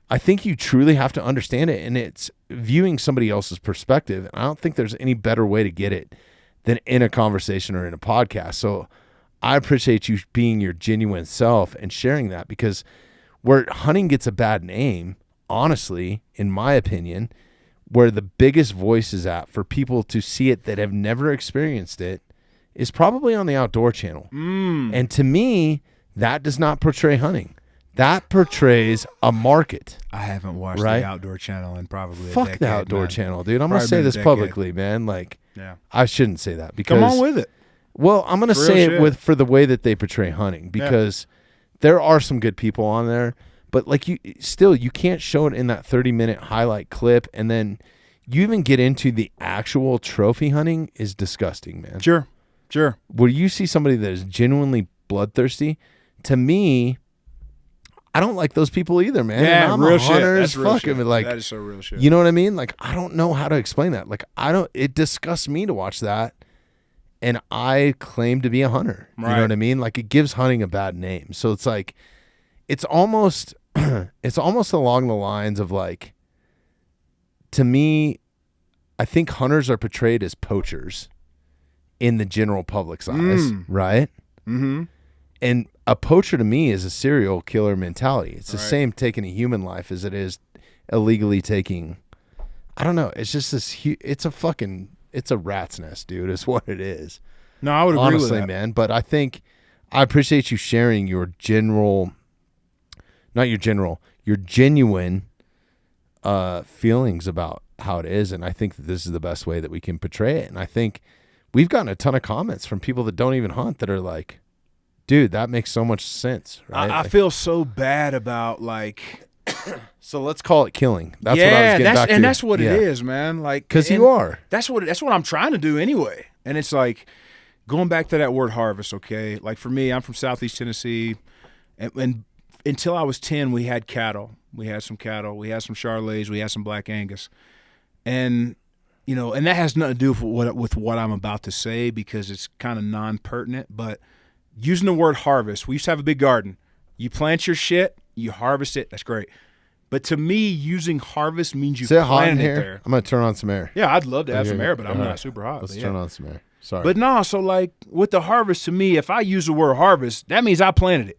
I think you truly have to understand it, and it's viewing somebody else's perspective. And I don't think there's any better way to get it than in a conversation or in a podcast. So I appreciate you being your genuine self and sharing that, because where hunting gets a bad name, honestly, in my opinion, where the biggest voice is at for people to see it that have never experienced it is probably on the Outdoor Channel. And to me, that does not portray hunting. That portrays a market. I haven't watched Right? the Outdoor Channel in probably a Fuck decade, the Outdoor man. Channel, dude. I'm Probably gonna say been a this decade. publicly, man. Yeah. I shouldn't say that because Come on with it. well, I'm gonna For real say shit. it for the way that they portray hunting, because there are some good people on there, but you can't show it in that 30-minute highlight clip, and then you even get into the actual trophy hunting is disgusting, man. Sure. Where you see somebody that is genuinely bloodthirsty, to me, I don't like those people either, man. Yeah, and I'm real a shit. hunter That's as real fuck. shit. I mean, That is so real shit. you know what I mean? I don't know how to explain that. It disgusts me to watch that, and I claim to be a hunter. You Right. know what I mean? It gives hunting a bad name. So it's almost along the lines of to me, I think hunters are portrayed as poachers in the general public's eyes, right? Mm-hmm. And a poacher to me is a serial killer mentality. It's the Right. same taking a human life as it is illegally taking. I don't know. It's just it's a rat's nest, dude, is what it is. No, I would agree Honestly, with that. man. But I appreciate you sharing your genuine feelings about how it is. And I think that this is the best way that we can portray it. And I think we've gotten a ton of comments from people that don't even hunt that are like, dude, that makes so much sense, right? I feel so bad about So let's call it killing. That's yeah, what I was getting back to. and that's what Yeah. it is, man. Because and you are. That's what I'm trying to do anyway. And it's going back to that word harvest. Okay, for me, I'm from Southeast Tennessee, and until I was 10, we had cattle. We had some cattle. We had some Charolais. We had some Black Angus, and and that has nothing to do with what I'm about to say, because it's kind of non-pertinent. But using the word harvest, we used to have a big garden. You plant your shit, you harvest it. That's great. But to me, using harvest means you Is it hot in planted it here? there. I'm going to turn on some air. Yeah, I'd love to have Okay, some air, but I'm all not right. super hot. Let's but turn yeah. on some air. Sorry. But no, so with the harvest, to me, if I use the word harvest, that means I planted it.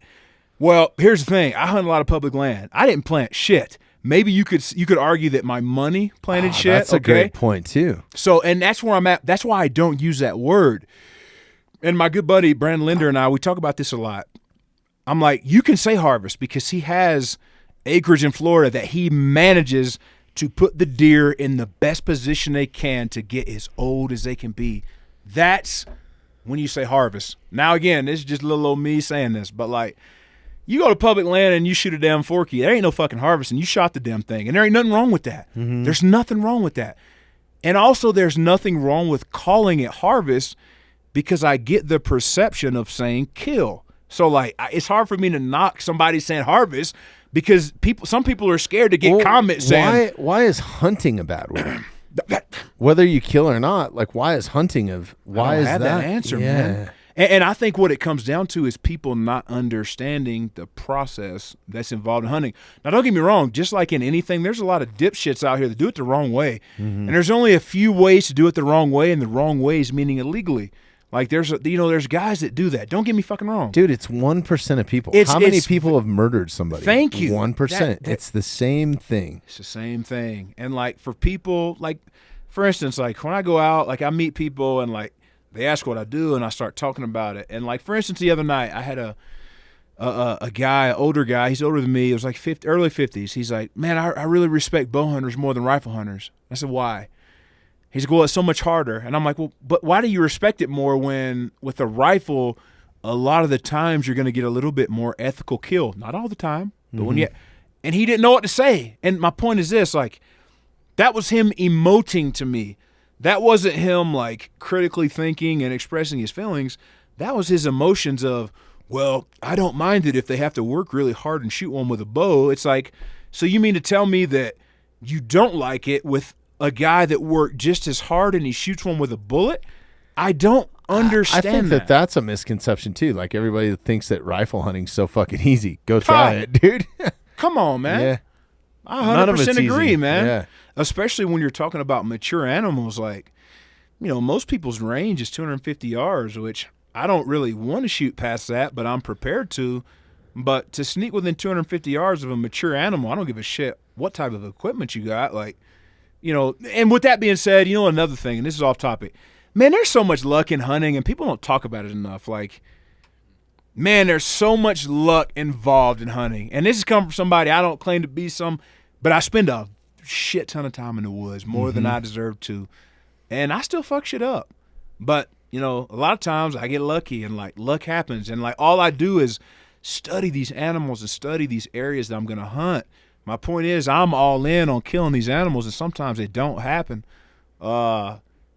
Well, here's the thing. I hunt a lot of public land. I didn't plant shit. Maybe you could argue that my money planted shit. That's a okay? great point, too. So, and that's where I'm at. That's why I don't use that word. And my good buddy, Brandon Linder, and I, we talk about this a lot. I'm like, you can say harvest because he has acreage in Florida that he manages to put the deer in the best position they can to get as old as they can be. That's when you say harvest. Now, again, this is just little old me saying this, but you go to public land and you shoot a damn forky, there ain't no fucking harvesting. You shot the damn thing, and there ain't nothing wrong with that. Mm-hmm. There's nothing wrong with that. And also, there's nothing wrong with calling it harvest, because I get the perception of saying kill. So, it's hard for me to knock somebody saying harvest, because some people are scared to get comments saying. Why is hunting a bad word? Whether you kill or not, why is hunting why I don't is have that? that answer, Yeah. man. And I think what it comes down to is people not understanding the process that's involved in hunting. Now, don't get me wrong. Just like in anything, there's a lot of dipshits out here that do it the wrong way. Mm-hmm. And there's only a few ways to do it the wrong way, and the wrong way is meaning illegally. There's guys that do that. Don't get me fucking wrong. Dude, it's 1% of people. It's- How many it's- people have murdered somebody? Thank you. 1%. That- It's the same thing. It's the same thing. And for people, for instance, when I go out, I meet people and they ask what I do and I start talking about it. And for instance, the other night I had a guy, an older guy, he's older than me. It was early 50s. He's like, man, I really respect bow hunters more than rifle hunters. I said, why? He's like, well, it's so much harder. And I'm like, well, but why do you respect it more when with a rifle, a lot of the times you're going to get a little bit more ethical kill? Not all the time, but when you, and he didn't know what to say. And my point is this, that was him emoting to me. That wasn't him critically thinking and expressing his feelings. That was his emotions of, well, I don't mind it if they have to work really hard and shoot one with a bow. It's so you mean to tell me that you don't like it with a guy that worked just as hard and he shoots one with a bullet? I don't understand I think that that's a misconception too. Like everybody thinks that rifle hunting's so fucking easy. Go try it, dude. Come on, man. Yeah. I None of it's 100% agree, easy. man. Yeah. Especially when you're talking about mature animals. Like, you know, most people's range is 250 yards, which I don't really want to shoot past that, but I'm prepared to. But to sneak within 250 yards of a mature animal, I don't give a shit what type of equipment you got. Like, you know, and with that being said, you know, another thing, and this is off topic. Man, there's so much luck in hunting, and people don't talk about it enough. Like, man, there's so much luck involved in hunting. And this has come from somebody, I don't claim to be some, but I spend a shit ton of time in the woods, more than I deserve to. And I still fuck shit up. But, you know, a lot of times I get lucky and, like, luck happens. And, like, all I do is study these animals and study these areas that I'm going to hunt. My point is I'm all in on killing these animals, and sometimes they don't happen.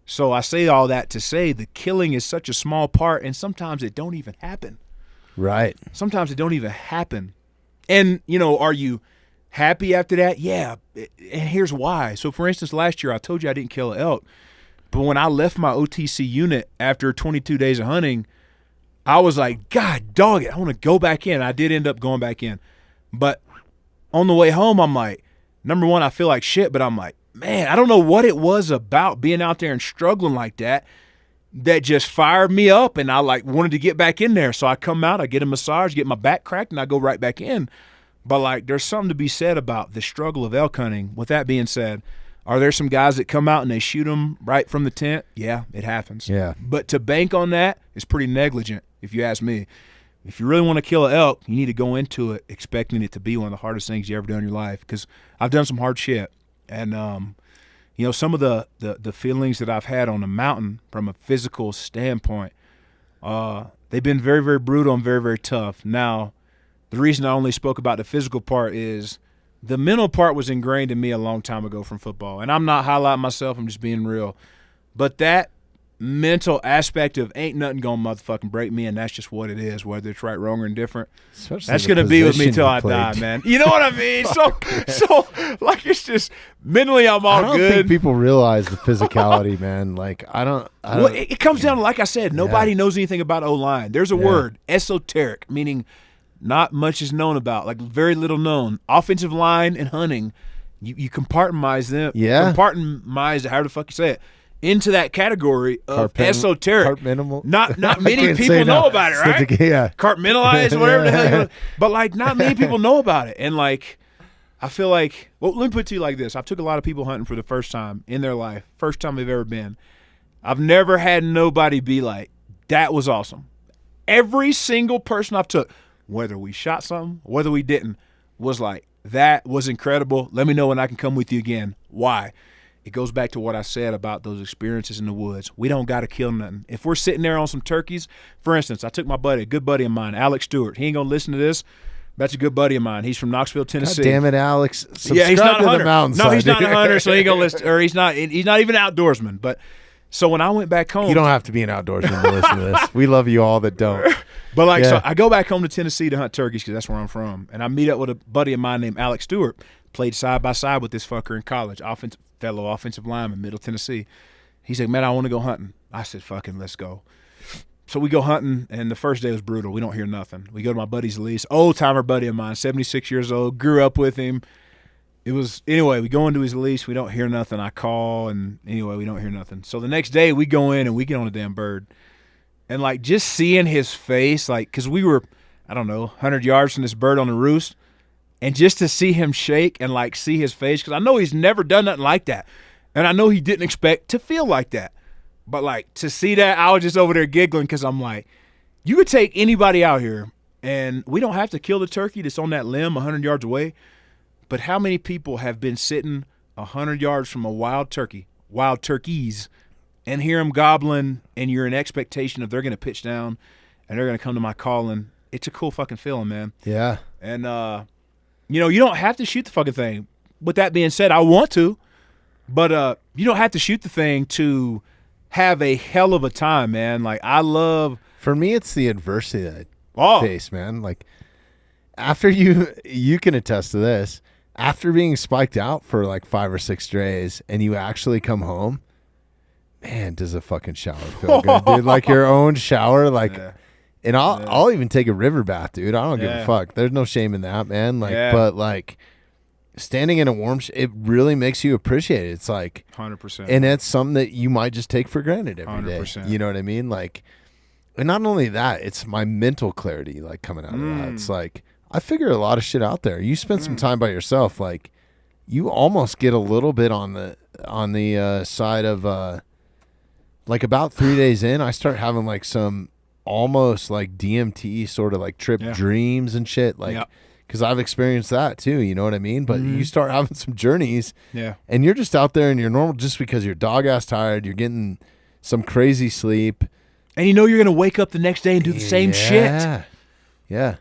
So I say all that to say the killing is such a small part, and sometimes it don't even happen. Right. Sometimes it don't even happen. And, you know, are you happy after that? Yeah. And here's why. So, for instance, last year I told you I didn't kill an elk. But when I left my OTC unit after 22 days of hunting, I was like, God dog it, I want to go back in. I did end up going back in. But on the way home, I'm like, number one, I feel like shit, but I'm like, man, I don't know what it was about being out there and struggling like that just fired me up, and I like wanted to get back in there. So I come out, I get a massage, get my back cracked, and I go right back in. But like, there's something to be said about the struggle of elk hunting. With that being said, are there some guys that come out and they shoot them right from the tent? Yeah, it happens. Yeah. But to bank on that is pretty negligent, if you ask me. If you really want to kill an elk, you need to go into it expecting it to be one of the hardest things you ever done in your life. Because I've done some hard shit, and you know, some of the feelings that I've had on the mountain from a physical standpoint, they've been very, very brutal and very, very tough. Now, the reason I only spoke about the physical part is the mental part was ingrained in me a long time ago from football. And I'm not highlighting myself, I'm just being real. But that mental aspect of ain't nothing gonna motherfucking break me, and that's just what it is, whether it's right, wrong, or indifferent. Especially That's the gonna be with me position till you I played. die, man. You know what I mean? So like, it's just mentally I'm all I don't good. think people realize the physicality, man. Like I don't. Well, it comes down to, like I said, nobody knows anything about O-line. There's a word, esoteric, meaning not much is known about, like very little known. Offensive line and hunting, you compartmentalize them. Yeah. Compartmentalize, however the fuck you say it, into that category of esoteric. Compartmental. Not I many can't people say know now. about it, It's not right? the- yeah. Compartmentalize, whatever the hell you want. But like, not many people know about it. And like, I feel like, well, let me put it to you like this. I've took a lot of people hunting for the first time in their life, first time they've ever been. I've never had nobody be like, that was awesome. Every single person I've took, whether we shot something, whether we didn't, was like, that was incredible. Let me know when I can come with you again. Why? It goes back to what I said about those experiences in the woods. We don't got to kill nothing. If we're sitting there on some turkeys, for instance, I took my buddy, a good buddy of mine, Alex Stewart. He ain't going to listen to this. That's a good buddy of mine. He's from Knoxville, Tennessee. God damn it, Alex! Subscribe Yeah, he's not to a hunter. the mountainside. No, he's not a dude. hunter, so he ain't gonna listen. Or he's not even an outdoorsman. But so when I went back home, You don't have to be an outdoorsman to listen to this. We love you all that don't. But like, Yeah. so I go back home to Tennessee to hunt turkeys because that's where I'm from, and I meet up with a buddy of mine named Alex Stewart. Played side by side with this fucker in college, fellow offensive lineman, Middle Tennessee. He's like, man, I want to go hunting. I said, fucking, let's go. So we go hunting, and the first day was brutal. We don't hear nothing. We go to my buddy's lease, old timer buddy of mine, 76 years old, grew up with him. Anyway, we go into his lease, we don't hear nothing. I call, and anyway, we don't hear nothing. So the next day we go in and we get on a damn bird. And like, just seeing his face, like, because we were, I don't know, 100 yards from this bird on the roost, and just to see him shake and like see his face, because I know he's never done nothing like that. And I know he didn't expect to feel like that. But like, to see that, I was just over there giggling because I'm like, you could take anybody out here and we don't have to kill the turkey that's on that limb 100 yards away. But how many people have been sitting 100 yards from a wild turkeys, and hear them gobbling, and you're in expectation of they're going to pitch down and they're going to come to my calling? It's a cool fucking feeling, man. Yeah. And, you know, you don't have to shoot the fucking thing. With that being said, I want to, but you don't have to shoot the thing to have a hell of a time, man. Like, I love. For me, it's the adversity that Oh. I face, man. Like, after you can attest to this, after being spiked out for like 5 or 6 days and you actually come home, man, does a fucking shower feel good, dude? Like your own shower, like. Yeah. And I'll even take a river bath, dude. I don't give Yeah. a fuck. There's no shame in that, man. Like, Yeah. but like standing in a warm, it really makes you appreciate it. It's like, 100%. and it's something that you might just take for granted every day. 100%. You know what I mean? Like, and not only that, it's my mental clarity, like coming out of that. It's like I figure a lot of shit out there. You spend some time by yourself, like you almost get a little bit on the side of like about 3 days in, I start having like some almost like DMT sort of like trip dreams and shit, like because I've experienced that too, you know what I mean? But you start having some journeys, and you're just out there and you're normal just because you're dog ass tired, you're getting some crazy sleep, and you know you're gonna wake up the next day and do the same shit. Yeah.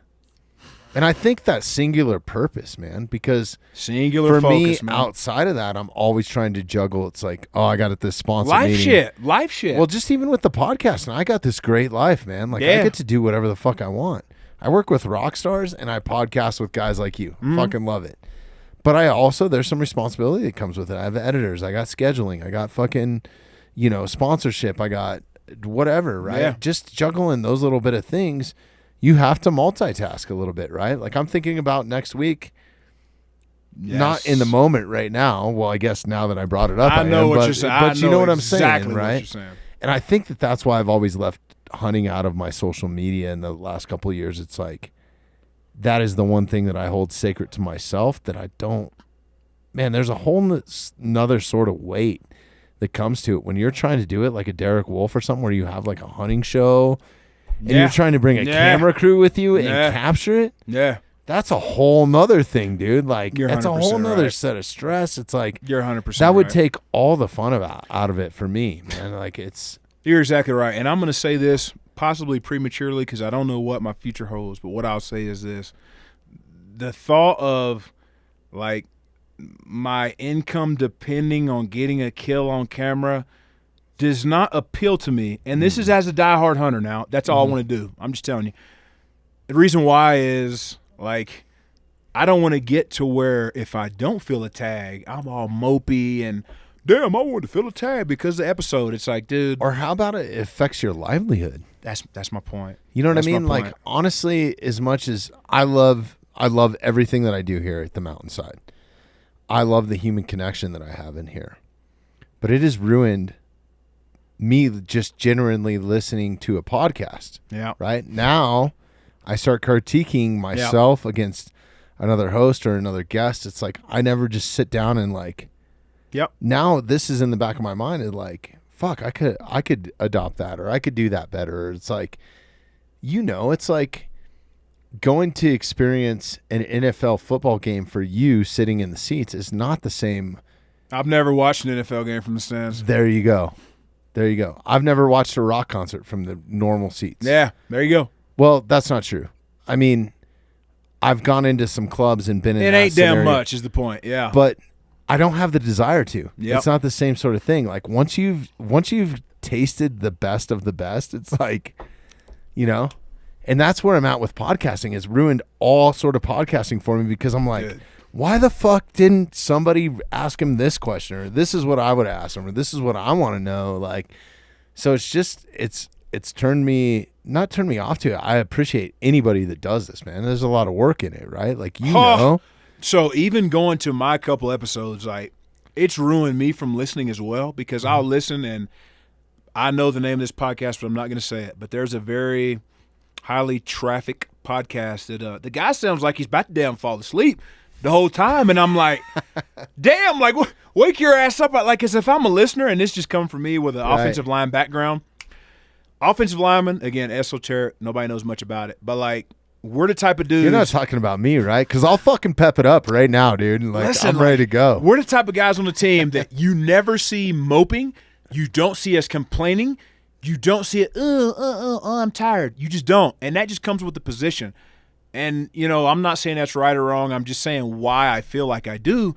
And I think that singular purpose, man, because singular for focus, me, man. outside of that, I'm always trying to juggle. It's like, oh, I got this sponsor life meeting. shit. Well, just even with the podcast, and I got this great life, man. Like I get to do whatever the fuck I want. I work with rock stars, and I podcast with guys like you. Fucking love it. But I also, there's some responsibility that comes with it. I have editors. I got scheduling. I got fucking, sponsorship. I got whatever, right? Yeah. Just juggling those little bit of things. You have to multitask a little bit, right? Like I'm thinking about next week. Not in the moment right now. Well, I guess now that I brought it up, I know what you're saying. But you know what I'm exactly saying, right? What you're saying. And I think that's why I've always left hunting out of my social media in the last couple of years. It's like that is the one thing that I hold sacred to myself that I don't. Man, there's a whole another sort of weight that comes to it when you're trying to do it like a Derek Wolf or something where you have like a hunting show and you're trying to bring a camera crew with you and capture it. Yeah. That's a whole nother thing, dude. Like You're that's a whole nother right. set of stress. It's like You're 100%. that would right. take all the fun out of it for me, man. Like You're exactly right. And I'm going to say this possibly prematurely because I don't know what my future holds, but what I'll say is this. The thought of like my income depending on getting a kill on camera does not appeal to me. And this is as a diehard hunter now. That's all I want to do. I'm just telling you. The reason why is like I don't want to get to where if I don't feel a tag, I'm all mopey and damn, I wanted to feel a tag because of the episode. It's like, dude. or how about it affects your livelihood? That's my point. You know what That's I my mean? point. Like honestly, as much as I love everything that I do here at the mountainside. I love the human connection that I have in here. But it has ruined me just genuinely listening to a podcast. Yeah. Right? Now I start critiquing myself against another host or another guest. It's like I never just sit down and like now this is in the back of my mind and like, fuck, I could adopt that or I could do that better. It's like it's like going to experience an NFL football game for you sitting in the seats is not the same. I've never watched an NFL game from the stands. There you go. I've never watched a rock concert from the normal seats. Yeah, there you go. Well, that's not true. I mean, I've gone into some clubs and been in It that ain't damn scenario, much is the point. Yeah. but I don't have the desire to. Yep. It's not the same sort of thing. Like once you've tasted the best of the best, it's like, and that's where I'm at with podcasting. It's ruined all sort of podcasting for me because I'm like, Good. why the fuck didn't somebody ask him this question or this is what I would ask him or this is what I want to know? Like, so it's just, it's not turned me off to it. I appreciate anybody that does this, man. There's a lot of work in it, right? Like, So even going to my couple episodes, like it's ruined me from listening as well because I'll listen and I know the name of this podcast, but I'm not going to say it. But there's a very highly trafficked podcast that the guy sounds like he's about to damn fall asleep the whole time. And I'm like, damn, like wake your ass up. Like as if I'm a listener and this just come from me with an offensive line background. Offensive lineman, again, esoteric. Nobody knows much about it. But like we're the type of dudes. You're not talking about me, right? Because I'll fucking pep it up right now, dude. Like, Listen, I'm ready to go. We're the type of guys on the team that you never see moping. You don't see us complaining. You don't see it, I'm tired. You just don't. And that just comes with the position. And, I'm not saying that's right or wrong. I'm just saying why I feel like I do.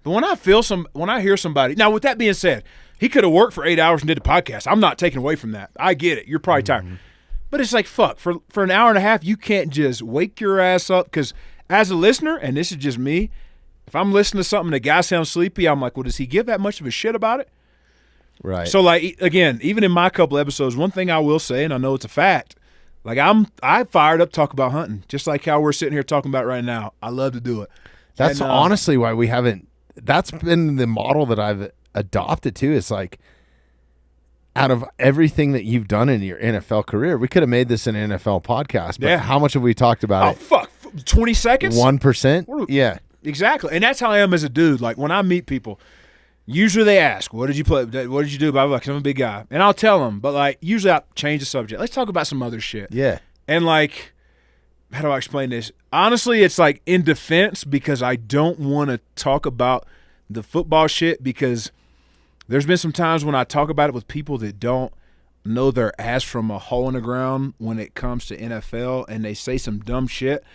But when I hear somebody, now with that being said, he could have worked for 8 hours and did the podcast. I'm not taking away from that. I get it. You're probably tired. But it's like, fuck, for an hour and a half, you can't just wake your ass up. Because as a listener, and this is just me, if I'm listening to something and the guy sounds sleepy, I'm like, well, does he give that much of a shit about it? Right. So, like, again, even in my couple episodes, one thing I will say, and I know it's a fact, like I fired up to talk about hunting, just like how we're sitting here talking about right now. I love to do it. That's And, honestly why we haven't. That's been the model that I've adopted too. It's like, out of everything that you've done in your NFL career, we could have made this an NFL podcast. But Yeah. how much have we talked Oh, about fuck. 20 seconds? it? 1%. Yeah. Exactly. And that's how I am as a dude. Like, when I meet people, usually they ask, what did you play? What did you do? Blah, blah, blah, 'cause I'm a big guy. And I'll tell them, but, like, usually I change the subject. Let's talk about some other shit. Yeah. And, like, how do I explain this? Honestly, it's like in defense because I don't want to talk about the football shit because there's been some times when I talk about it with people that don't know their ass from a hole in the ground when it comes to NFL and they say some dumb shit.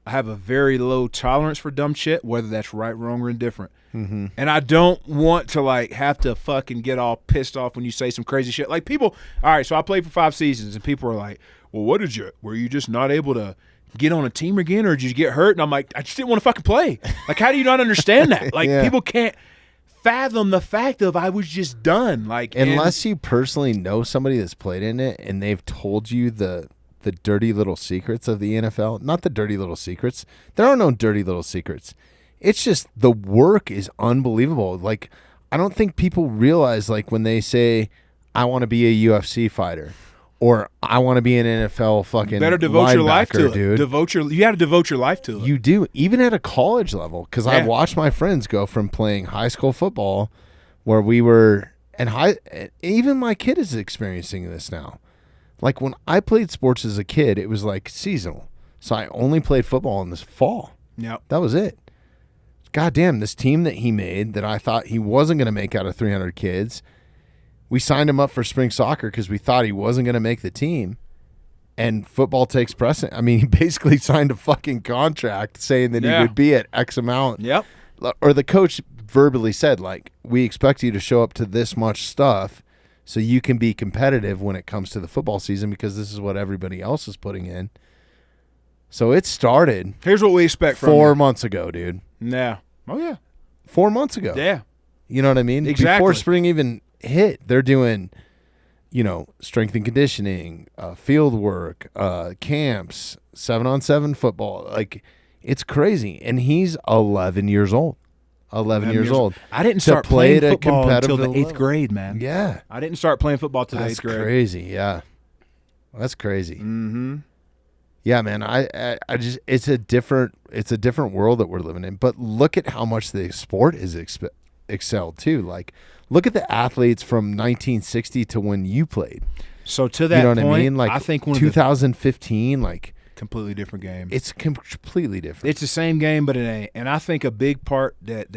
I have a very low tolerance for dumb shit, whether that's right, wrong, or indifferent. Mm-hmm. And I don't want to, like, have to fucking get all pissed off when you say some crazy shit. Like, people, all right, so I played for 5 seasons, and people are like, well, were you just not able to get on a team again, or did you get hurt? And I'm like, I just didn't want to fucking play. Like, how do you not understand that? Like, Yeah. people can't fathom the fact of I was just done. Like, Unless you personally know somebody that's played in it and they've told you the dirty little secrets of the NFL. Not the dirty little secrets. There are no dirty little secrets. It's just the work is unbelievable. Like, I don't think people realize, like, when they say, I want to be a UFC fighter or I want to be an NFL fucking better devote your life to it. dude. You got to devote your life to it. You do, even at a college level, because I Yeah. watched my friends go from playing high school football, where we were, and even my kid is experiencing this now. Like, when I played sports as a kid, it was like seasonal, so I only played football in this fall. Yep. That was it. God damn, this team that he made that I thought he wasn't going to make out of 300 kids, we signed him up for spring soccer because we thought he wasn't going to make the team. And football takes precedent. I mean, he basically signed a fucking contract saying that Yeah. he would be at X amount. Yep. Or the coach verbally said, like, we expect you to show up to this much stuff so you can be competitive when it comes to the football season because this is what everybody else is putting in. So it started Here's what we expect from 4 you. months ago, dude. Yeah. Oh, yeah. 4 months ago. Yeah. You know what I mean? Exactly. Before spring even hit, they're doing, strength and conditioning, field work, camps, 7-on-7 football. Like, it's crazy. And he's 11 years old. 11 years old. I didn't To start play playing at a football until the competitive 8th level. grade, man. Yeah. I didn't start playing football till the That's 8th grade. crazy. Yeah. That's crazy. Mm-hmm. Yeah, man. I just it's a different world that we're living in. But look at how much the sport is excelled too. Like, look at the athletes from 1960 to when you played. So to that You know point, what I mean? Like, I think one of the 2015, like, completely different game. it's completely different. It's the same game, but it ain't. And I think a big part that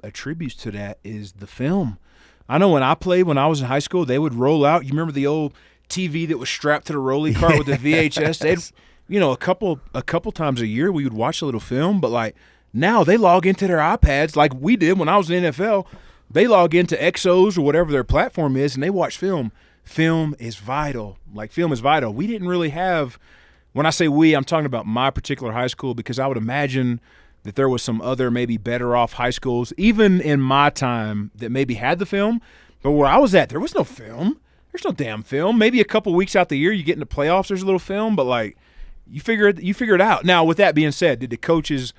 attributes to that is the film. I know when I played when I was in high school, they would roll out. You remember the old TV that was strapped to the rolly cart with the VHS? They'd, a couple times a year we would watch a little film. But like now they log into their iPads like we did when I was in the NFL. They log into XOs or whatever their platform is, and they watch film. Film is vital. Like, film is vital. We didn't really have. When I say we, I'm talking about my particular high school because I would imagine that there was some other maybe better off high schools, even in my time, that maybe had the film. But where I was at, there was no film. There's no damn film. Maybe a couple weeks out the year you get into playoffs, there's a little film, but like you figure it out. Now, with that being said, did the coaches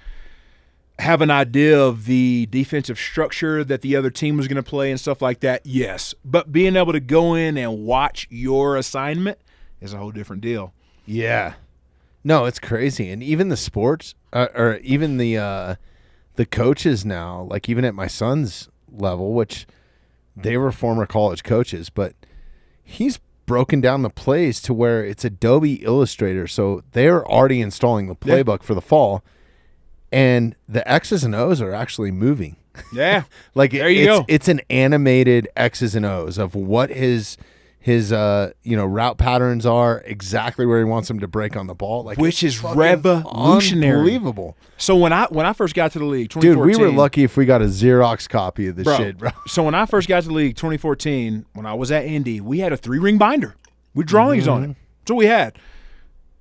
have an idea of the defensive structure that the other team was going to play and stuff like that? Yes. But being able to go in and watch your assignment is a whole different deal. Yeah. No, it's crazy. And even the sports or even the coaches now, like even at my son's level, which they were former college coaches, but he's broken down the plays to where it's Adobe Illustrator. So they're already installing the playbook for the fall, and the X's and O's are actually moving. Yeah. Like There you go. It's an animated X's and O's of what his route patterns are, exactly where he wants him to break on the ball, like, Which it's is fucking revolutionary. unbelievable. So when I first got to the league, Dude, 2014, we were lucky if we got a Xerox copy of the bro. shit, bro. So when I first got to the league, 2014, when I was at Indy, we had a 3-ring binder with drawings on it. That's what we had.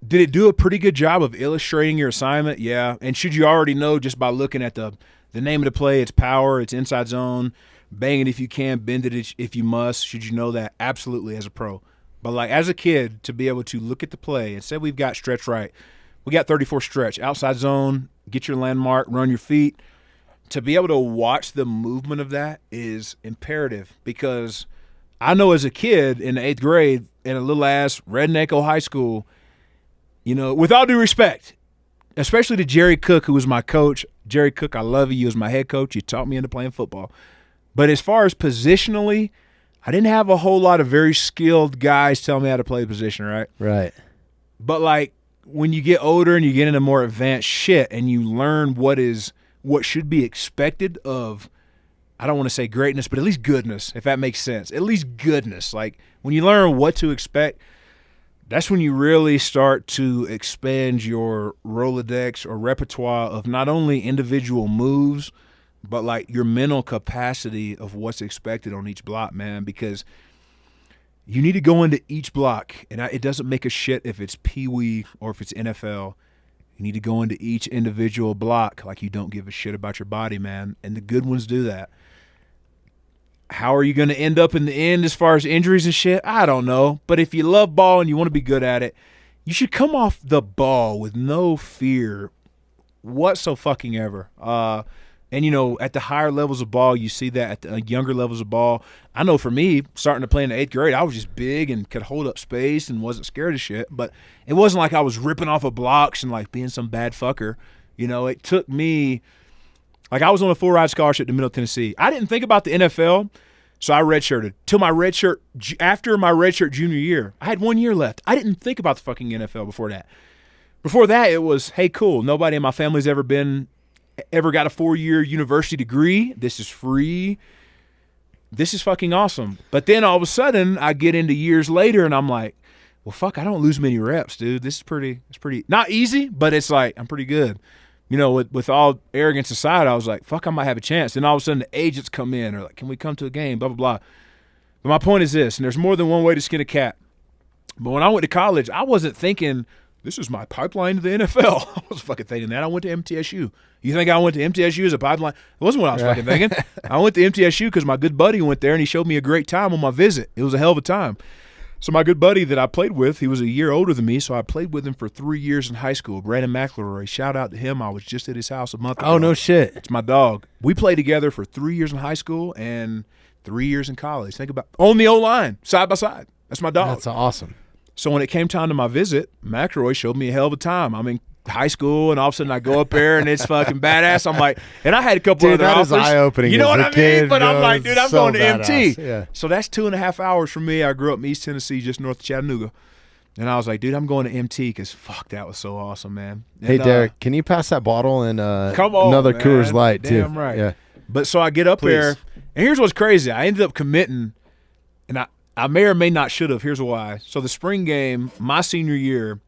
Did it do a pretty good job of illustrating your assignment? Yeah. And should you already know just by looking at the name of the play, its power, its inside zone, bang it if you can, bend it if you must. Should you know that? Absolutely, as a pro. But like as a kid, to be able to look at the play and say we've got stretch right, we got 34 stretch, outside zone, get your landmark, run your feet. To be able to watch the movement of that is imperative, because I know as a kid in the 8th grade in a little ass redneck high school, you know, with all due respect, especially to Jerry Cook, who was my coach. Jerry Cook, I love you. You was my head coach. You taught me into playing football. But as far as positionally, I didn't have a whole lot of very skilled guys tell me how to play the position, right? Right. But like when you get older and you get into more advanced shit and you learn what should be expected of, I don't want to say greatness, but at least goodness, if that makes sense. At least goodness. Like when you learn what to expect, that's when you really start to expand your Rolodex or repertoire of not only individual moves, but like your mental capacity of what's expected on each block, man, because you need to go into each block, and it doesn't make a shit if it's Pee-wee or if it's NFL. You need to go into each individual block like you don't give a shit about your body, man, and the good ones do that. How are you going to end up in the end as far as injuries and shit? I don't know. But if you love ball and you want to be good at it, you should come off the ball with no fear whatsoever. And, you know, at the higher levels of ball, you see that at the younger levels of ball. I know for me, starting to play in the 8th grade, I was just big and could hold up space and wasn't scared of shit. But it wasn't like I was ripping off of blocks and, like, being some bad fucker. You know, it took me – like, I was on a full-ride scholarship to Middle Tennessee. I didn't think about the NFL, so I redshirted. After my redshirt junior year, I had 1 year left. I didn't think about the fucking NFL before that. Before that, it was, hey, cool, nobody in my family's ever got a 4-year university degree. This is free. This is fucking awesome. But then all of a sudden, I get into years later, and I'm like, well, fuck, I don't lose many reps, dude. It's pretty not easy, but it's like I'm pretty good. You know, with all arrogance aside, I was like, fuck, I might have a chance. Then all of a sudden the agents come in, or like, can we come to a game, blah, blah, blah. But my point is this, and there's more than one way to skin a cat. But when I went to college, I wasn't thinking, this is my pipeline to the NFL. I was fucking thinking that. I went to MTSU. You think I went to MTSU as a pipeline? It wasn't what I was fucking thinking. I went to MTSU because my good buddy went there, and he showed me a great time on my visit. It was a hell of a time. So my good buddy that I played with, he was a year older than me, so I played with him for 3 years in high school. Brandon McElroy, shout out to him. I was just at his house a month ago. Oh, no shit. It's my dog. We played together for 3 years in high school and 3 years in college. Think about on the O-line, side by side. That's my dog. That's awesome. So when it came time to my visit, McElroy showed me a hell of a time. I'm in high school, and all of a sudden I go up there, and it's fucking badass. I'm like, and I had a couple other offers. That is eye-opening. You know what I mean? But I'm like, dude, I'm going to badass. MT. Yeah. So that's 2.5 hours from me. I grew up in East Tennessee, just north of Chattanooga. And I was like, dude, I'm going to MT because, fuck, that was so awesome, man. And, Hey, Derek, can you pass that bottle and come on, another man. Coors Light, too? Damn right. Yeah. But so I get up Please. there, and here's what's crazy. I ended up committing, and I may or may not should have. Here's why. So the spring game, my senior year,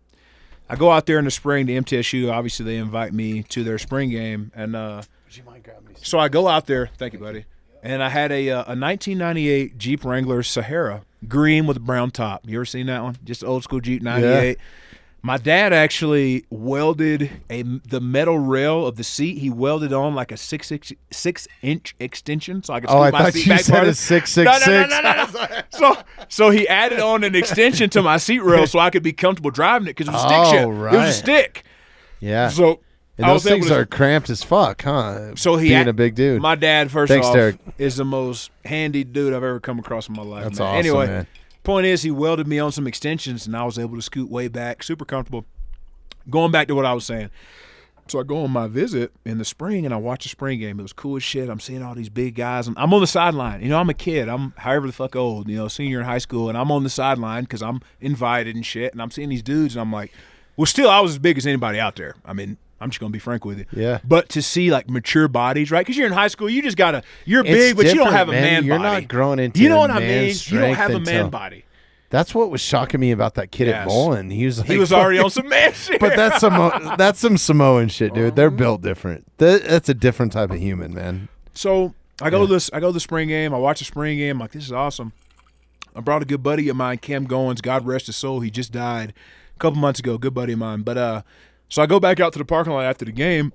I go out there in the spring to MTSU. Obviously, they invite me to their spring game. And Would you mind grabbing me? so I go out there. Thank you, buddy. And I had a 1998 Jeep Wrangler Sahara, green with a brown top. You ever seen that one? Just old school Jeep 98. Yeah. My dad actually welded the metal rail of the seat. He welded on like a 6-inch extension, so I could scoot my seat back farther. 666. No. So he added on an extension to my seat rail so I could be comfortable driving it because it was stick shit. Right. It was a stick. Yeah. So and those things are cramped as fuck, huh? So being a big dude. My dad, first Thanks, off, Derek. is the most handy dude I've ever come across in my life. That's man. awesome, Anyway, man. Point is, he welded me on some extensions, and I was able to scoot way back, super comfortable. Going back to what I was saying. So I go on my visit in the spring, and I watch the spring game. It was cool as shit. I'm seeing all these big guys. I'm on the sideline. You know, I'm a kid. I'm however the fuck old, you know, senior in high school, and I'm on the sideline because I'm invited and shit, and I'm seeing these dudes, and I'm like, well, still, I was as big as anybody out there. I mean, I'm just going to be frank with you. Yeah. But to see, like, mature bodies, right? Because you're in high school, you just got to – you're big, but you don't have a man body. You're not growing into You know what I man's mean? strength You don't have a man until- body. That's what was shocking me about that kid at Yes. Mullen. He was like, He was already on some man shit. But that's some Samoan shit, dude. They're built different. That's a different type of human, man. So I go to the spring game. I watch the spring game. I'm like, this is awesome. I brought a good buddy of mine, Cam Goins. God rest his soul. He just died a couple months ago. Good buddy of mine. But so I go back out to the parking lot after the game.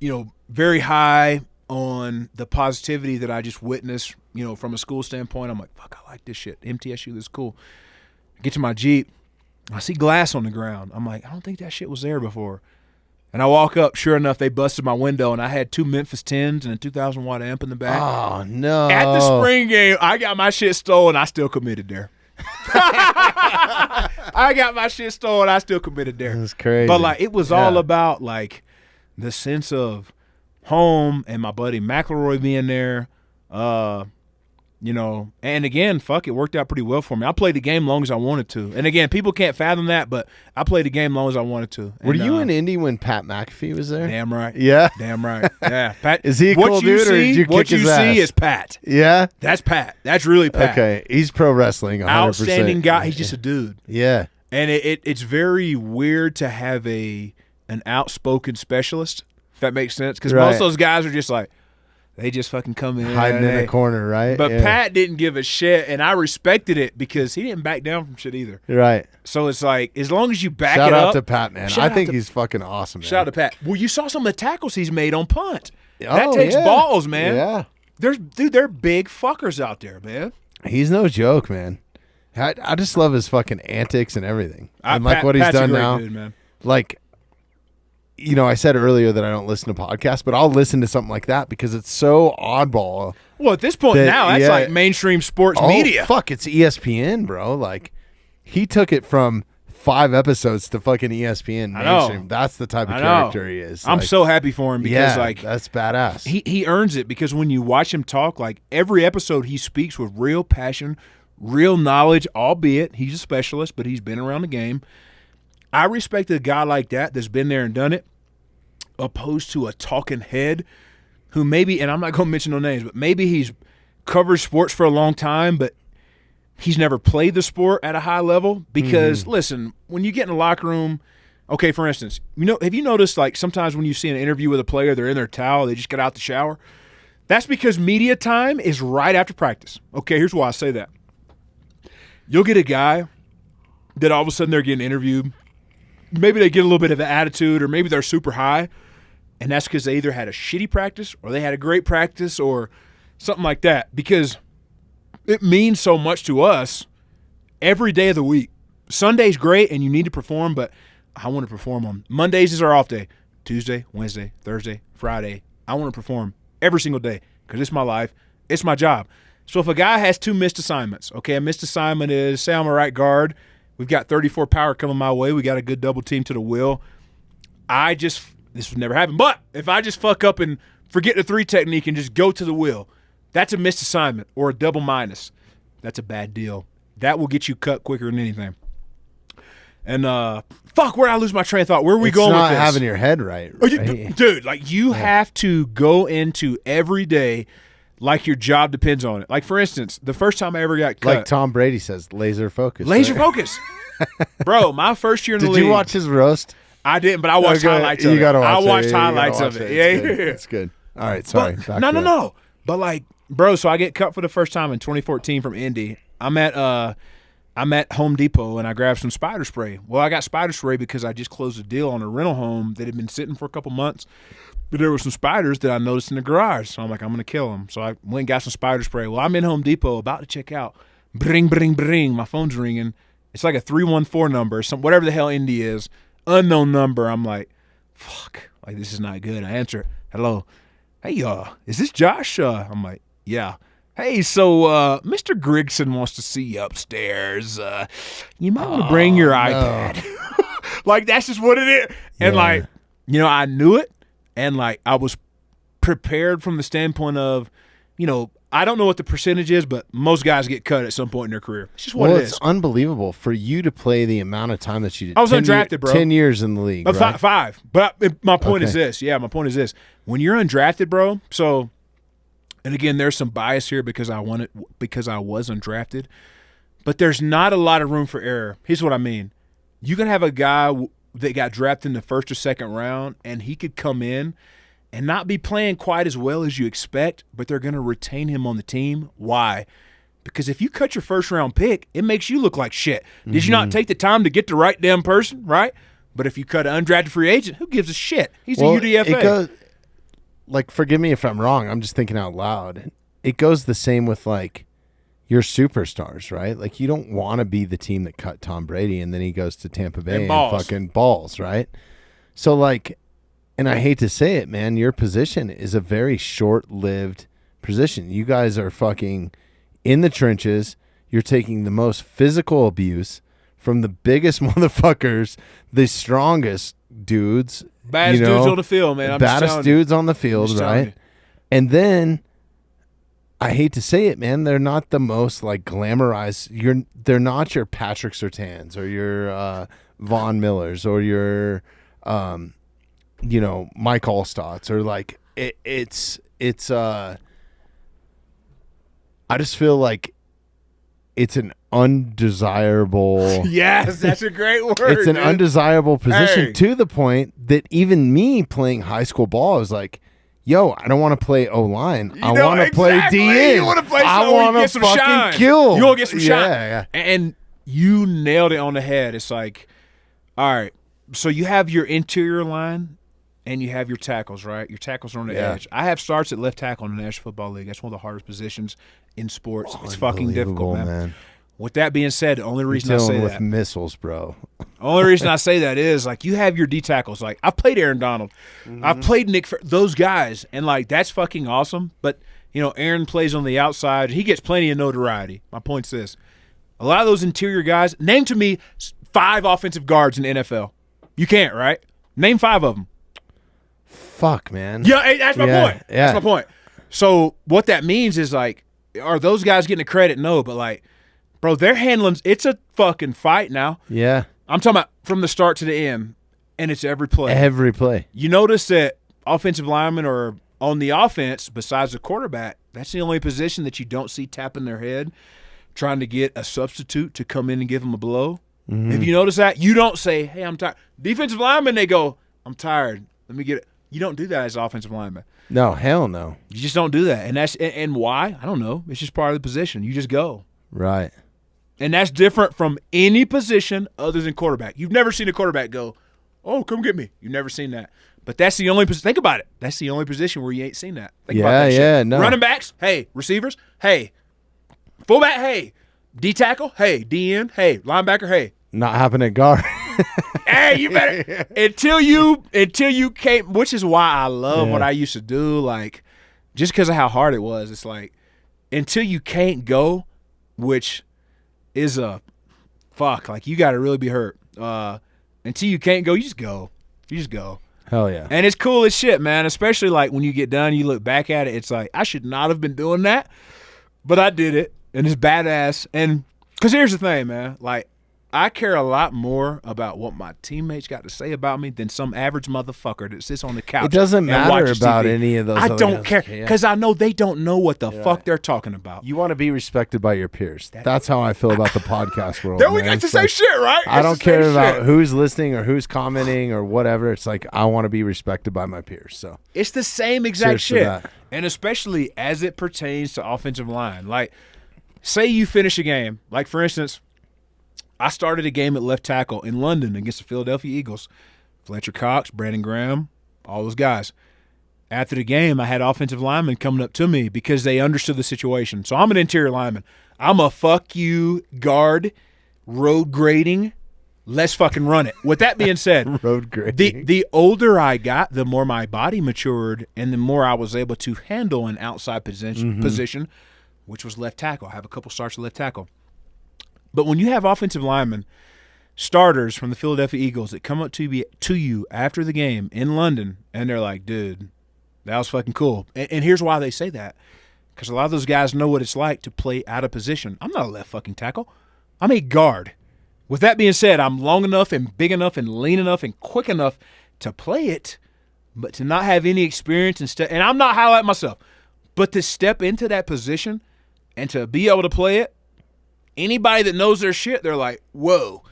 You know, very high on the positivity that I just witnessed, from a school standpoint. I'm like, fuck, I like this shit. MTSU, this is cool. I get to my Jeep. I see glass on the ground. I'm like, I don't think that shit was there before. And I walk up. Sure enough, they busted my window, and I had 2 Memphis 10s and a 2,000-watt amp in the back. Oh, no. At the spring game, I got my shit stolen. I still committed there. I got my shit stolen. I still committed there. That's crazy. But, it was all about, the sense of home and my buddy McElroy being there. And again, fuck, it worked out pretty well for me. I played the game long as I wanted to. And again, people can't fathom that, but I played the game long as I wanted to. Were you in Indy when Pat McAfee was there? Damn right. Yeah? Damn right. Yeah. Pat, Is he a cool dude, or did you kick his ass? What you see is Pat. Yeah? That's Pat. That's really Pat. Okay. He's pro wrestling, 100%. Outstanding guy. He's just a dude. Yeah. And it's very weird to have an outspoken specialist, if that makes sense. Because most of those guys are just like, they just fucking come in. Hiding in the corner, right? But Pat didn't give a shit, and I respected it because he didn't back down from shit either. Right. So it's like, as long as you back Shout it up. out to Pat, man. I think he's fucking awesome, man. Shout out to Pat. Well, you saw some of the tackles he's made on punt. That takes balls, man. Yeah. They're big fuckers out there, man. He's no joke, man. I just love his fucking antics and everything. And what he's Pat's done a great now. Dude, man. I said earlier that I don't listen to podcasts, but I'll listen to something like that because it's so oddball. Well, at this point now, that's like mainstream sports media. Fuck, it's ESPN, bro. He took it from 5 episodes to fucking ESPN mainstream. That's the type of character he is. I'm so happy for him because that's badass. He earns it because when you watch him talk, every episode he speaks with real passion, real knowledge, albeit he's a specialist, but he's been around the game. I respect a guy like that that's been there and done it, opposed to a talking head who maybe, and I'm not going to mention no names, but maybe he's covered sports for a long time, but he's never played the sport at a high level. Because, listen, when you get in the locker room, okay, for instance, have you noticed sometimes when you see an interview with a player, they're in their towel, they just got out the shower? That's because media time is right after practice. Okay, here's why I say that. You'll get a guy that all of a sudden they're getting interviewed. Maybe they get a little bit of an attitude, or maybe they're super high, and that's because they either had a shitty practice or they had a great practice or something like that, because it means so much to us every day of the week. Sunday's great and you need to perform, but I want to perform on Mondays is our off day. Tuesday, Wednesday, Thursday, Friday. I want to perform every single day because it's my life. It's my job. So if a guy has 2 missed assignments, okay, a missed assignment is, say I'm a right guard, we've got 34 power coming my way. We got a good double team to the wheel. This would never happen. But if I just fuck up and forget the 3 technique and just go to the wheel, that's a missed assignment or a double minus. That's a bad deal. That will get you cut quicker than anything. And fuck, where did I lose my train of thought? Where are we going with this? It's not having your head right. Dude, you have to go into every day like your job depends on it. Like, for instance, the first time I ever got cut. Like Tom Brady says, laser focus. Laser focus. Bro, my first year in the league. Did you watch his roast? I didn't, but I watched highlights of it. You got to watch it. I watched highlights of it. Yeah. It's good. All right, sorry. No. But, bro, so I get cut for the first time in 2014 from Indy. I'm at Home Depot, and I grabbed some spider spray. Well, I got spider spray because I just closed a deal on a rental home that had been sitting for a couple months. But there were some spiders that I noticed in the garage. So I'm like, I'm going to kill them. So I went and got some spider spray. Well, I'm in Home Depot about to check out. Bring, bring, bring. My phone's ringing. It's like a 314 number, whatever the hell Indy is. Unknown number. I'm like, fuck. This is not good. I answer it. Hello. Hey, is this Josh? I'm like, yeah. Hey, so Mr. Grigson wants to see you upstairs. You might want to bring your iPad. That's just what it is. And I knew it. And I was prepared from the standpoint of, I don't know what the percentage is, but most guys get cut at some point in their career. It's just what it is. It's unbelievable for you to play the amount of time that you did. I was undrafted, bro. 10 years in the league, right? 5. But my point is this. Yeah, my point is this. When you're undrafted, bro, so, and again, there's some bias here because I was undrafted, but there's not a lot of room for error. Here's what I mean. You can have a guy that got drafted in the first or second round, and he could come in and not be playing quite as well as you expect, but they're going to retain him on the team. Why? Because if you cut your first-round pick, it makes you look like shit. Did you not take the time to get the right damn person, right? But if you cut an undrafted free agent, who gives a shit? He's a UDFA. like, forgive me if I'm wrong. I'm just thinking out loud. It goes the same with like your superstars, right? Like you don't want to be the team that cut Tom Brady and then he goes to Tampa Bay and fucking balls, right? So like, and I hate to say it, man, your position is a very short-lived position. You guys are fucking in the trenches. You're taking the most physical abuse from the biggest motherfuckers, the strongest dudes. Baddest dudes on the field, man. Baddest dudes on the field, right? And then, I hate to say it, man, they're not the most like glamorized. They're not your Patrick Surtains or your Von Millers or your Mike Allstotts or like it's I just feel like it's an undesirable. Yes, that's a great word. It's an undesirable position, Hey. to the point that even me playing high school ball, I was like, yo, I don't want to play O-line. I want to play D-end. You want to play I so you want get to some fucking shine. kill. You want to get some shine. Yeah. And you nailed it on the head. It's like, all right, so you have your interior line and you have your tackles, right? Your tackles are on the Yeah. edge. I have starts at left tackle in the National Football League. That's one of the hardest positions in sports. It's fucking difficult, Unbelievable, man. With that being said, the only reason I say Dealing with that, missiles, bro. only reason I say that is like you have your D tackles. Like I've played Aaron Donald, I've played Nick, those guys, and like that's fucking awesome. But Aaron plays on the outside. He gets plenty of notoriety. My point's this: a lot of those interior guys. Name to me 5 offensive guards in the NFL. You can't, right? Name 5 of them. Fuck, man. Yeah, hey, that's my point. Yeah. That's my point. So what that means is like, are those guys getting the credit? No, but like, bro, they're handling. It's a fucking fight now. Yeah. I'm talking about from the start to the end, and it's every play. Every play. You notice that offensive linemen are on the offense, besides the quarterback, that's the only position that you don't see tapping their head, trying to get a substitute to come in and give them a blow. Mm-hmm. If you notice that, you don't say, hey, I'm tired. Defensive linemen, they go, I'm tired. Let me get it. You don't do that as an offensive lineman. No, hell no. You just don't do that. And why? I don't know. It's just part of the position. You just go. Right. And that's different from any position other than quarterback. You've never seen a quarterback go, oh, come get me. You've never seen that. But that's the only position. Think about it. That's the only position where you ain't seen that. Think about that shit. No. Running backs, hey. Receivers, hey. Fullback, hey. D tackle, hey. D end, hey. Linebacker, hey. Not happening at guard. Hey, you better until you came, which is why I love what I used to do. Like, just because of how hard it was, it's like until you can't go, which is a fuck. Like you got to really be hurt. Until you can't go, you just go. You just go. Hell yeah. And it's cool as shit, man. Especially like when you get done, you look back at it. It's like I should not have been doing that, but I did it, and it's badass. And because here's the thing, man. Like I care a lot more about what my teammates got to say about me than some average motherfucker that sits on the couch. It doesn't and matter watches about TV. any of those. I other don't guys. care Yeah. because I know they don't know what the fuck right. they're talking about. You want to be respected by your peers. That's how I feel about the podcast world. Then we man. got the It's same like, shit, right? I It's don't the care same about shit. who's listening or who's commenting or whatever. It's like I want to be respected by my peers. So It's the same exact Cheers to shit. that. And especially as it pertains to offensive line. Like, say you finish a game. Like, for instance, I started a game at left tackle in London against the Philadelphia Eagles. Fletcher Cox, Brandon Graham, all those guys. After the game, I had offensive linemen coming up to me because they understood the situation. So I'm an interior lineman. I'm a fuck you guard, road grading. Let's fucking run it. With that being said, road grading. the older I got, the more my body matured, and the more I was able to handle an outside position, which was left tackle. I have a couple starts at left tackle. But when you have offensive linemen, starters from the Philadelphia Eagles that come up to you after the game in London, and they're like, dude, that was fucking cool. And here's why they say that. Because a lot of those guys know what it's like to play out of position. I'm not a left fucking tackle. I'm a guard. With that being said, I'm long enough and big enough and lean enough and quick enough to play it, but to not have any experience and I'm not highlighting myself, but to step into that position and to be able to play it, anybody that knows their shit, they're like, whoa.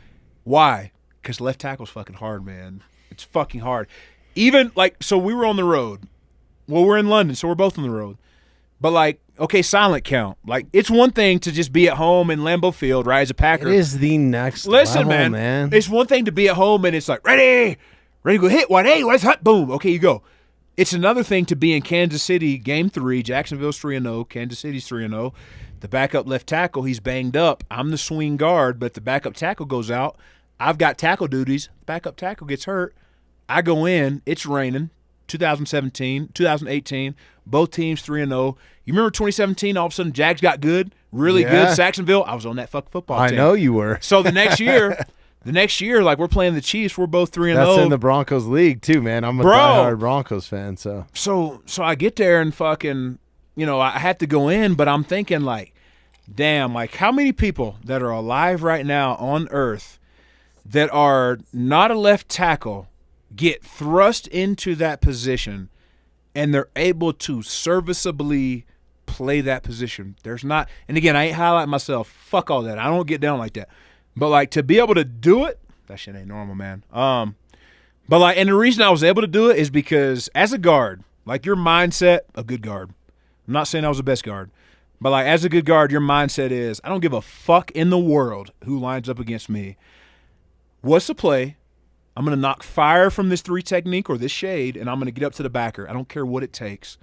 Why? Because left tackle's fucking hard, man. It's fucking hard. Even, like, so we were on the road. Well, we're in London, so we're both on the road. But, like, okay, silent count. Like, it's one thing to just be at home in Lambeau Field, right, as a Packer. It is the next Listen, level, man. It's one thing to be at home and it's like, ready to go hit one. Hey, let's hut. Boom. Okay, you go. it's another thing to be in Kansas City, Game 3, Jacksonville's 3-0, Kansas City's 3-0. The backup left tackle, he's banged up. I'm the swing guard, but the backup tackle goes out. I've got tackle duties. Backup tackle gets hurt. I go in. It's raining. 2017, 2018, both teams 3-0. You remember 2017? All of a sudden, Jags got good, really good. Saxonville, I was on that fucking football team. I know you were. So the next year, like we're playing the Chiefs, we're both 3-0. That's in the Broncos league too, man. I'm a diehard Broncos fan, so. So I get there and fucking, I have to go in, but I'm thinking like, damn, like how many people that are alive right now on earth that are not a left tackle get thrust into that position and they're able to serviceably play that position. There's not, and again, I ain't highlighting myself. Fuck all that. I don't get down like that. But like to be able to do it, that shit ain't normal, man. But like, and the reason I was able to do it is because as a guard, like your mindset, a good guard. I'm not saying I was the best guard, but like as a good guard, your mindset is I don't give a fuck in the world who lines up against me. What's the play? I'm going to knock fire from this 3 technique or this shade, and I'm going to get up to the backer. I don't care what it takes.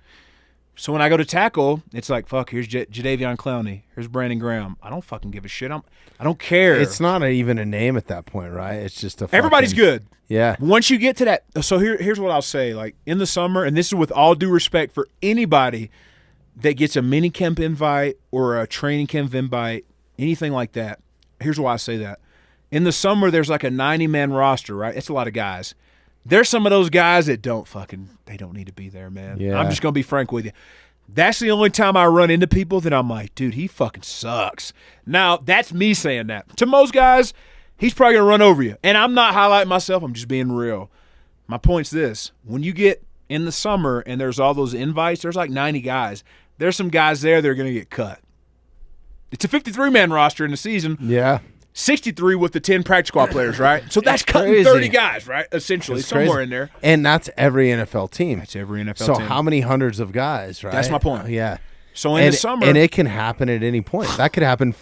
So when I go to tackle, it's like, fuck, here's Jadeveon Clowney. Here's Brandon Graham. I don't fucking give a shit. I don't care. It's not even a name at that point, right? It's just a Everybody's good. Yeah. Once you get to that – so here's what I'll say. Like in the summer, and this is with all due respect for anybody that gets a mini camp invite or a training camp invite, anything like that. Here's why I say that. In the summer, there's like a 90-man roster, right? It's a lot of guys. There's some of those guys that they don't need to be there, man. Yeah. I'm just going to be frank with you. That's the only time I run into people that I'm like, dude, he fucking sucks. Now, that's me saying that. To most guys, he's probably going to run over you. And I'm not highlighting myself. I'm just being real. My point's this. When you get in the summer and there's all those invites, there's like 90 guys. There's some guys there that are going to get cut. It's a 53-man roster in the season. Yeah. 63 with the 10 practice squad players, right? So that's cutting 30 guys, right? Essentially, somewhere in there. And that's every NFL team. That's every NFL so team. how many hundreds of guys, right? That's my point. Yeah. So in the summer. And it can happen at any point. That could happen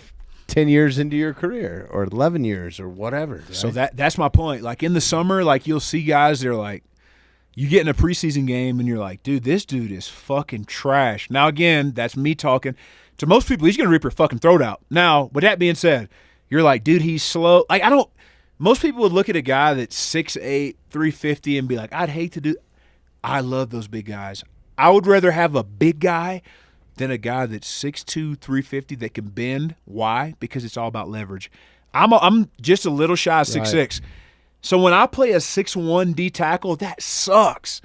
10 years into your career or 11 years or whatever. Right? So that's my point. Like in the summer, like you'll see guys that are like, you get in a preseason game and you're like, dude, this dude is fucking trash. Now, again, that's me talking. To most people, he's going to rip your fucking throat out. Now, with that being said, you're like, dude, he's slow. Like, most people would look at a guy that's 6'8", 350 and be like, I'd hate to do. I love those big guys. I would rather have a big guy than a guy that's 6'2", 350 that can bend. Why? Because it's all about leverage. I'm just a little shy of 6'6". Right. So when I play a 6'1" D tackle, that sucks.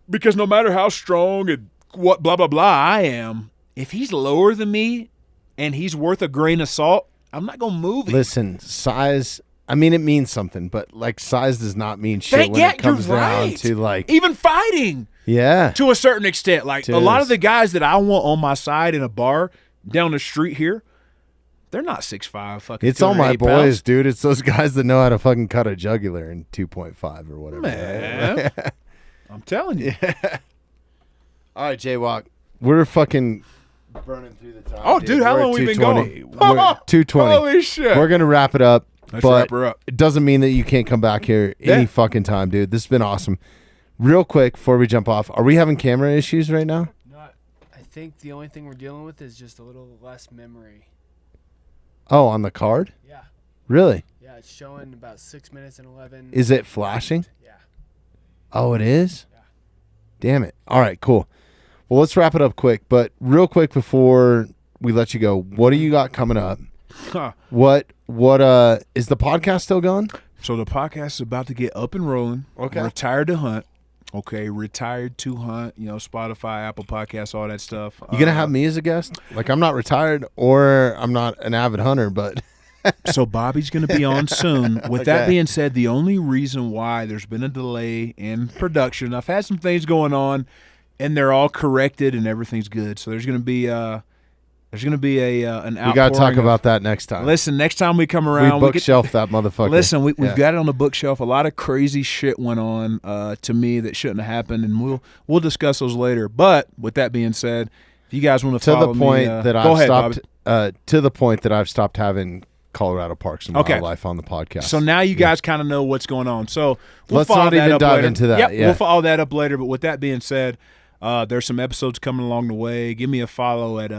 Because no matter how strong and what blah, blah, blah I am, if he's lower than me and he's worth a grain of salt, I'm not going to move him. Listen, size, I mean, it means something, but, like, size does not mean shit when it comes down to, like. Even fighting. Yeah. To a certain extent. Like, a lot of the guys that I want on my side in a bar down the street here, they're not 6'5", fucking. It's all my boys, dude. It's those guys that know how to fucking cut a jugular in 2.5 or whatever. Man. I'm telling you. Yeah. All right, Jaywalk. We're fucking burning through the time. Oh, dude, how long have we been going? 2:20. Holy shit. We're going to wrap it up. Let's but wrap her up. It doesn't mean that you can't come back here any fucking time, dude. This has been awesome. Real quick, before we jump off, are we having camera issues right now? No, I think the only thing we're dealing with is just a little less memory. Oh, on the card? Yeah. Really? Yeah, it's showing about 6 minutes and 11. Is it flashing? Yeah. Oh, it is? Yeah. Damn it. All right, cool. Well, let's wrap it up quick. But real quick before we let you go, what do you got coming up? What is the podcast still going? So the podcast is about to get up and rolling. Okay. Retired to Hunt. Okay, Retired to Hunt. Spotify, Apple Podcasts, all that stuff. You gonna have me as a guest? Like, I'm not retired or I'm not an avid hunter, but so Bobby's gonna be on soon. With that Okay. being said, the only reason why there's been a delay in production, I've had some things going on, and they're all corrected and everything's good. So there's gonna be an outpouring. we gotta talk about that next time. Listen, next time we come around, we bookshelf that motherfucker. Listen, we've got it on the bookshelf. A lot of crazy shit went on to me that shouldn't have happened, and we'll discuss those later. But with that being said, if you guys want to follow the point me, that go I've ahead, stopped to the point that I've stopped having Colorado Parks and Okay. Wildlife on the podcast. So now you guys kind of know what's going on. So Let's follow not that even up dive later. into that. Yep, Yeah. we'll follow that up later. But with that being said, there's some episodes coming along the way. Give me a follow at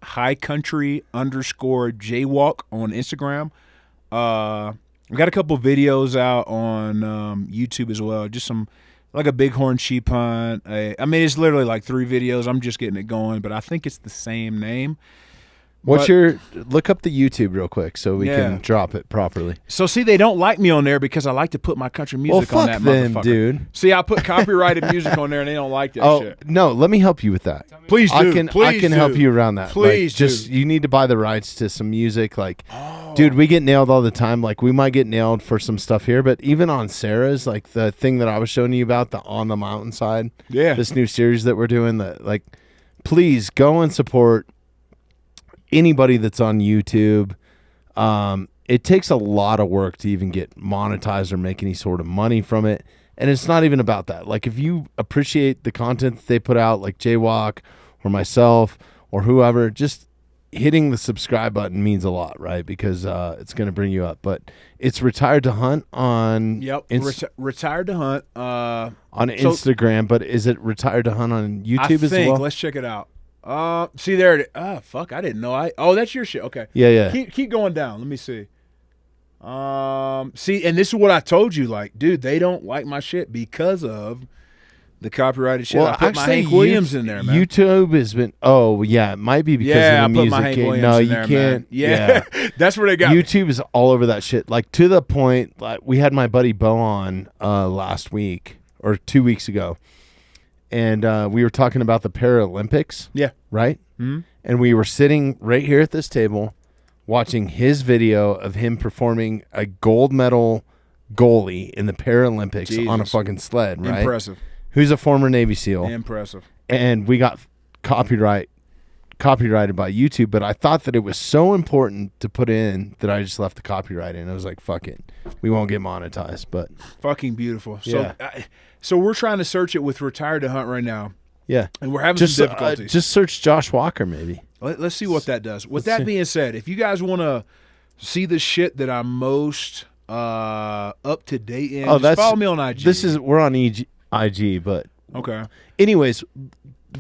highcountry_jaywalk on Instagram. We got a couple videos out on YouTube as well. Just some like a bighorn sheep hunt. I mean, it's literally like 3 videos. I'm just getting it going, but I think it's the same name. What's But- your look up the YouTube real quick so we Yeah. can drop it properly. So see, they don't like me on there because I like to put my country Well, music on fuck that them, motherfucker. dude. See, I put copyrighted music on there and they don't like that Oh shit. no, let me help you with that. Please do. I can Please help do. you around that. Please like, just do. you need to buy the rights to some music. Like, dude, we get nailed all the time. Like, we might get nailed for some stuff here, but even on Sarah's, like the thing that I was showing you about the On the Mountainside, Yeah. this new series that we're doing. That like, please go and support anybody that's on YouTube. It takes a lot of work to even get monetized or make any sort of money from it. And it's not even about that. Like, if you appreciate the content that they put out, like Jaywalk or myself or whoever, just hitting the subscribe button means a lot, right? Because it's going to bring you up. But it's Retired to Hunt on Yep. Retired to Hunt. on Instagram. But is it Retired to Hunt on YouTube as well? Let's check it out. See there it. Fuck! I didn't know. Oh, that's your shit. Okay. Yeah. Keep going down. Let me see. See, and this is what I told you. Like, dude, they don't like my shit because of the copyrighted shit. I put my Hank Williams in there, man. YouTube has been. Oh yeah, it might be because Yeah, of the I put music. my Hank Williams No, in you there, can't. man. Yeah, that's where they got me. YouTube is all over that shit. Like, to the point, like, we had my buddy Bo on last week or 2 weeks ago, and we were talking about the Paralympics. Yeah. Right. Mhm. And we were sitting right here at this table, watching his video of him performing a gold medal goalie in the Paralympics on a Jesus. fucking sled. Right. Impressive. Who's a former Navy SEAL. Impressive. And we got copyrighted by YouTube, but I thought that it was so important to put in that I just left the copyright in. I was like, fuck it. We won't get monetized, but Fucking beautiful. So, Yeah. so we're trying to search it with Retired to Hunt right now, yeah. and we're having Just some difficulties. just search Josh Walker maybe. Let's see what that does. With Let's that see. being said, if you guys want to see the shit that I'm most up to date in, just follow me on IG. We're on IG, but okay. anyways,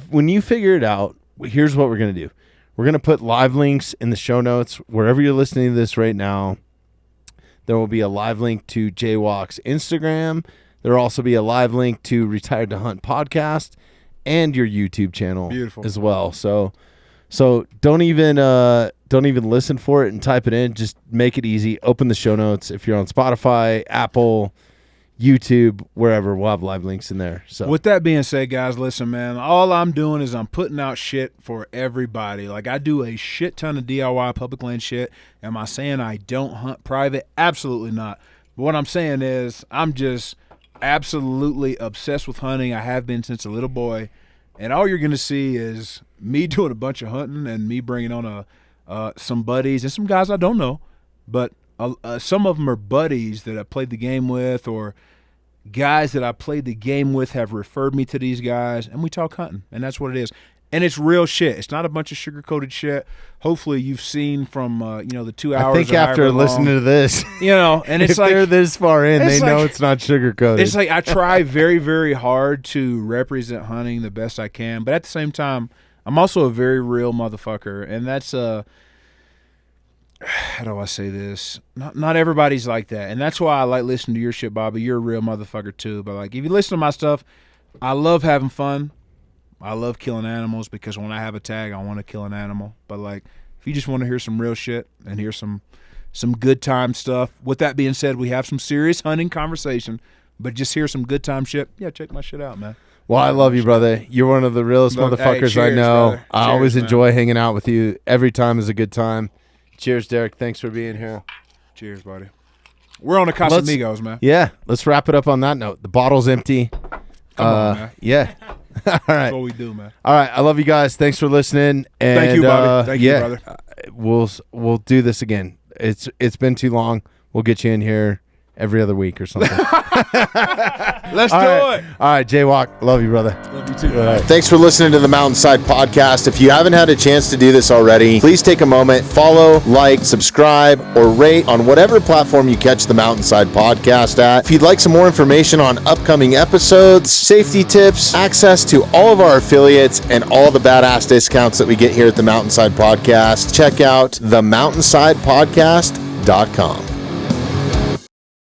when you figure it out, here's what we're going to do. We're going to put live links in the show notes. Wherever you're listening to this right now, there will be a live link to Jaywalk's Instagram. There will also be a live link to Retired to Hunt podcast and your YouTube channel Beautiful. as well. So don't even listen for it and type it in. Just make it easy. Open the show notes. If you're on Spotify, Apple, YouTube, wherever, we'll have live links in there. So With that being said, guys, listen, man. All I'm doing is I'm putting out shit for everybody. Like, I do a shit ton of DIY public land shit. Am I saying I don't hunt private? Absolutely not. But what I'm saying is I'm just absolutely obsessed with hunting. I have been since a little boy. And all you're going to see is me doing a bunch of hunting and me bringing on some buddies and some guys I don't know. But some of them are buddies that I played the game with, or guys that I played the game with have referred me to these guys, and we talk hunting, and that's what it is. And it's real shit. It's not a bunch of sugar-coated shit. Hopefully you've seen from the 2 hours. I think or after however listening long, to this, and it's if like they're this far in, they it's know like- it's not sugar coated. it's like I try very, very hard to represent hunting the best I can, but at the same time, I'm also a very real motherfucker, and that's how do I say this? Not everybody's like that, and that's why I like listening to your shit, Bobby. You're a real motherfucker too. But like, if you listen to my stuff, I love having fun. I love killing animals because when I have a tag, I want to kill an animal. But like, if you just want to hear some real shit and hear some good time stuff. With that being said, we have some serious hunting conversation, but just hear some good time shit. Yeah, check my shit out, man. Well, I love you, brother. You're one of the realest Look, hey, motherfuckers I cheers, know. brother. I Cheers, always man. enjoy hanging out with you. Every time is a good time. Cheers, Derek. Thanks for being here. Cheers, buddy. We're on the Casamigos, man. Yeah, let's wrap it up on that note. The bottle's empty. Come on, man. Yeah. All right. That's what we do, man. All right. I love you guys. Thanks for listening. And, Thank you, Bobby. Thank you, brother. We'll do this again. It's been too long. We'll get you in here every other week or something. Let's All do right. it. All right, Jaywalk. Love you, brother. Love you too. All right. Thanks for listening to the Mountainside Podcast. If you haven't had a chance to do this already, please take a moment, follow, like, subscribe, or rate on whatever platform you catch the Mountainside Podcast at. If you'd like some more information on upcoming episodes, safety tips, access to all of our affiliates, and all the badass discounts that we get here at the Mountainside Podcast, check out themountainsidepodcast.com.